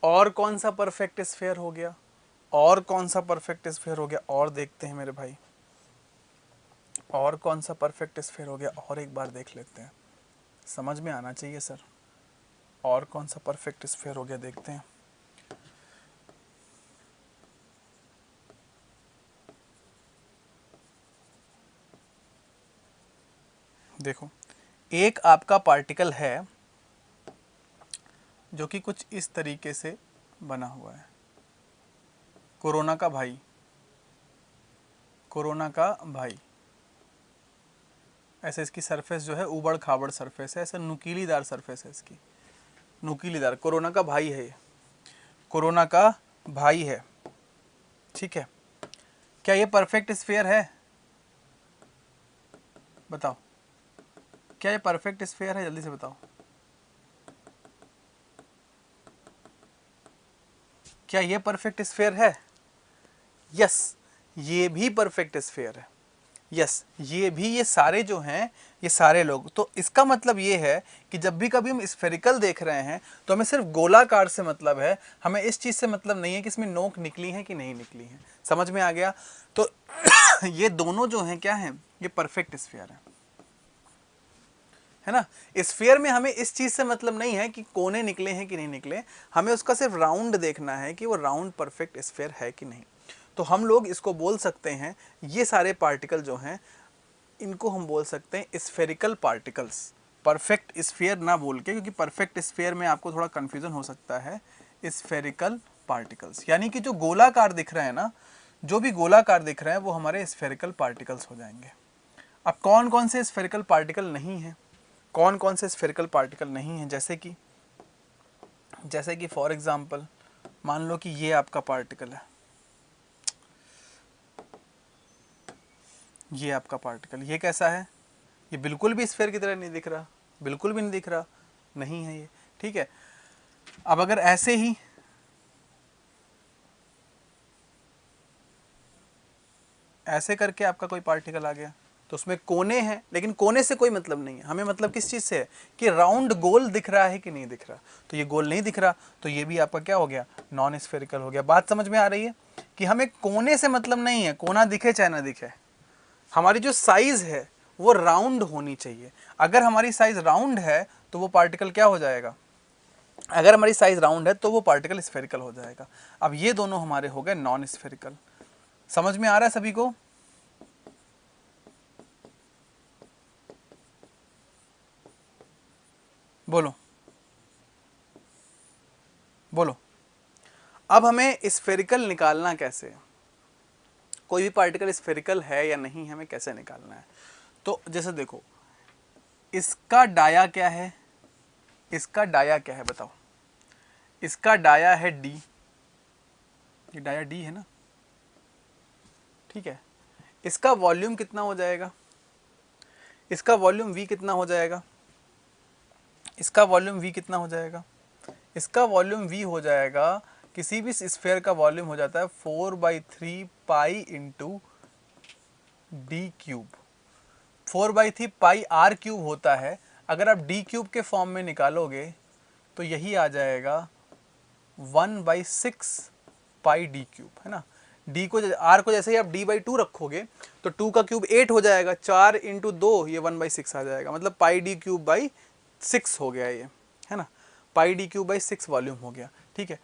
और कौन सा परफेक्ट स्फेयर हो गया, और कौन सा परफेक्ट स्फेयर हो गया, और देखते हैं मेरे भाई, और कौन सा परफेक्ट स्फेयर हो गया, और एक बार देख लेते हैं, समझ में आना चाहिए सर। और कौन सा परफेक्ट स्फेयर हो गया, देखते हैं। देखो, एक आपका पार्टिकल है जो कि कुछ इस तरीके से बना हुआ है, कोरोना का भाई, कोरोना का भाई। ऐसे इसकी सरफेस जो है उबड़ खाबड़ सरफेस है, ऐसे नुकीलीदार सरफेस है इसकी, नुकीलीदार। कोरोना का भाई है ये, कोरोना का भाई है, ठीक है। क्या ये परफेक्ट स्फीयर है? बताओ, क्या ये परफेक्ट स्फीयर है? जल्दी से बताओ, क्या ये परफेक्ट स्फीयर है? यस, ये भी परफेक्ट स्फीयर है। यस, ये भी, ये सारे जो हैं, ये सारे लोग। तो इसका मतलब ये है कि जब भी कभी हम स्फेरिकल देख रहे हैं तो हमें सिर्फ गोलाकार से मतलब है, हमें इस चीज से मतलब नहीं है कि इसमें नोक निकली है कि नहीं निकली है। समझ में आ गया? तो ये दोनों जो हैं क्या हैं? ये परफेक्ट स्फीयर है ना। स्फीयर में हमें इस चीज से मतलब नहीं है कि कोने निकले हैं कि नहीं निकले, हमें उसका सिर्फ राउंड देखना है कि वो राउंड परफेक्ट स्फीयर है कि नहीं। तो हम लोग इसको बोल सकते हैं, ये सारे पार्टिकल जो हैं इनको हम बोल सकते हैं स्फेरिकल पार्टिकल्स। परफेक्ट स्फीयर ना बोल के, क्योंकि परफेक्ट स्फीयर में आपको थोड़ा कंफ्यूजन हो सकता है। स्फेरिकल पार्टिकल्स यानी कि जो गोलाकार दिख रहे हैं ना, जो भी गोलाकार दिख रहे हैं वो हमारे स्फेरिकल पार्टिकल्स हो जाएंगे। अब कौन कौन से स्फेरिकल पार्टिकल नहीं हैं, कौन कौन से स्फेरिकल पार्टिकल नहीं हैं? जैसे कि फॉर एग्जांपल मान लो कि ये आपका पार्टिकल है, ये आपका पार्टिकल, ये कैसा है? ये बिल्कुल भी स्फीयर की तरह नहीं दिख रहा, बिल्कुल भी नहीं दिख रहा, नहीं है ये, ठीक है। अब अगर ऐसे ही ऐसे करके आपका कोई पार्टिकल आ गया तो उसमें कोने हैं, लेकिन कोने से कोई मतलब नहीं है, हमें मतलब किस चीज से है कि राउंड गोल दिख रहा है कि नहीं दिख रहा। तो ये गोल नहीं दिख रहा, तो ये भी आपका क्या हो गया? नॉन स्फेरिकल हो गया। बात समझ में आ रही है कि हमें कोने से मतलब नहीं है, कोना दिखे चाहे ना दिखे, हमारी जो साइज है वो राउंड होनी चाहिए। अगर हमारी साइज राउंड है तो वो पार्टिकल क्या हो जाएगा? अगर हमारी साइज राउंड है तो वो पार्टिकल स्फेरिकल हो जाएगा। अब ये दोनों हमारे हो गए नॉन स्फेरिकल। समझ में आ रहा है सभी को? बोलो बोलो। अब हमें स्फेरिकल निकालना कैसे है? कोई भी पार्टिकल स्फेरिकल है या नहीं, हमें कैसे निकालना है? तो जैसे देखो, इसका डाया क्या है? इसका डाया क्या है बताओ? इसका डाया है डी, ये डाया डी है ना, ठीक है। इसका वॉल्यूम कितना हो जाएगा? इसका वॉल्यूम वी कितना हो जाएगा? इसका वॉल्यूम वी कितना हो जाएगा? इसका वॉल्यूम वी हो जाएगा, किसी भी स्फेयर का वॉल्यूम हो जाता है 4/3 pi into d cube. 4/3 pi r cube होता है। अगर आप डी क्यूब के फॉर्म में निकालोगे तो यही आ जाएगा 1/6 पाई डी क्यूब, है ना। डी को, आर को जैसे ही आप d/2 रखोगे तो 2 का क्यूब 8 हो जाएगा, 4 इंटू 2 ये 1/6 आ जाएगा, मतलब पाई डी क्यूब बाई 6 हो गया ये, है ना। पाई डी क्यूब बाई 6 वॉल्यूम हो गया, ठीक है।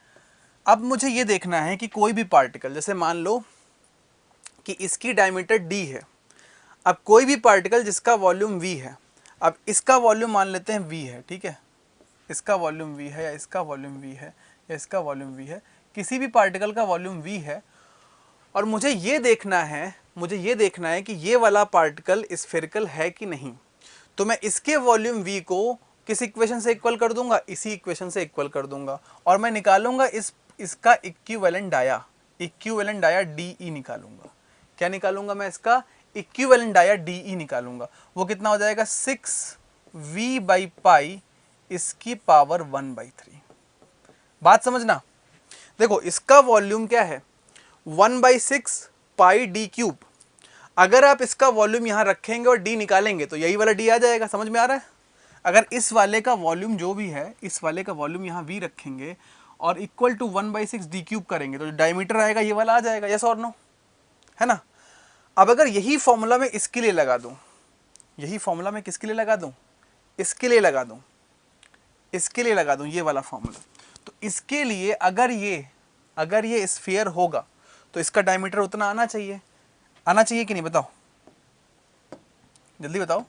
अब मुझे ये देखना है कि कोई भी पार्टिकल, जैसे मान लो कि इसकी डायमीटर d है। अब कोई भी पार्टिकल जिसका वॉल्यूम v है, अब इसका वॉल्यूम मान लेते हैं v है, ठीक है। इसका वॉल्यूम v है या इसका वॉल्यूम v है या इसका वॉल्यूम v है, किसी भी पार्टिकल का वॉल्यूम v है। और मुझे ये देखना है कि ये वाला पार्टिकल स्फेरिकल है कि नहीं। तो मैं इसके वॉल्यूम v को किस इक्वेशन से इक्वल कर दूंगा? इसी इक्वेशन से इक्वल कर दूंगा, और मैं निकालूंगा इसका इक्विवेलेंट डाया डी ई निकालूंगा। क्या निकालूंगा मैं? इसका इक्विवेलेंट डाया डी ई निकालूंगा। वो कितना हो जाएगा? 6v/पाई इसकी पावर 1/3। बात समझना, देखो इसका वॉल्यूम क्या है? 1/6 पाई डी क्यूब। अगर आप इसका वॉल्यूम यहां रखेंगे और डी निकालेंगे तो यही वाला डी आ जाएगा। समझ में आ रहा है? अगर इस वाले का वॉल्यूम जो भी है, इस वाले का वॉल्यूम यहां वी रखेंगे और इक्वल टू 1/6 डी क्यूब करेंगे तो जो डायमीटर आएगा ये वाला आ जाएगा। यस और नो, है ना। अब अगर यही फॉर्मूला मैं इसके लिए लगा दूं, यही फॉर्मूला मैं किसके लिए लगा दूं? इसके लिए लगा दूं, इसके लिए लगा दूं ये वाला फॉर्मूला। तो इसके लिए अगर ये स्फीयर होगा तो इसका डायमीटर उतना आना चाहिए कि नहीं? बताओ, जल्दी बताओ,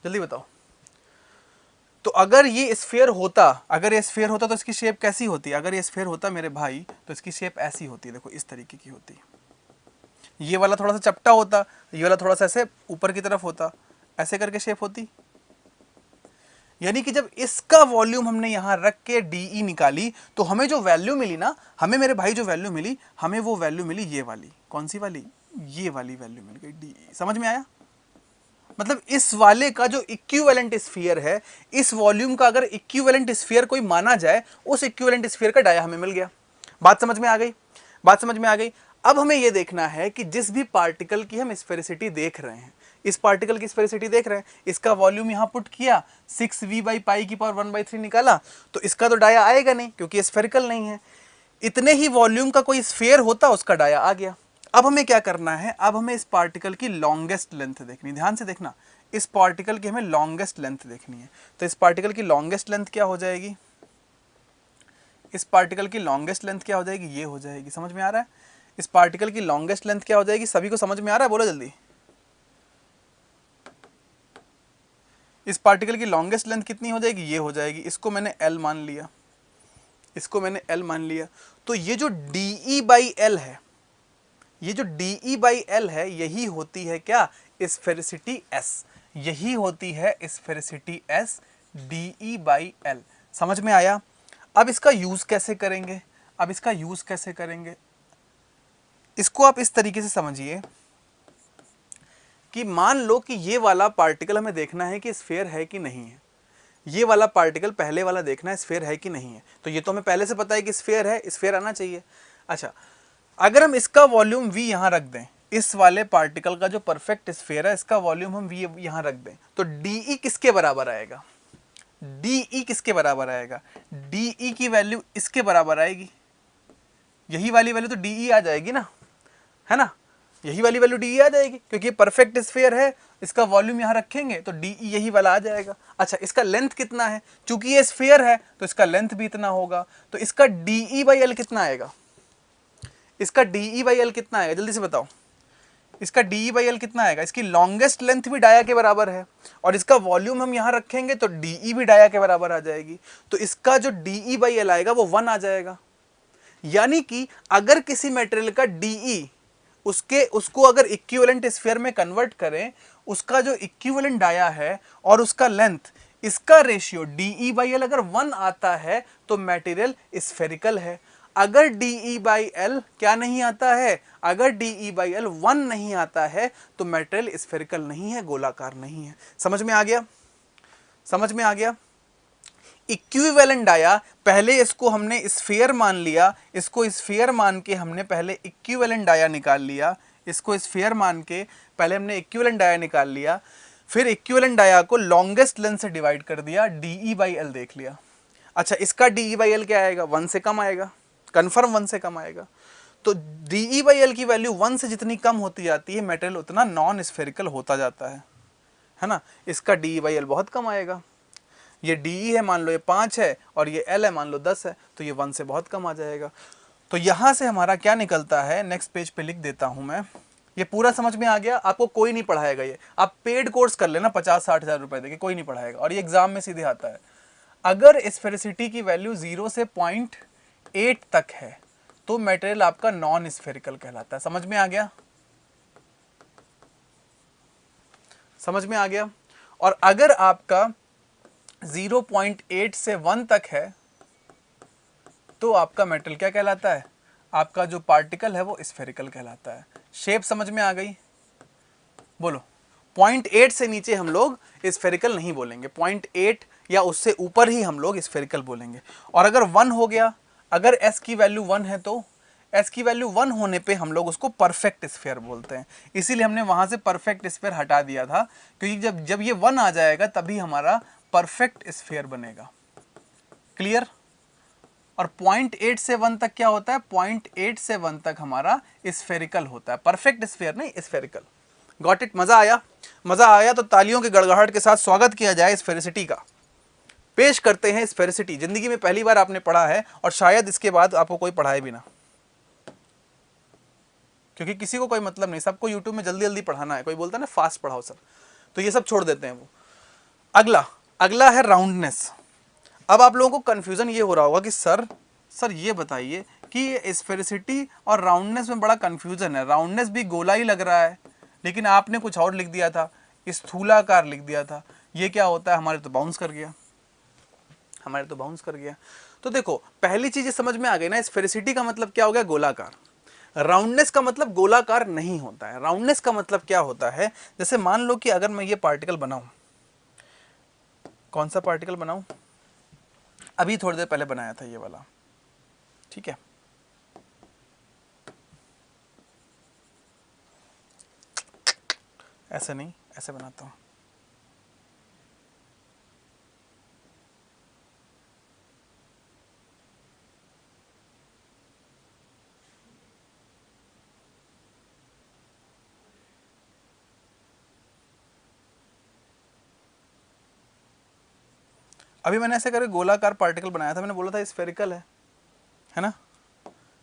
जल्दी बताओ। तो अगर ये स्फीयर होता, अगर ये स्फीयर होता तो इसकी शेप कैसी होती? अगर ये स्फीयर होता मेरे भाई तो इसकी शेप ऐसी होती, देखो इस तरीके की होती। ये वाला थोड़ा सा चपटा होता, ये वाला थोड़ा सा ऐसे ऊपर की तरफ होता, ऐसे करके शेप होती। यानी कि जब इसका वॉल्यूम हमने यहां रख के डीई निकाली तो हमें जो वैल्यू मिली ना, हमें मेरे भाई जो वैल्यू मिली, हमें वो वैल्यू मिली ये वाली। कौन सी वाली? ये वाली वैल्यू मिल गई डीई। समझ में आया? मतलब इस वाले का जो इक्विवेलेंट स्फीयर है, इस वॉल्यूम का अगर इक्विवेलेंट स्फीयर कोई माना जाए, उस इक्विवेलेंट स्फीयर का डाया हमें मिल गया। बात समझ में आ गई? बात समझ में आ गई। अब हमें यह देखना है कि जिस भी पार्टिकल की हम स्फेरिसिटी देख रहे हैं, इस पार्टिकल की स्फेरिसिटी देख रहे हैं, इसका वॉल्यूम यहां पुट किया, 6v/π⁴ निकाला, तो इसका तो डाया आएगा नहीं क्योंकि ये स्फेरिकल नहीं है। इतने ही वॉल्यूम का कोई स्फीयर होता, उसका डाया आ गया। अब हमें क्या करना है? अब हमें इस पार्टिकल की लॉन्गेस्ट लेंथ देखनी। ध्यान से देखना, इस पार्टिकल की हमें लॉन्गेस्ट लेंथ देखनी है। तो इस पार्टिकल की लॉन्गेस्ट लेंथ क्या हो जाएगी? इस पार्टिकल की लॉन्गेस्ट लेंथ क्या हो जाएगी? ये हो जाएगी। समझ में आ रहा है? इस पार्टिकल की लॉन्गेस्ट लेंथ क्या हो जाएगी? सभी को समझ में आ रहा है? बोलो जल्दी। इस पार्टिकल की लॉन्गेस्ट लेंथ कितनी हो जाएगी? ये हो जाएगी। इसको मैंने L मान लिया, इसको मैंने L मान लिया। तो ये जो DE/L है, ये जो DE/L है, यही होती है क्या? Sphericity S। यही होती है स्फेरिसिटी S, DE/L। समझ में आया? अब इसका यूज कैसे करेंगे? अब इसका यूज कैसे करेंगे? इसको आप इस तरीके से समझिए कि मान लो कि ये वाला पार्टिकल हमें देखना है कि स्फीयर है कि नहीं है। ये वाला पार्टिकल पहले वाला देखना है स्फीयर है कि नहीं है। तो ये तो हमें पहले से पता है कि स्फीयर है, स्फीयर आना चाहिए। अच्छा, अगर हम इसका वॉल्यूम v यहां रख दें, इस वाले पार्टिकल का जो परफेक्ट स्फीयर है, इसका वॉल्यूम हम v यहां रख दें, तो डीई किसके बराबर आएगा? डीई किसके बराबर आएगा? डीई की वैल्यू इसके बराबर आएगी। यही वाली वैल्यू तो डीई आ जाएगी ना, है ना? यही वाली वैल्यू डीई आ जाएगी क्योंकि ये परफेक्ट स्फीयर है, इसका वॉल्यूम यहां रखेंगे तो डीई यही वाला आ जाएगा। अच्छा, इसका लेंथ कितना है? चूंकि ये स्फीयर है तो इसका लेंथ भी इतना होगा, तो इसका DE/L कितना आएगा? इसका DE/L कितना आएगा? जल्दी से बताओ। इसका DE/L कितना आएगा? इसकी लॉन्गेस्ट लेंथ भी डाया के बराबर है और इसका वॉल्यूम हम यहां रखेंगे तो DE भी डाया के बराबर आ जाएगी। तो इसका जो DE/L आएगा वो 1 आ जाएगा। यानी कि अगर किसी मटेरियल का DE उसको अगर इक्विवेलेंट स्फीयर में कन्वर्ट करें, उसका जो इक्विवेलेंट डाया है और उसका लेंथ, इसका रेशियो DE/L अगर 1 आता है तो मटेरियल स्फेरिकल है। अगर DE/L क्या नहीं आता है? अगर DE/L 1 नहीं आता है तो मटेरियल स्फेरिकल नहीं है, गोलाकार नहीं है। समझ में आ गया? समझ में आ गया? इक्विवेलेंट डाया, पहले इसको हमने स्फीयर मान लिया, इसको स्फीयर मान के हमने पहले इक्विवेलेंट डाया निकाल लिया, इसको स्फीयर मान के पहले हमने इक्विवेलेंट डाया निकाल लिया, फिर इक्विवेलेंट डाया को लॉन्गेस्ट लेंथ से डिवाइड कर दिया, DE/L देख लिया। अच्छा, इसका DE/L क्या आएगा? 1 से कम आएगा, कंफर्म 1 से कम आएगा। तो DE/L की वैल्यू 1 से जितनी कम होती जाती है, मेटेरियल उतना नॉन स्फेरिकल होता जाता है ना? इसका DE/L बहुत कम आएगा। ये DE है, मान लो ये 5 है, और ये L है, मान लो 10 है, तो ये 1 से बहुत कम आ जाएगा। तो यहां से हमारा क्या निकलता है? नेक्स्ट पेज पे लिख देता हूं मैं। ये पूरा समझ में आ गया? आपको कोई नहीं पढ़ाएगा, ये आप पेड कोर्स कर लेना 50-60 हज़ार रुपए देके, कोई नहीं पढ़ाएगा, और ये एग्जाम में सीधे आता है। अगर स्फेरिसिटी की वैल्यू 0 से 0.8 तक है तो मटेरियल आपका नॉन स्फेरिकल कहलाता है। समझ में आ गया? समझ में आ गया? और अगर आपका 0.8 से 1 तक है तो आपका मेटल क्या कहलाता है? आपका जो पार्टिकल है वो स्फेरिकल कहलाता है। शेप समझ में आ गई? बोलो। 0.8 से नीचे हम लोग स्फेरिकल नहीं बोलेंगे, 0.8 या उससे ऊपर ही हम लोग स्फेरिकल बोलेंगे। और अगर 1 हो गया, अगर S की वैल्यू 1 है तो S की वैल्यू 1 होने पे हम लोग उसको परफेक्ट स्फीयर बोलते हैं। इसीलिए हमने वहां से परफेक्ट स्फीयर हटा दिया था, क्योंकि जब ये 1 आ जाएगा तभी हमारा परफेक्ट स्फीयर बनेगा। क्लियर? और 0.8 से 1 तक क्या होता है? 0.8 से 1 तक हमारा स्फेरिकल होता है, परफेक्ट स्फीयर नहीं, स्फेरिकल। Got it? मजा आया? मजा आया तो तालियों के गड़गड़ाहट के साथ स्वागत किया जाए स्फेरिसिटी का। पेश करते हैं स्फेरिसिटी। जिंदगी में पहली बार आपने पढ़ा है और शायद इसके बाद आपको कोई पढ़ाए भी ना, क्योंकि किसी को कोई मतलब नहीं, सबको यूट्यूब में जल्दी जल्दी पढ़ाना है। कोई बोलता है ना फास्ट पढ़ाओ सर, तो ये सब छोड़ देते हैं वो। अगला अगला है राउंडनेस। अब आप लोगों को कंफ्यूजन ये हो रहा होगा कि सर ये बताइए कि स्फेरिसिटी और राउंडनेस में बड़ा कंफ्यूजन है, राउंडनेस भी गोला ही लग रहा है लेकिन आपने कुछ और लिख दिया था, स्थूलाकार लिख दिया था, ये क्या होता है? हमारे तो बाउंस कर गया, हमारे तो बाउंस कर गया। तो देखो पहली चीज समझ में आ गई ना, स्फेरिसिटी का मतलब क्या हो गया? गोलाकार। राउंडनेस का मतलब गोलाकार नहीं होता है। राउंडनेस का मतलब क्या होता है? जैसे मान लो कि अगर मैं ये पार्टिकल बनाऊं, कौन सा पार्टिकल बनाऊं? अभी थोड़ी देर पहले बनाया था ये वाला, ठीक है। ऐसे नहीं, ऐसे बनाता हूं। अभी मैंने ऐसे करके गोलाकार पार्टिकल बनाया था, मैंने बोला था स्फेरिकल है ना?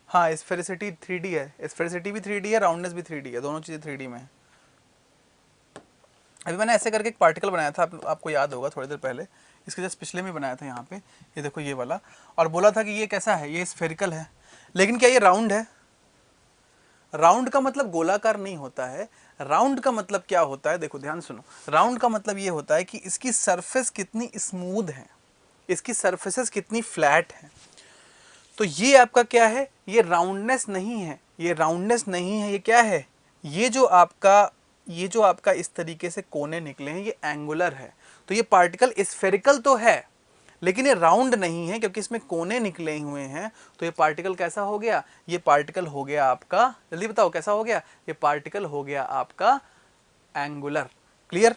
हाँ, स्फेरिसिटी 3D है, स्फेरिसिटी भी 3D है, राउंडनेस भी 3D है, दोनों चीजें 3D में है। अभी मैंने ऐसे करके एक पार्टिकल बनाया था, आपको याद होगा थोड़ी देर पहले, इसके जस्ट पिछले में बनाया था यहाँ पे, ये देखो ये वाला, और बोला था कि ये कैसा है? ये स्फेरिकल है। लेकिन क्या ये राउंड है? राउंड का मतलब गोलाकार नहीं होता है। राउंड का मतलब क्या होता है? देखो ध्यान सुनो, राउंड का मतलब ये होता है कि इसकी सरफेस कितनी स्मूथ है, इसकी सरफेसेस कितनी फ्लैट है। तो ये आपका क्या है? ये राउंडनेस नहीं है, ये राउंडनेस नहीं है, ये क्या है? ये जो आपका इस तरीके से कोने निकले हैं, ये एंगुलर है। तो ये पार्टिकल स्फेरिकल तो है लेकिन ये राउंड नहीं है, क्योंकि इसमें कोने निकले हुए हैं। तो ये पार्टिकल कैसा हो गया? ये पार्टिकल हो गया आपका, जल्दी बताओ कैसा हो गया? ये पार्टिकल हो गया आपका एंगुलर। क्लियर?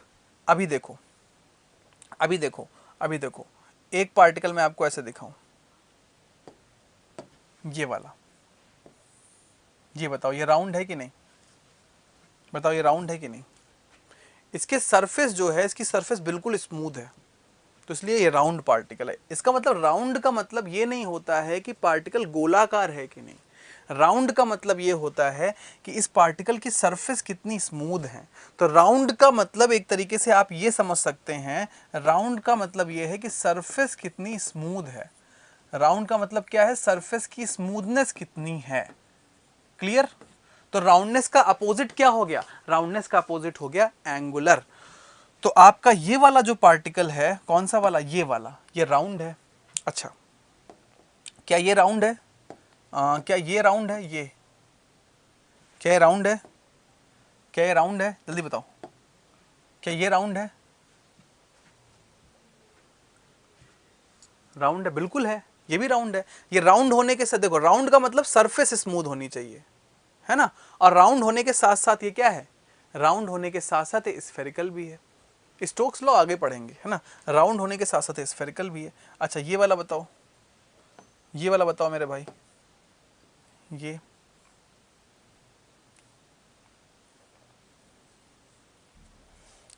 अभी देखो, अभी देखो, अभी देखो, एक पार्टिकल मैं आपको ऐसे दिखाऊं, ये वाला, ये बताओ ये राउंड है कि नहीं? बताओ ये राउंड है कि नहीं? इसके सरफेस जो है, इसकी सरफेस बिल्कुल स्मूथ है, तो इसलिए ये राउंड पार्टिकल है। इसका मतलब राउंड का मतलब ये नहीं होता है कि पार्टिकल गोलाकार है कि नहीं। राउंड का मतलब ये होता है कि इस पार्टिकल की सरफेस कितनी स्मूथ है। तो राउंड का मतलब एक तरीके से आप ये समझ सकते हैं, राउंड का मतलब ये है कि सरफेस कितनी स्मूथ है। राउंड का मतलब क्या है? सरफेस की स्मूथनेस कितनी है। क्लियर? तो राउंडनेस का अपोजिट क्या हो गया? राउंडनेस का अपोजिट हो गया एंगुलर। तो आपका ये वाला जो पार्टिकल है, कौन सा वाला? ये वाला, ये राउंड है। अच्छा, क्या ये राउंड है? क्या ये राउंड है? ये क्या ये राउंड है? क्या ये राउंड है? जल्दी बताओ, क्या ये राउंड है? राउंड है, बिल्कुल है, ये भी राउंड है। ये राउंड होने के साथ, देखो राउंड का मतलब सरफेस स्मूथ होनी चाहिए, है ना? और राउंड होने के साथ साथ ये क्या है? राउंड होने के साथ साथ ये स्फेरिकल भी है। स्टोक्स लॉ आगे पढ़ेंगे, है ना? राउंड होने के साथ साथ स्फेरिकल भी है। अच्छा ये वाला बताओ, ये वाला बताओ मेरे भाई, ये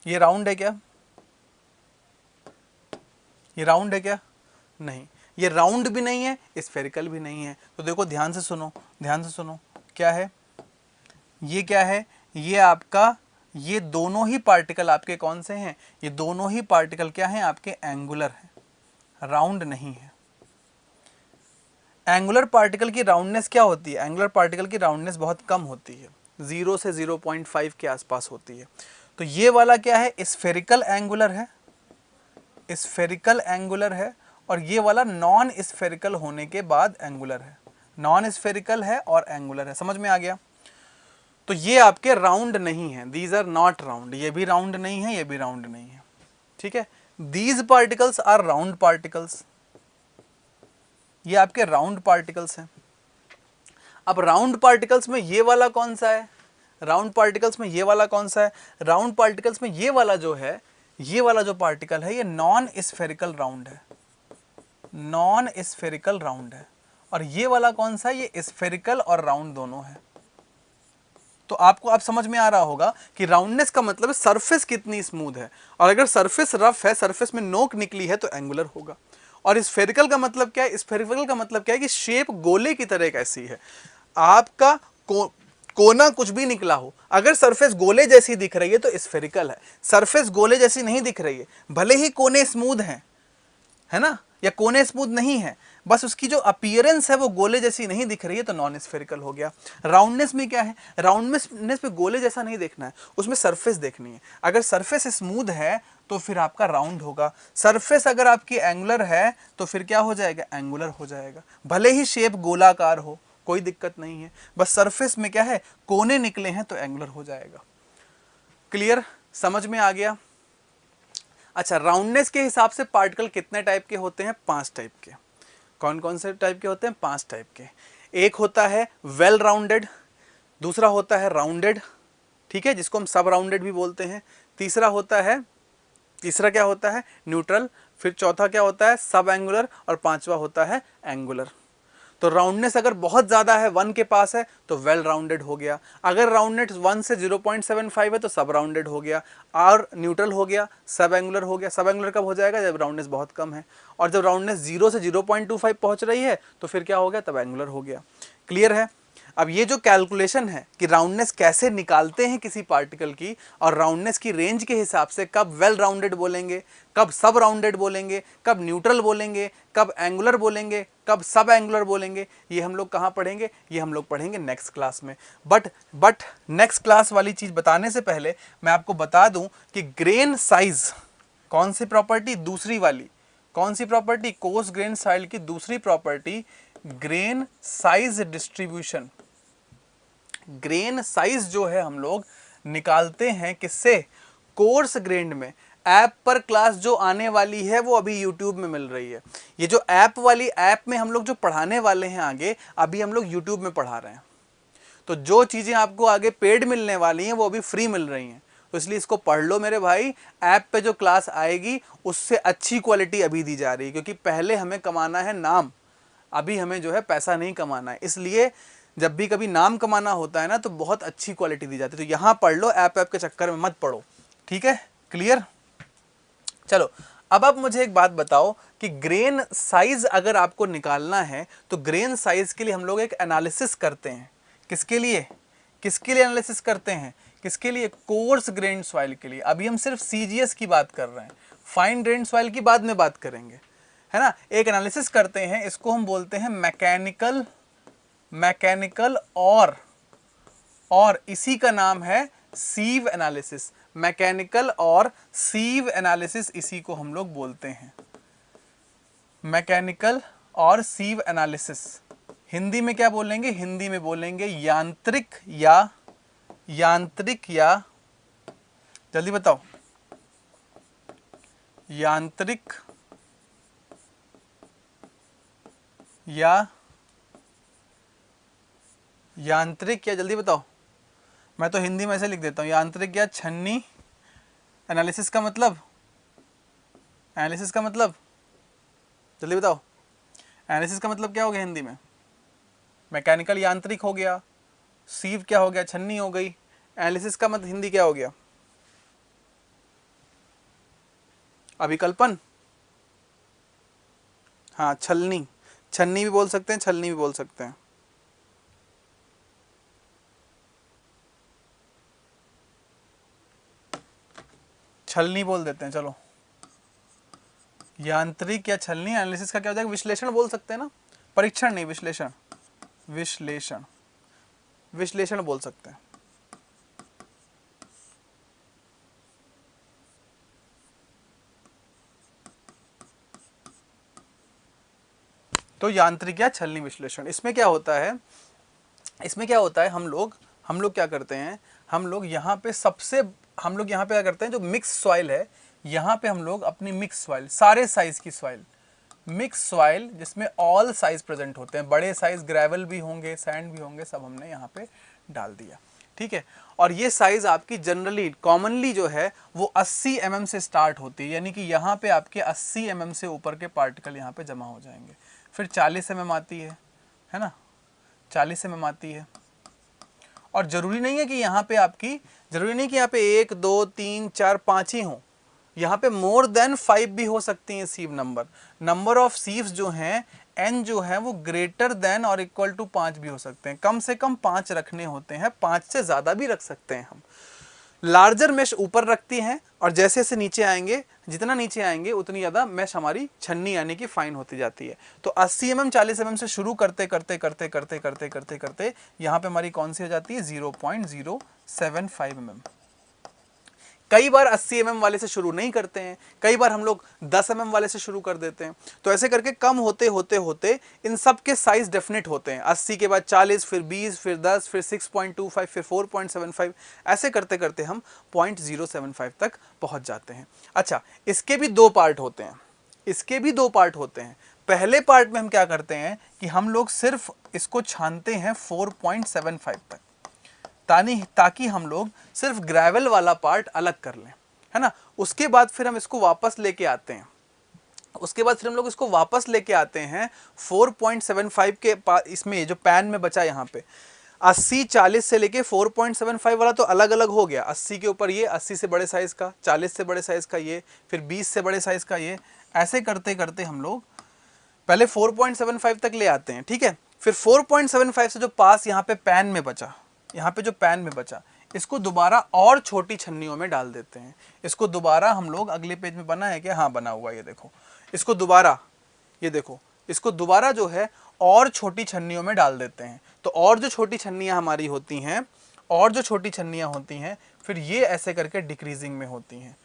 राउंड है क्या? ये राउंड है क्या? नहीं, ये राउंड भी नहीं है, स्फेरिकल भी नहीं है। तो देखो ध्यान से सुनो, ध्यान से सुनो, क्या है ये? क्या है ये आपका? ये दोनों ही पार्टिकल आपके कौन से हैं? ये दोनों ही पार्टिकल क्या हैं आपके? एंगुलर हैं, राउंड नहीं है। एंगुलर पार्टिकल की राउंडनेस क्या होती है? एंगुलर पार्टिकल की राउंडनेस बहुत कम होती है, 0 से 0.5 के आसपास होती है। तो ये वाला क्या है? स्फेरिकल एंगुलर है, स्फेरिकल एंगुलर है। और ये वाला नॉन स्फेरिकल होने के बाद एंगुलर है, नॉन स्फेरिकल है और एंगुलर है। समझ में आ गया? तो ये आपके राउंड नहीं है, दीज आर नॉट राउंड। ये भी राउंड नहीं है, ये भी राउंड नहीं है, ठीक है? These particles are round particles, ये आपके राउंड पार्टिकल्स हैं। अब राउंड पार्टिकल्स में ये वाला कौन सा है? राउंड पार्टिकल्स में ये वाला कौन सा है? राउंड पार्टिकल्स में ये वाला जो है, ये वाला जो पार्टिकल है, ये नॉन स्फेरिकल राउंड है, नॉन स्फेरिकल राउंड है। और ये वाला कौन सा है? ये स्फेरिकल और राउंड दोनों है। तो आपको अब समझ में आ रहा होगा कि राउंडनेस का मतलब है सरफेस कितनी स्मूथ है, और अगर सरफेस रफ है, सरफेस में नोक निकली है, तो एंगुलर होगा। और स्फेरिकल का मतलब क्या है? स्फेरिकल का मतलब क्या है कि शेप गोले की तरह कैसी है। आपका कोना कुछ भी निकला हो, अगर सरफेस गोले जैसी दिख रही है तो स्फेरिकल है। सरफेस गोले जैसी नहीं दिख रही है, भले ही कोने स्मूथ हैं, है ना, या कोने स्मूथ नहीं है, बस उसकी जो अपीयरेंस है वो गोले जैसी नहीं दिख रही है, तो नॉन स्फेरिकल हो गया। राउंडनेस में क्या है, राउंडनेस पे गोले जैसा नहीं देखना है, उसमें सरफेस देखनी है। अगर सरफेस स्मूथ है तो फिर आपका राउंड होगा, सरफेस अगर आपकी एंगुलर है तो फिर क्या हो जाएगा, एंगुलर हो जाएगा। भले ही शेप गोलाकार हो, कोई दिक्कत नहीं है, बस सरफेस में क्या है, कोने निकले हैं तो एंगुलर हो जाएगा। क्लियर, समझ में आ गया। अच्छा, राउंडनेस के हिसाब से पार्टिकल कितने टाइप के होते हैं, 5 टाइप के। कौन कौन से टाइप के होते हैं, 5 टाइप के। एक होता है वेल राउंडेड, दूसरा होता है राउंडेड, ठीक है, जिसको हम सब राउंडेड भी बोलते हैं। तीसरा क्या होता है, न्यूट्रल। फिर चौथा क्या होता है, सब एंगुलर, और पांचवा होता है एंगुलर। तो राउंडनेस अगर बहुत ज़्यादा है, 1 के पास है, तो वेल राउंडेड हो गया। अगर राउंडनेस 1 से 0.75 है तो सब राउंडेड हो गया, और न्यूट्रल हो गया, सब एंगुलर हो गया। सब एंगुलर कब हो जाएगा, जब राउंडनेस बहुत कम है, और जब राउंडनेस 0 से 0.25 पहुंच रही है तो फिर क्या हो गया, तब एंगुलर हो गया। क्लियर है। अब ये जो कैलकुलेशन है कि राउंडनेस कैसे निकालते हैं किसी पार्टिकल की, और राउंडनेस की रेंज के हिसाब से कब वेल राउंडेड बोलेंगे, कब सब राउंडेड बोलेंगे, कब न्यूट्रल बोलेंगे, कब एंगुलर बोलेंगे, कब सब एंगुलर बोलेंगे, ये हम लोग कहाँ पढ़ेंगे, ये हम लोग पढ़ेंगे नेक्स्ट क्लास में। बट नेक्स्ट क्लास वाली चीज़ बताने से पहले मैं आपको बता दूं कि ग्रेन साइज, कौन सी प्रॉपर्टी, दूसरी वाली, कौन सी प्रॉपर्टी, कोर्स ग्रेन साइज की दूसरी property, grain size distribution. Grain size जो है हम लोग निकालते हैं किससे, कोर्स ग्रेन में। ऐप पर क्लास जो आने वाली है वो अभी यूट्यूब में मिल रही है। ये जो ऐप वाली, ऐप में हम लोग जो पढ़ाने वाले हैं आगे, अभी हम लोग यूट्यूब में पढ़ा रहे हैं। तो जो चीज़ें आपको आगे पेड मिलने वाली हैं वो अभी फ्री मिल रही हैं, तो इसलिए इसको पढ़ लो मेरे भाई। ऐप पे जो क्लास आएगी उससे अच्छी क्वालिटी अभी दी जा रही है, क्योंकि पहले हमें कमाना है नाम, अभी हमें जो है पैसा नहीं कमाना है। इसलिए जब भी कभी नाम कमाना होता है ना तो बहुत अच्छी क्वालिटी दी जाती है। तो यहाँ पढ़ लो, ऐप के चक्कर में मत पढ़ो, ठीक है, क्लियर। चलो, अब आप मुझे एक बात बताओ कि ग्रेन साइज अगर आपको निकालना है तो ग्रेन साइज के लिए हम लोग एक एनालिसिस करते हैं। किसके लिए, किसके लिए एनालिसिस करते हैं, किसके लिए, कोर्स ग्रेन सॉइल के लिए। अभी हम सिर्फ सीजीएस की बात कर रहे हैं, फाइन ग्रेन सॉइल की बाद में बात करेंगे, है ना। एक एनालिसिस करते हैं, इसको हम बोलते हैं मैकेनिकल और इसी का नाम है सीव एनालिसिस। मैकेनिकल और सीव एनालिसिस, इसी को हम लोग बोलते हैं मैकेनिकल और सीव एनालिसिस। हिंदी में क्या बोलेंगे, हिंदी में बोलेंगे यांत्रिक या जल्दी बताओ, यांत्रिक या जल्दी बताओ। मैं तो हिंदी में ऐसे लिख देता हूँ, यांत्रिक या छन्नी एनालिसिस का मतलब, जल्दी बताओ, एनालिसिस का मतलब क्या हो गया हिंदी में। मैकेनिकल यांत्रिक हो गया, सीव क्या हो गया, छन्नी हो गई। एनालिसिस का मतलब हिंदी क्या हो गया, अभिकल्पन, हाँ छलनी, छन्नी भी बोल सकते हैं, छलनी भी बोल सकते हैं। छलनी बोल देते हैं, चलो। यांत्रिक या छलनी एनालिसिस का क्या हो जाएगा, विश्लेषण बोल सकते हैं ना, परीक्षण नहीं, विश्लेषण बोल सकते हैं। तो यांत्रिक या छलनी विश्लेषण, इसमें क्या होता है, हम लोग क्या करते हैं, हम लोग यहाँ पे क्या करते हैं, जो मिक्स सॉइल है, यहाँ पे हम लोग अपनी मिक्स सॉइल, सारे साइज की सॉइल, मिक्स सॉइल जिसमें ऑल साइज प्रेजेंट होते हैं, बड़े साइज ग्रेवल भी होंगे, सैंड भी होंगे, सब हमने यहाँ पे डाल दिया, ठीक है। और ये साइज आपकी जनरली कॉमनली जो है वो 80 mm से स्टार्ट होती है, यानी कि यहाँ पे आपके 80 mm से ऊपर के पार्टिकल यहाँ पे जमा हो जाएंगे। फिर 40 mm आती है ना, 40 mm आती है। और जरूरी नहीं है कि यहाँ पे 1 2 3 4 5 ही हों, यहाँ पे मोर देन 5 भी हो सकती हैं सीव नंबर। नंबर ऑफ सीव्स जो हैं n जो है वो ग्रेटर देन और इक्वल टू 5 भी हो सकते हैं। कम से कम 5 रखने होते हैं, 5 से ज़्यादा भी रख सकते हैं हम। लार्जर मेश ऊपर रखती हैं और जैसे जैसे नीचे आएंगे, जितना नीचे आएंगे उतनी ज़्यादा मेश हमारी छन्नी यानी कि फाइन होती जाती है। तो 80 mm 40 mm से शुरू करते करते करते करते करते करते करते यहाँ पे हमारी कौन सी हो जाती है 0.075 mm। कई बार 80 mm वाले से शुरू नहीं करते हैं, कई बार हम लोग 10 mm वाले से शुरू कर देते हैं। तो ऐसे करके कम होते होते होते इन सब के साइज डेफिनेट होते हैं। 80 के बाद 40, फिर 20, फिर 10, फिर 6.25, फिर 4.75, ऐसे करते करते हम 0.075 तक पहुंच जाते हैं। अच्छा, इसके भी दो पार्ट होते हैं, इसके भी दो पार्ट होते हैं। पहले पार्ट में हम क्या करते हैं कि हम लोग सिर्फ इसको छानते हैं 4.75 तक, ताकि हम लोग सिर्फ ग्रेवल वाला पार्ट अलग कर लें, है ना। उसके बाद फिर हम इसको वापस लेके आते हैं, उसके बाद फिर हम लोग इसको वापस लेके आते हैं 4.75 के पास। इसमें जो पैन में बचा यहाँ पे 80, 40 से लेके 4.75 वाला तो अलग अलग हो गया। 80 के ऊपर ये 80 से बड़े साइज का, 40 से बड़े साइज का ये, फिर 20 से बड़े साइज का ये, ऐसे करते करते हम लोग पहले 4.75 तक ले आते हैं, ठीक है। फिर 4.75 से जो पास यहाँ पे पैन में बचा, यहाँ पे जो पैन में बचा, इसको दोबारा और छोटी छन्नियों में डाल देते हैं। इसको दोबारा हम लोग अगले पेज में बना है क्या, हाँ बना हुआ, ये देखो। इसको दोबारा, ये देखो, इसको दोबारा जो है और छोटी छन्नियों में डाल देते हैं। तो और जो छोटी छन्नियाँ हमारी होती हैं, और जो छोटी छन्नियाँ होती हैं, फिर ये ऐसे करके डिक्रीजिंग में होती हैं।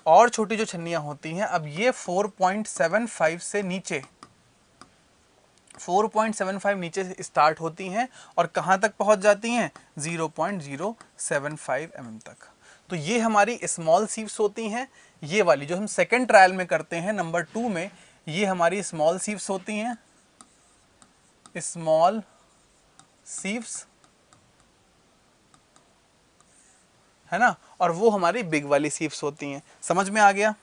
और छोटी जो छन्नियाँ होती हैं, अब ये 4.75 से नीचे, 4.75 नीचे से स्टार्ट होती हैं और कहाँ तक पहुँच जाती हैं 0.075 mm तक। तो ये हमारी स्मॉल सीव्स होती हैं। ये वाली जो हम सेकंड ट्रायल में करते हैं नंबर 2 में, ये हमारी स्मॉल सीव्स होती हैं, स्मॉल सीव्स, है ना। और वो हमारी बिग वाली सीव्स होती हैं। समझ में आ गया,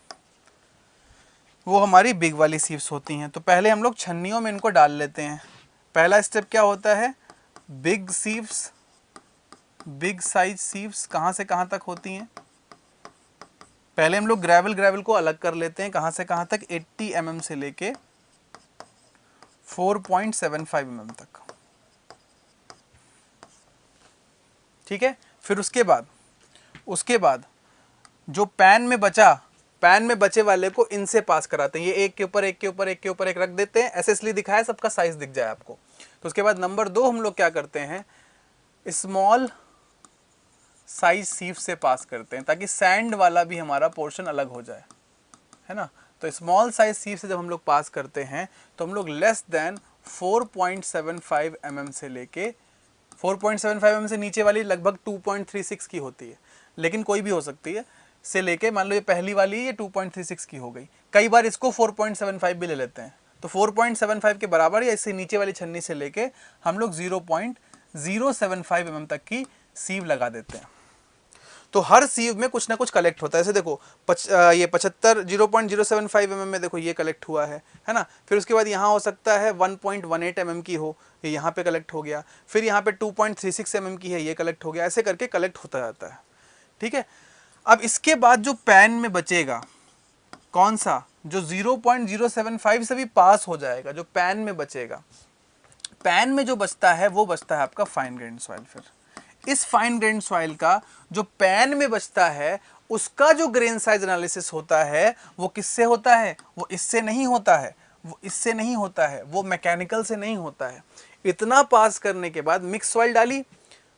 वो हमारी बिग वाली सीव्स होती हैं। तो पहले हम लोग छन्नियों में इनको डाल लेते हैं। पहला स्टेप क्या होता है, big sieves, big size sieves कहाँ से कहाँ तक होती हैं। पहले हम लोग ग्रेवल को अलग कर लेते हैं, कहाँ से कहाँ तक, 80 mm से लेके 4.75 mm तक, ठीक है। फिर उसके बाद जो पैन में बचा, पैन में बचे वाले को इनसे पास कराते हैं। ये एक के ऊपर एक के ऊपर एक के ऊपर एक रख देते हैं, ऐसे इसलिए दिखाया सबका साइज दिख जाए आपको। तो उसके बाद नंबर 2 हम लोग क्या करते हैं, स्मॉल साइज सीव से पास करते हैं, ताकि सैंड वाला भी हमारा पोर्शन अलग हो जाए, है ना। तो स्मॉल साइज सीव से जब हम लोग पास करते हैं तो हम लोग लेस देन 4.75 mm से लेके 4.75 mm से नीचे वाली लगभग 2.36 की होती है, लेकिन कोई भी हो सकती है, से लेके मान लो ये पहली वाली ये 2.36 की हो गई। कई बार इसको 4.75 भी ले लेते हैं, तो 4.75 के बराबर या इससे नीचे वाली छन्नी से लेके हम लोग 0.075 mm तक की सीव लगा देते हैं। तो हर सीव में कुछ ना कुछ कलेक्ट होता है। ऐसे देखो ये 75 0.075 mm में देखो ये कलेक्ट हुआ है ना। फिर उसके बाद यहाँ हो सकता है 1.18 mm की हो, ये यहाँ पे कलेक्ट हो गया। फिर यहाँ पे 2.36 mm की है, ये कलेक्ट हो गया। ऐसे करके कलेक्ट होता जाता है, ठीक है। अब इसके बाद जो पैन में बचेगा, कौन सा, जो 0.075 से भी पास हो जाएगा, जो पैन में बचेगा, पैन में जो बचता है वो बचता है आपका फाइन ग्रेन सॉइल। फिर इस फाइन ग्रेन सॉइल का जो पैन में बचता है उसका जो ग्रेन साइज एनालिसिस होता है वो किससे होता है, वो इससे नहीं होता है, वो इससे नहीं होता है, वो मैकेनिकल से नहीं होता है। इतना पास करने के बाद मिक्स सॉइल डाली,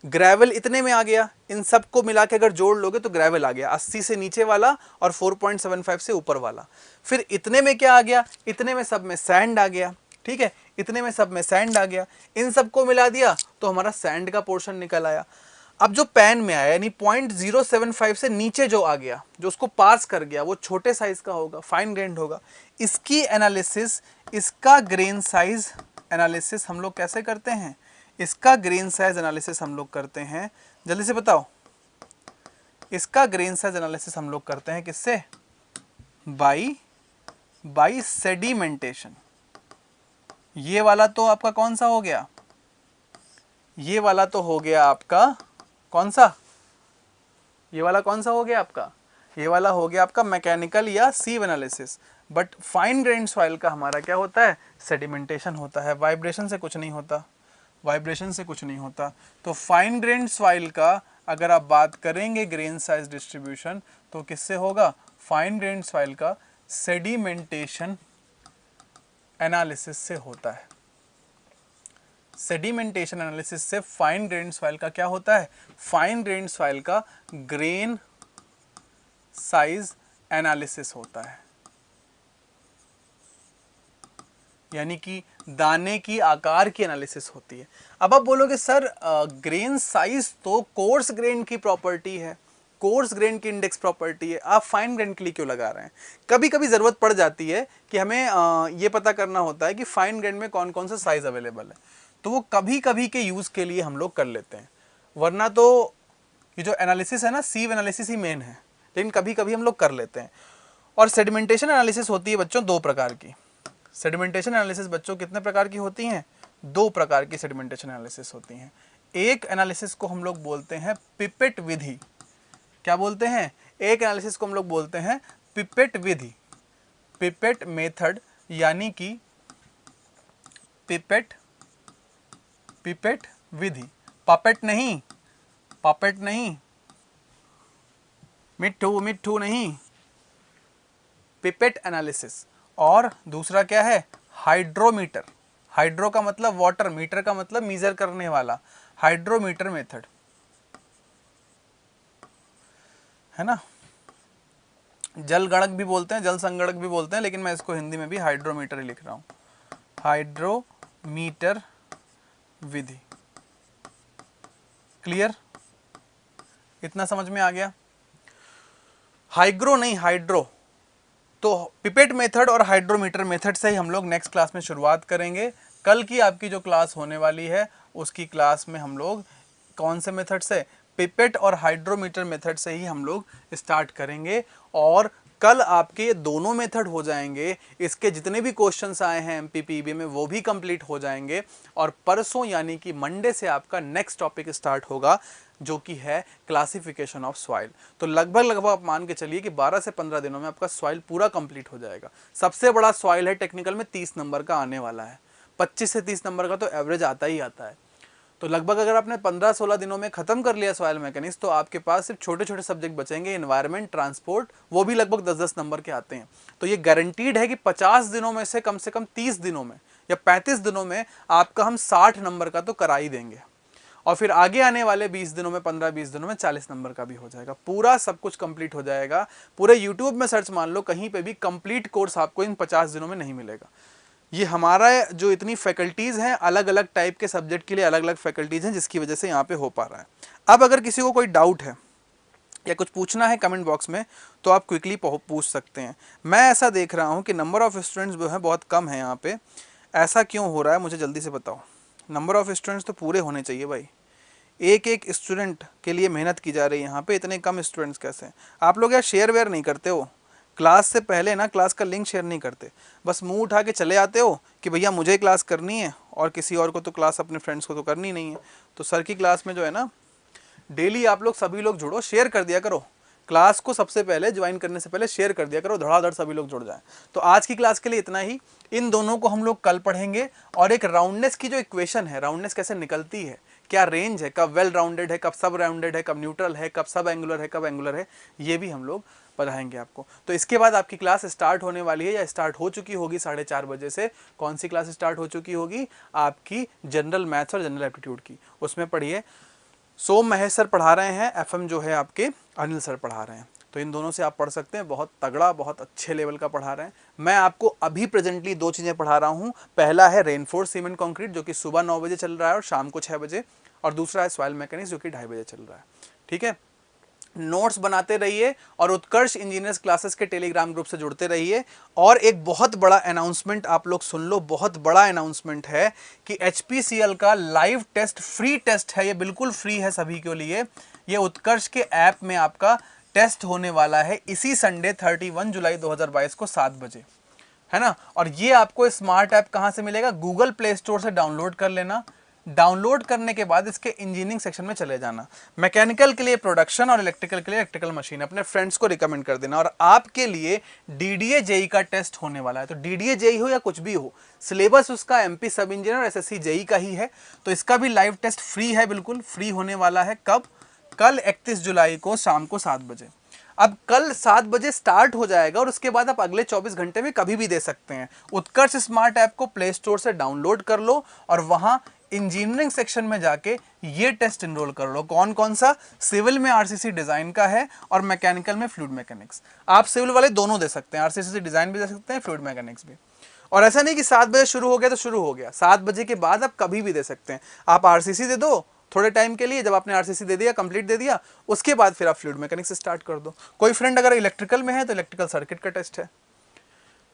ग्रेवल इतने में आ गया, इन सबको मिला के अगर जोड़ लोगे तो ग्रेवल आ गया 80 से नीचे वाला और 4.75 से ऊपर वाला। फिर इतने में क्या आ गया, इतने में सब में सैंड आ गया, ठीक है, इतने में सब में सैंड आ गया। इन सबको मिला दिया तो हमारा सैंड का पोर्शन निकल आया। अब जो पैन में आया यानी 0.075 से नीचे जो आ गया, जो उसको पास कर गया, वो छोटे साइज का होगा, फाइन ग्रेन्ड होगा। इसकी एनालिसिस, इसका ग्रेन साइज एनालिसिस हम लोग कैसे करते हैं, इसका ग्रेन साइज एनालिसिस हम लोग करते हैं, जल्दी से बताओ, इसका ग्रेन साइज एनालिसिस हम लोग करते हैं किससे, बाई सेडिमेंटेशन। ये वाला तो आपका कौन सा हो गया, ये वाला तो हो गया आपका कौन सा, ये वाला कौन सा हो गया आपका ये वाला हो गया आपका मैकेनिकल या sieve analysis. But fine grain soil का हमारा क्या होता है, सेडिमेंटेशन होता है, वाइब्रेशन से कुछ नहीं होता, वाइब्रेशन से कुछ नहीं होता। तो फाइन ग्रेन सॉइल का अगर आप बात करेंगे ग्रेन साइज डिस्ट्रीब्यूशन, तो किससे होगा, फाइन ग्रेन सॉइल का सेडिमेंटेशन एनालिसिस से होता है। सेडिमेंटेशन एनालिसिस से फाइन ग्रेन सॉइल का क्या होता है, फाइन ग्रेन सॉइल का ग्रेन साइज एनालिसिस होता है, यानी कि दाने की आकार की एनालिसिस होती है। अब आप बोलोगे सर ग्रेन साइज तो कोर्स ग्रेन की प्रॉपर्टी है, कोर्स ग्रेन की इंडेक्स प्रॉपर्टी है, आप फाइन ग्रेन के लिए क्यों लगा रहे हैं। कभी कभी ज़रूरत पड़ जाती है कि हमें ये पता करना होता है कि फाइन ग्रेन में कौन कौन सा साइज़ अवेलेबल है, तो वो कभी कभी के यूज़ के लिए हम लोग कर लेते हैं, वरना तो ये जो एनालिसिस है ना, सीव एनालिसिस ही मेन है, लेकिन कभी कभी हम लोग कर लेते हैं। और सेडिमेंटेशन एनालिसिस होती है बच्चों दो प्रकार की। सेडिमेंटेशन एनालिसिस बच्चों कितने प्रकार की होती हैं, दो प्रकार की सेडिमेंटेशन एनालिसिस होती हैं। एक एनालिसिस को हम लोग बोलते हैं पिपेट विधि, क्या बोलते हैं, एक एनालिसिस को हम लोग बोलते हैं पिपेट विधि, पिपेट मेथड, यानी कि पिपेट विधि, पपेट नहीं, पपेट नहीं, मिट्ठू नहीं, पिपेट एनालिसिस। और दूसरा क्या है, हाइड्रोमीटर, हाइड्रो का मतलब वाटर, मीटर का मतलब मीजर करने वाला, हाइड्रोमीटर मेथड है ना। जल गणक भी बोलते हैं, जल संगणक भी बोलते हैं, लेकिन मैं इसको हिंदी में भी हाइड्रोमीटर ही लिख रहा हूं, हाइड्रोमीटर विधि। क्लियर, इतना समझ में आ गया। हाइग्रो नहीं, हाइड्रो। तो पिपेट मेथड और हाइड्रोमीटर मेथड से ही हम लोग नेक्स्ट क्लास में शुरुआत करेंगे। कल की आपकी जो क्लास होने वाली है उसकी क्लास में हम लोग कौन से मेथड से, पिपेट और हाइड्रोमीटर मेथड से ही हम लोग स्टार्ट करेंगे। और कल आपके ये दोनों मेथड हो जाएंगे, इसके जितने भी क्वेश्चंस आए हैं एमपीपीबी में वो भी कंप्लीट हो जाएंगे। और परसों यानी कि मंडे से आपका नेक्स्ट टॉपिक स्टार्ट होगा, जो कि है क्लासिफिकेशन ऑफ सॉइल। तो लगभग आप मान के चलिए कि 12 से 15 दिनों में आपका सॉइल पूरा कंप्लीट हो जाएगा। सबसे बड़ा सॉइल है टेक्निकल में 30 नंबर का आने वाला है, 25 से 30 नंबर का तो एवरेज आता ही आता है। तो लगभग अगर आपने 15-16 दिनों में खत्म कर लिया सॉइल मैकेनिक्स, तो आपके पास सिर्फ छोटे छोटे सब्जेक्ट बचेंगे, एनवायरनमेंट, ट्रांसपोर्ट, वो भी लगभग 10-10 नंबर के आते हैं। तो ये गारंटीड है कि 50 दिनों में से कम 30 दिनों में या 35 दिनों में आपका हम 60 नंबर का तो करा ही देंगे। और फिर आगे आने वाले 20 दिनों में, 15-20 दिनों में 40 नंबर का भी हो जाएगा, पूरा सब कुछ कंप्लीट हो जाएगा। पूरे यूट्यूब में सर्च मान लो, कहीं पे भी कंप्लीट कोर्स आपको इन 50 दिनों में नहीं मिलेगा। ये हमारा जो इतनी फैकल्टीज़ हैं, अलग अलग टाइप के सब्जेक्ट के लिए अलग अलग फैकल्टीज़ हैं, जिसकी वजह से यहाँ पे हो पा रहा है। अब अगर किसी को कोई डाउट है या कुछ पूछना है कमेंट बॉक्स में, तो आप क्विकली पूछ सकते हैं। मैं ऐसा देख रहा हूँ कि नंबर ऑफ़ स्टूडेंट्स जो है बहुत कम है यहाँ पे, ऐसा क्यों हो रहा है मुझे जल्दी से बताओ। नंबर ऑफ़ स्टूडेंट्स तो पूरे होने चाहिए भाई, एक एक स्टूडेंट के लिए मेहनत की जा रही है यहाँ पे, इतने कम स्टूडेंट्स कैसे। आप लोग यार शेयर वेयर नहीं करते हो, क्लास से पहले ना क्लास का लिंक शेयर नहीं करते, बस मुंह उठा के चले आते हो कि भैया मुझे क्लास करनी है और किसी और को तो क्लास, अपने फ्रेंड्स को तो करनी नहीं है। तो सर की क्लास में जो है ना, डेली आप लोग सभी लोग जुड़ो, शेयर कर दिया करो क्लास को, सबसे पहले ज्वाइन करने से पहले शेयर कर दिया करो, धड़ाधड़ सभी लोग जुड़ जाएं। तो आज की क्लास के लिए इतना ही। इन दोनों को हम लोग कल पढ़ेंगे, और एक राउंडनेस की जो इक्वेशन है, राउंडनेस कैसे निकलती है, क्या रेंज है, कब वेल राउंडेड है, कब सब राउंडेड है, कब न्यूट्रल है, कब सब एंगुलर है, कब एंगुलर है, ये भी हम लोग पढ़ाएंगे आपको। तो इसके बाद आपकी क्लास स्टार्ट होने वाली है या स्टार्ट हो चुकी होगी 4:30 बजे से। कौन सी क्लास स्टार्ट हो चुकी होगी, आपकी जनरल मैथ्स और जनरल एप्टीट्यूड की। उसमें पढ़िए सोम महेश सर पढ़ा रहे हैं, एफएम जो है आपके अनिल सर पढ़ा रहे हैं। तो इन दोनों से आप पढ़ सकते हैं, बहुत तगड़ा, बहुत अच्छे लेवल का पढ़ा रहे हैं। मैं आपको अभी प्रेजेंटली 2 चीज़ें पढ़ा रहा हूँ। पहला है रेनफोर्स सीमेंट कंक्रीट, जो कि सुबह 9 बजे चल रहा है और शाम को 6 बजे, और दूसरा है सॉइल मैकेनिक्स, जो कि 2:30 बजे चल रहा है। ठीक है, नोट्स बनाते रहिए और उत्कर्ष इंजीनियर्स क्लासेस के टेलीग्राम ग्रुप से जुड़ते रहिए। और एक बहुत बड़ा अनाउंसमेंट आप लोग सुन लो, बहुत बड़ा अनाउंसमेंट है कि HPCL का लाइव टेस्ट, फ्री टेस्ट है, ये बिल्कुल फ्री है सभी के लिए। ये उत्कर्ष के ऐप में आपका टेस्ट होने वाला है इसी संडे 31 जुलाई 2022 को 7 बजे, है ना। और ये आपको स्मार्ट ऐप कहाँ से मिलेगा, गूगल प्ले स्टोर से डाउनलोड कर लेना, डाउनलोड करने के बाद इसके इंजीनियरिंग सेक्शन में चले जाना। मैकेनिकल के लिए प्रोडक्शन और इलेक्ट्रिकल के लिए इलेक्ट्रिकल मशीन, अपने फ्रेंड्स को रिकमेंड कर देना। और आपके लिए डीडीए जेई का टेस्ट होने वाला है, तो डीडीए जेई हो या कुछ भी हो, सिलेबस उसका एमपी सब इंजीनियर और एसएससी जेई का ही है, तो इसका भी लाइव टेस्ट फ्री है, बिल्कुल फ्री होने वाला है। कब? कल 31 जुलाई को शाम को 7 बजे। अब कल 7 बजे स्टार्ट हो जाएगा और उसके बाद आप अगले 24 घंटे में कभी भी दे सकते हैं। उत्कर्ष स्मार्ट ऐप को प्ले स्टोर से डाउनलोड कर लो और वहां इंजीनियरिंग सेक्शन में जाके ये टेस्ट एनरोल कर लो। कौन कौन सा? सिविल में आरसीसी डिजाइन का है और मैकेनिकल में फ्लूइड मैकेनिक्स। आप सिविल वाले दोनों दे सकते हैं, आरसीसी डिजाइन भी दे सकते हैं, फ्लूइड मैकेनिक्स भी। और ऐसा नहीं कि 7 बजे शुरू हो गया तो शुरू हो गया, 7 बजे के बाद आप कभी भी दे सकते हैं। आप आरसीसी दे दो थोड़े टाइम के लिए, जब आपने आरसीसी दे दिया, कंप्लीट दे दिया, उसके बाद फिर आप फ्लूइड मैकेनिक्स स्टार्ट कर दो। कोई फ्रेंड अगर इलेक्ट्रिकल में है तो इलेक्ट्रिकल सर्किट का टेस्ट है,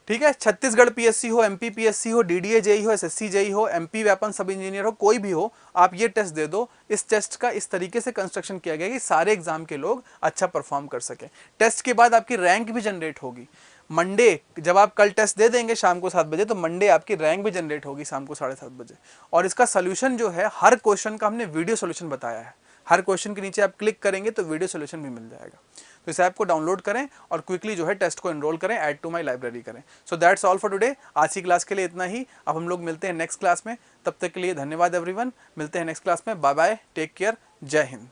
ठीक है। छत्तीसगढ़ पीएससी हो, एमपी पीएससी हो, डीडीए जेई हो, एसएससी जेई हो, एमपी वेपन सब इंजीनियर हो, कोई भी हो, आप ये टेस्ट दे दो। इस टेस्ट का इस तरीके से कंस्ट्रक्शन किया गया कि सारे एग्जाम के लोग अच्छा परफॉर्म कर सके। टेस्ट के बाद आपकी रैंक भी जनरेट होगी। मंडे जब आप कल टेस्ट दे देंगे शाम को 7 बजे, तो मंडे आपकी रैंक भी जनरेट होगी शाम को 7:30 बजे। और इसका सोल्यूशन जो है, हर क्वेश्चन का हमने वीडियो सोल्यूशन बताया है। हर क्वेश्चन के नीचे आप क्लिक करेंगे तो वीडियो सोल्यूशन भी मिल जाएगा। तो इस ऐप को डाउनलोड करें और क्विकली जो है टेस्ट को एनरोल करें, ऐड टू माय लाइब्रेरी करें। So that's all for today. आज की क्लास के लिए इतना ही। अब हम लोग मिलते हैं नेक्स्ट क्लास में, तब तक के लिए धन्यवाद एवरीवन। मिलते हैं नेक्स्ट क्लास में, बाय बाय, टेक केयर, जय हिंद।